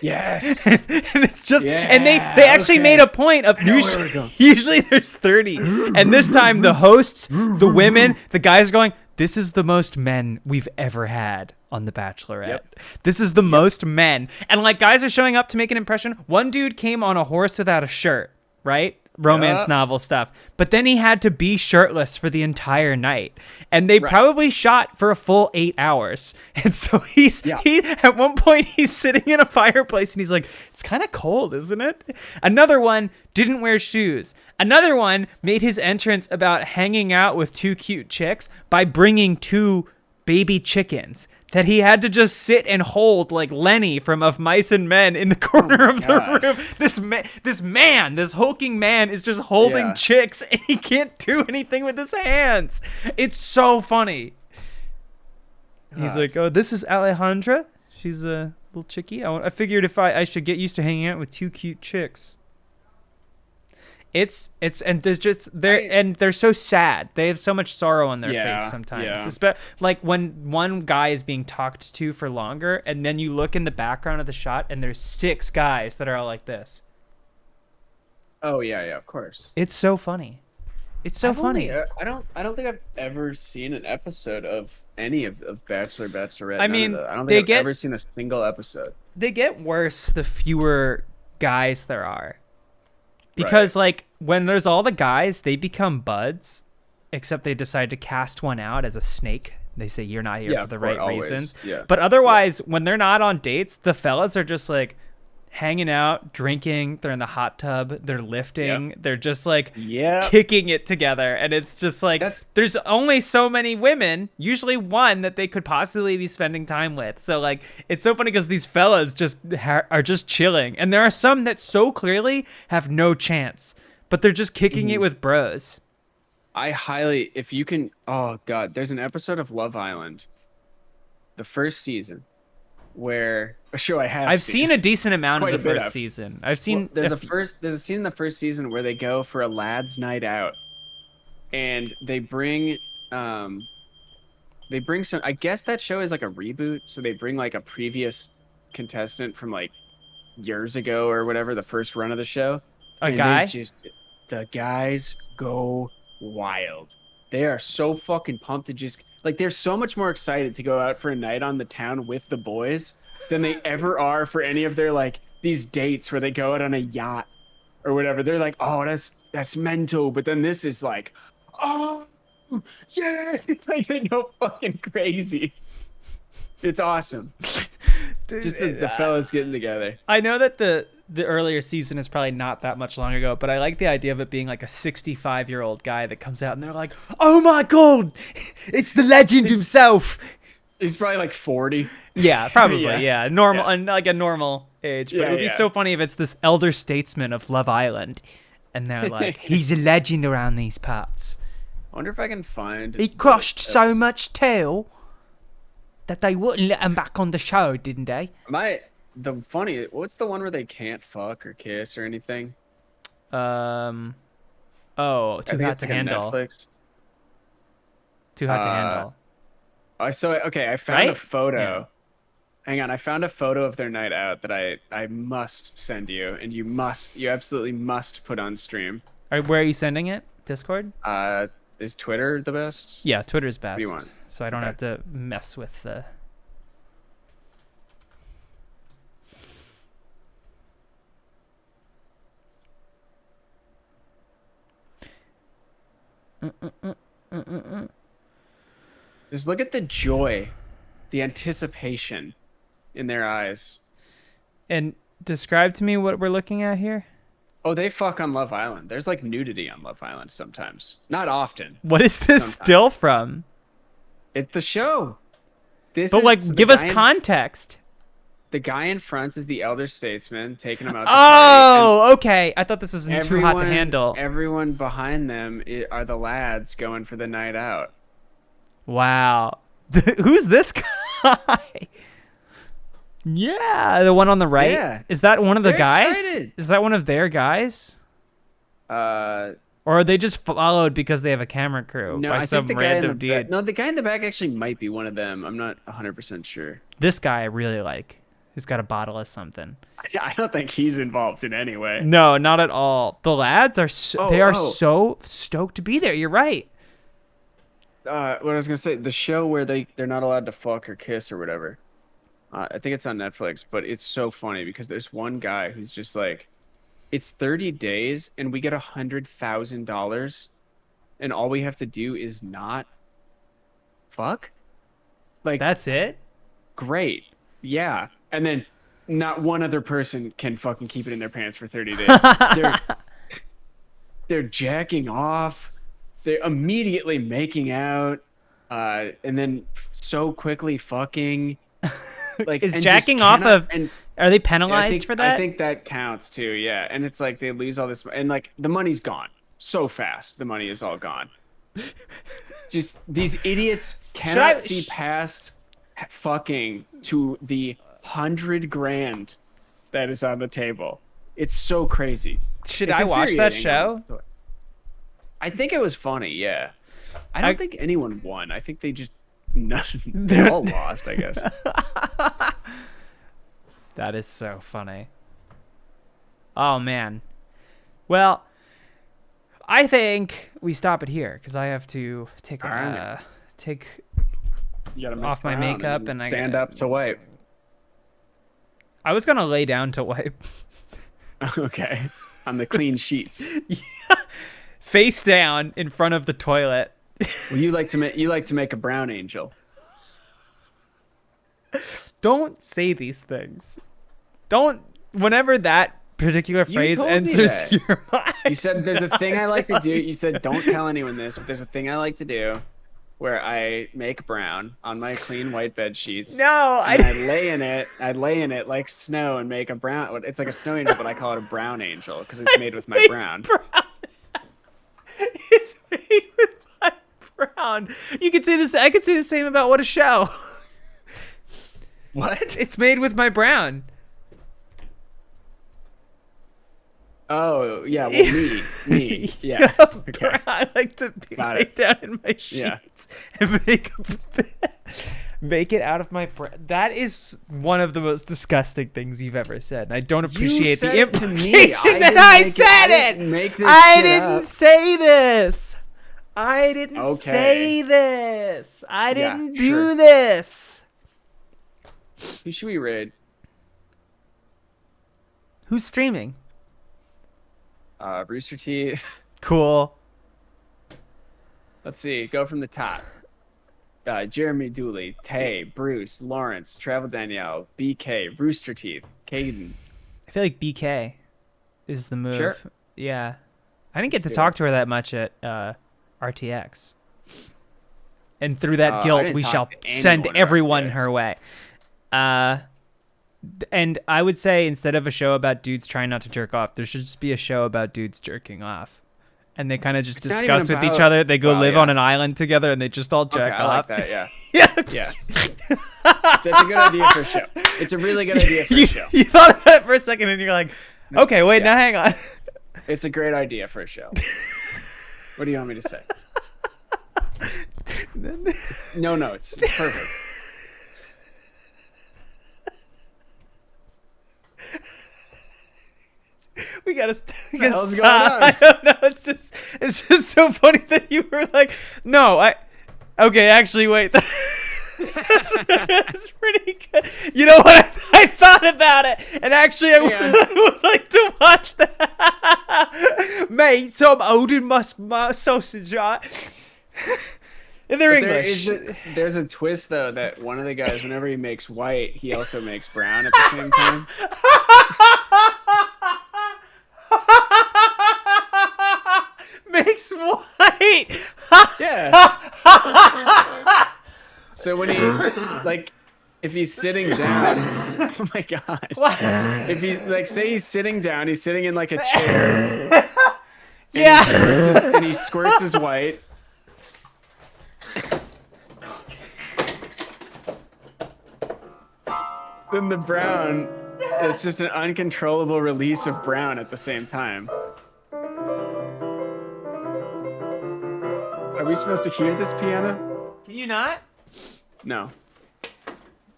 Speaker 3: Yes.
Speaker 2: And it's just and they actually made a point of usually there's 30, and this time the hosts, the women, the guys are going, this is the most men we've ever had on The Bachelorette. This is the most men, and like guys are showing up to make an impression. One dude came on a horse without a shirt, right? Romance novel stuff, but then he had to be shirtless for the entire night, and they probably shot for a full 8 hours. And so he at one point he's sitting in a fireplace and he's like, it's kind of cold, isn't it? Another one didn't wear shoes. Another one made his entrance about hanging out with 2 cute chicks by bringing 2 baby chickens that he had to just sit and hold like Lenny from Of Mice and Men in the corner of the room. This hulking man is just holding chicks and he can't do anything with his hands. It's so funny. He's like, oh, this is Alejandra. She's a little chickie. I figured if I should get used to hanging out with 2 cute chicks. And there's just they're so sad. They have so much sorrow on their face sometimes. Like when one guy is being talked to for longer, and then you look in the background of the shot, and there's 6 guys that are all like this.
Speaker 3: Oh yeah, of course.
Speaker 2: It's so funny. It's so funny.
Speaker 3: I don't think I've ever seen an episode of any of Bachelor, Bachelorette.
Speaker 2: I mean,
Speaker 3: I don't think I've ever seen a single episode.
Speaker 2: They get worse the fewer guys there are. Because, like, when there's all the guys, they become buds, except they decide to cast one out as a snake. They say, you're not here for the right reason.
Speaker 3: Yeah.
Speaker 2: But otherwise, when they're not on dates, the fellas are just, like, hanging out, drinking. They're in the hot tub. They're lifting. They're just, like, kicking it together. And it's just, like, there's only so many women, usually one, that they could possibly be spending time with. So, like, it's so funny because these fellas just are just chilling. And there are some that so clearly have no chance. But they're just kicking it with bros.
Speaker 3: I highly, if you can, oh, God, there's an episode of Love Island, the first season, where a show I've
Speaker 2: seen a decent amount of the
Speaker 3: quite a bit
Speaker 2: first season. I've seen
Speaker 3: there's a scene in the first season where they go for a lads' night out, and they bring some. I guess that show is like a reboot, so they bring like a previous contestant from like years ago or whatever, the first run of the show. The guys go wild. They are so fucking pumped to just like they're so much more excited to go out for a night on the town with the boys than they ever are for any of their like these dates where they go out on a yacht or whatever. They're like, oh, that's mental, but then this is like, Oh, yeah! Like they go fucking crazy. It's awesome.
Speaker 2: Dude,
Speaker 3: Just the fellas getting together.
Speaker 2: I know that the earlier season is probably not that much long ago, but I like the idea of it being like a 65-year-old guy that comes out and they're like, "Oh my god, it's the legend himself."
Speaker 3: He's probably like 40.
Speaker 2: Yeah, probably.
Speaker 3: Yeah.
Speaker 2: Yeah, normal, like a normal age. But
Speaker 3: Yeah,
Speaker 2: it would be so funny if it's this elder statesman of Love Island, and they're like, "He's a legend around these parts.
Speaker 3: I wonder if I can find.
Speaker 2: He crushed so much tail that they wouldn't let him back on the show, didn't they?"
Speaker 3: What's the one where they can't fuck or kiss or anything?
Speaker 2: Oh,
Speaker 3: I
Speaker 2: Too
Speaker 3: think
Speaker 2: Hot
Speaker 3: it's
Speaker 2: to
Speaker 3: like on
Speaker 2: Handle.
Speaker 3: Netflix.
Speaker 2: Too Hot to Handle.
Speaker 3: I found a
Speaker 2: Right?
Speaker 3: photo.
Speaker 2: Yeah.
Speaker 3: Hang on, I found a photo of their night out that I must send you, and you absolutely must put on stream.
Speaker 2: Where are you sending it? Discord?
Speaker 3: Is Twitter the best?
Speaker 2: Yeah, Twitter's best.
Speaker 3: What do you want?
Speaker 2: So I don't
Speaker 3: Okay.
Speaker 2: have to mess with the.
Speaker 3: Just look at the joy, the anticipation in their eyes.
Speaker 2: And describe to me what we're looking at here.
Speaker 3: Oh, they fuck on Love Island. There's like nudity on Love Island sometimes. Not often.
Speaker 2: What is this
Speaker 3: Sometimes.
Speaker 2: still from?
Speaker 3: It's the show.
Speaker 2: But like, give us context.
Speaker 3: The guy in front is the elder statesman taking him out to party.
Speaker 2: Oh, okay. I thought this was in Too Hot to Handle.
Speaker 3: Everyone behind them are the lads going for the night out.
Speaker 2: Wow. Who's this guy? Yeah, the one on the right.
Speaker 3: Yeah.
Speaker 2: Is that one of the
Speaker 3: They're
Speaker 2: guys?
Speaker 3: excited.
Speaker 2: Is that one of their guys? Or are they just followed because they have a camera crew
Speaker 3: No,
Speaker 2: by
Speaker 3: I
Speaker 2: some
Speaker 3: think the guy in the
Speaker 2: random dude?
Speaker 3: no, the guy in the back actually might be one of them. I'm not 100% sure.
Speaker 2: This guy I really like. Who's got a bottle of something.
Speaker 3: I don't think he's involved in any way.
Speaker 2: No, not at all. The lads are so stoked to be there. You're right.
Speaker 3: What I was gonna say, the show where they're not allowed to fuck or kiss or whatever. I think it's on Netflix, but it's so funny because there's one guy who's just like, it's 30 days and we get $100,000, and all we have to do is not fuck. Like,
Speaker 2: That's it?
Speaker 3: great, yeah. And then not one other person can fucking keep it in their pants for 30 days. They're jacking off. They're immediately making out, and then so quickly fucking. Like,
Speaker 2: Is
Speaker 3: and
Speaker 2: jacking
Speaker 3: just
Speaker 2: off
Speaker 3: cannot- and
Speaker 2: Are they penalized for that?
Speaker 3: I think that counts too, yeah. And it's like they lose all this, and like the money's gone so fast. The money is all gone. Just these idiots cannot see past fucking to the $100,000 that is on the table. It's so crazy.
Speaker 2: Should
Speaker 3: It's
Speaker 2: I watch that
Speaker 3: infuriating.
Speaker 2: show?
Speaker 3: I think it was funny, yeah. I don't think anyone won. I think they just they all lost, I guess.
Speaker 2: That is so funny. Oh man. Well, I think we stop it here because I have to take
Speaker 3: Alright. You gotta make
Speaker 2: off my
Speaker 3: brown
Speaker 2: makeup and I
Speaker 3: stand
Speaker 2: gotta-
Speaker 3: up to wipe.
Speaker 2: I was gonna lay down to wipe.
Speaker 3: Okay, on the clean sheets.
Speaker 2: Face down in front of the toilet.
Speaker 3: Well, you like to make a brown angel.
Speaker 2: Don't say these things. Don't. Whenever that particular phrase
Speaker 3: told me
Speaker 2: enters
Speaker 3: that.
Speaker 2: your mind.
Speaker 3: You said there's a thing I like to do. You said don't tell anyone this, but there's a thing I like to do where I make brown on my clean white bed sheets.
Speaker 2: No,
Speaker 3: and I lay in it. I lay in it like snow and make a brown. It's like a snow angel, but I call it a brown angel because it's made with my brown.
Speaker 2: It's made with my brown. You could say this. I could say the same about What a Show.
Speaker 3: What?
Speaker 2: It's made with my brown.
Speaker 3: Oh yeah, well me. Yeah. Okay.
Speaker 2: I like to
Speaker 3: Got
Speaker 2: lay
Speaker 3: it.
Speaker 2: down in my sheets
Speaker 3: Yeah.
Speaker 2: and make it out of my brown. That is one of the most disgusting things you've ever said. And I don't appreciate
Speaker 3: said
Speaker 2: the
Speaker 3: it to me.
Speaker 2: implication
Speaker 3: I
Speaker 2: that
Speaker 3: didn't
Speaker 2: I
Speaker 3: make it.
Speaker 2: said
Speaker 3: I
Speaker 2: it.
Speaker 3: didn't make this
Speaker 2: I
Speaker 3: shit
Speaker 2: didn't
Speaker 3: up.
Speaker 2: say this. I didn't
Speaker 3: Okay.
Speaker 2: say this. I didn't do
Speaker 3: sure.
Speaker 2: this.
Speaker 3: Who should we raid?
Speaker 2: Who's streaming?
Speaker 3: Rooster Teeth.
Speaker 2: Cool.
Speaker 3: Let's see. Go from the top. Jeremy Dooley, Tay, Bruce, Lawrence, Travel Danielle, BK, Rooster Teeth, Caden.
Speaker 2: I feel like BK is the move.
Speaker 3: Sure.
Speaker 2: Yeah. I didn't get to
Speaker 3: do
Speaker 2: talk
Speaker 3: it.
Speaker 2: to her that much at RTX. And through that
Speaker 3: I
Speaker 2: guilt,
Speaker 3: didn't
Speaker 2: we
Speaker 3: talk
Speaker 2: shall
Speaker 3: to
Speaker 2: send
Speaker 3: anyone at
Speaker 2: everyone
Speaker 3: RTX.
Speaker 2: her way. And I would say instead of a show about dudes trying not to jerk off, there should just be a show about dudes jerking off. And they kind of just
Speaker 3: It's not even
Speaker 2: discuss with each
Speaker 3: about-
Speaker 2: other. They go
Speaker 3: well,
Speaker 2: live
Speaker 3: yeah.
Speaker 2: on an island together and they just all jerk
Speaker 3: Okay, I
Speaker 2: off.
Speaker 3: like that, yeah.
Speaker 2: Yeah.
Speaker 3: Yeah. That's a good idea for a show. It's a really good idea for a show.
Speaker 2: You thought about it for a second and you're like, okay, wait,
Speaker 3: Yeah.
Speaker 2: now hang on.
Speaker 3: It's a great idea for a show. What do you want me to say? No, it's perfect.
Speaker 2: We gotta
Speaker 3: hell's
Speaker 2: stop.
Speaker 3: going on?
Speaker 2: I don't know. It's just so funny that you were like, no, okay, actually, wait. That's pretty good. You know what? I thought about it, and actually, I would like to watch that. Mate, some holding my sausage, right? In their English.
Speaker 3: There's a twist though that one of the guys, whenever he makes white, he also makes brown at the same time.
Speaker 2: Makes white.
Speaker 3: Yeah. So when he if he's sitting down, oh my god. If he's say he's sitting down, he's sitting in like a chair.
Speaker 2: Yeah.
Speaker 3: And he squirts his white. Then the brown, it's just an uncontrollable release of brown at the same time. Are we supposed to hear this piano?
Speaker 2: Can you not?
Speaker 3: No.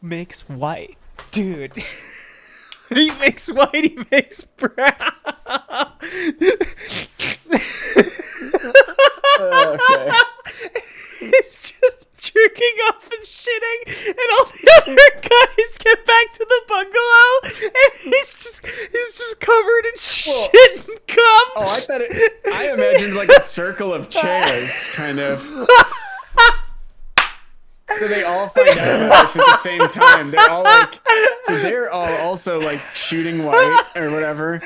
Speaker 2: Makes white. Dude. He makes white, he makes brown.
Speaker 3: Okay.
Speaker 2: He's just jerking off and shitting, and all the other guys get back to the bungalow, and he's just covered in shit and cum.
Speaker 3: Oh, I imagined like a circle of chairs, kind of. So they all find out about this at the same time. They're all they're all also like shooting white or whatever,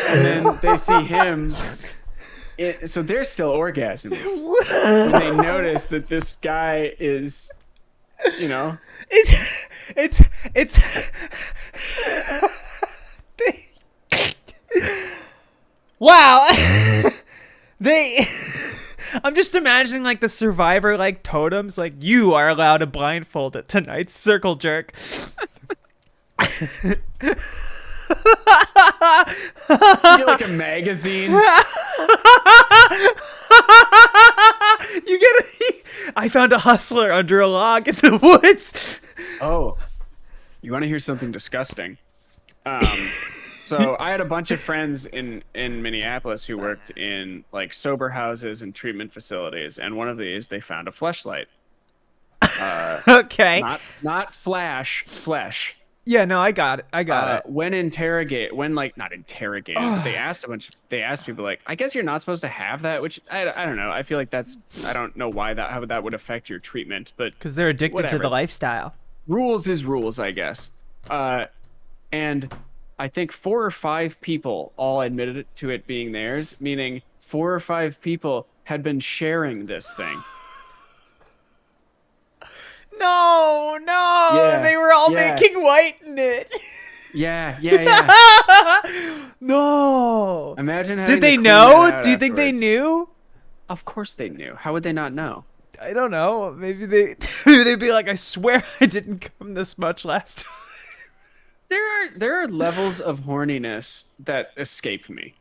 Speaker 3: and then they see him. So they're still orgasming when they notice that this guy is,
Speaker 2: It's wow. I'm just imagining like the survivor totems, you are allowed to blindfold at tonight's circle jerk.
Speaker 3: You get like a magazine.
Speaker 2: I found a hustler under a log in the woods.
Speaker 3: Oh, you want to hear something disgusting? So I had a bunch of friends in Minneapolis who worked in sober houses and treatment facilities, and one of these they found a fleshlight.
Speaker 2: Okay.
Speaker 3: Not flesh.
Speaker 2: Yeah, no, I got it.
Speaker 3: When not interrogated, but they asked people I guess you're not supposed to have that, which I don't know. I feel like I don't know how that would affect your treatment, but
Speaker 2: because they're addicted to the lifestyle.
Speaker 3: Rules is rules, I guess. And I think 4 or 5 people all admitted to it being theirs, meaning 4 or 5 people had been sharing this thing.
Speaker 2: No,
Speaker 3: Yeah,
Speaker 2: they were all
Speaker 3: yeah.
Speaker 2: making white in it.
Speaker 3: Yeah.
Speaker 2: No.
Speaker 3: Imagine having
Speaker 2: Did they
Speaker 3: to clean
Speaker 2: know?
Speaker 3: that out
Speaker 2: Do you think they
Speaker 3: afterwards.
Speaker 2: knew?
Speaker 3: Of course they knew. How would they not know?
Speaker 2: I don't know. Maybe they'd be like, I swear I didn't come this much last time.
Speaker 3: There are levels of horniness that escape me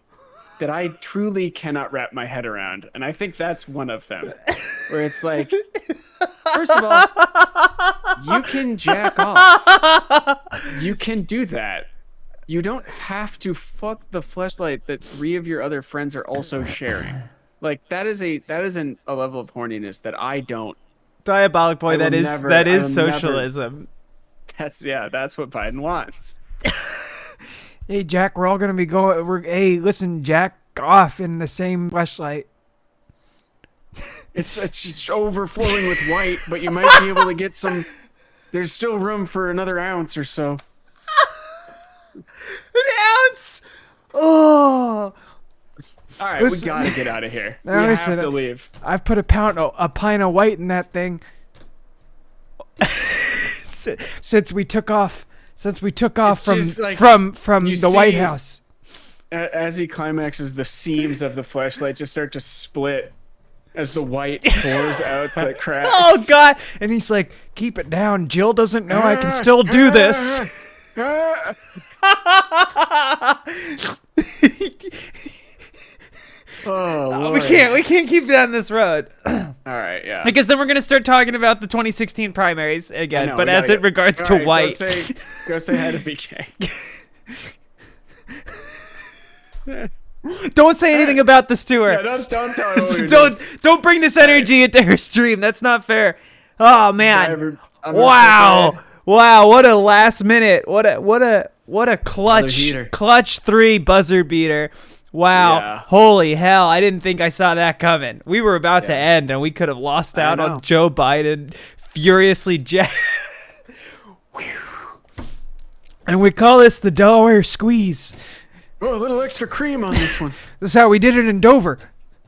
Speaker 3: that I truly cannot wrap my head around, and I think that's one of them. Where it's like, first of all, you can jack off. You can do that. You don't have to fuck the fleshlight that 3 of your other friends are also sharing. That is a level of horniness that I don't.
Speaker 2: Diabolic boy, that is
Speaker 3: I will
Speaker 2: socialism.
Speaker 3: That's what Biden wants.
Speaker 2: Hey Jack, we're all gonna be going. Hey, listen, Jack, off in the same fleshlight.
Speaker 3: It's just overflowing with white, but you might be able to get some. There's still room for another ounce or so.
Speaker 2: An ounce. Oh.
Speaker 3: All right, we gotta get out of here. We have to leave.
Speaker 2: I've put a pint of white in that thing. Since we took off from the White House.
Speaker 3: As he climaxes, the seams of the fleshlight just start to split as the white pours out the cracks.
Speaker 2: Oh God! And he's like, "Keep it down. Jill doesn't know I can still do this."
Speaker 3: Oh, Lord.
Speaker 2: We can't keep down this road.
Speaker 3: All right, yeah.
Speaker 2: Because then we're gonna start talking about the 2016 primaries again, but as it regards to white.
Speaker 3: Go say hi to BK.
Speaker 2: Don't say anything about this to her.
Speaker 3: Yeah, don't tell her what we're doing.
Speaker 2: Don't bring this energy into her stream. That's not fair. Oh man! Wow! What a last minute! What a clutch 3 buzzer beater! Wow!
Speaker 3: Yeah.
Speaker 2: Holy hell! I didn't think I saw that coming. We were about to end, and we could have lost out on Joe Biden furiously and we call this the Delaware Squeeze.
Speaker 3: Oh, a little extra cream on this one.
Speaker 2: This is how we did it in Dover.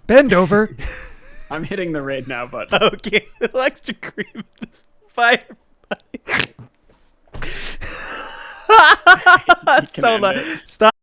Speaker 2: Bend over.
Speaker 3: I'm hitting the raid now button.
Speaker 2: Okay, a little extra cream. Bye. Stop.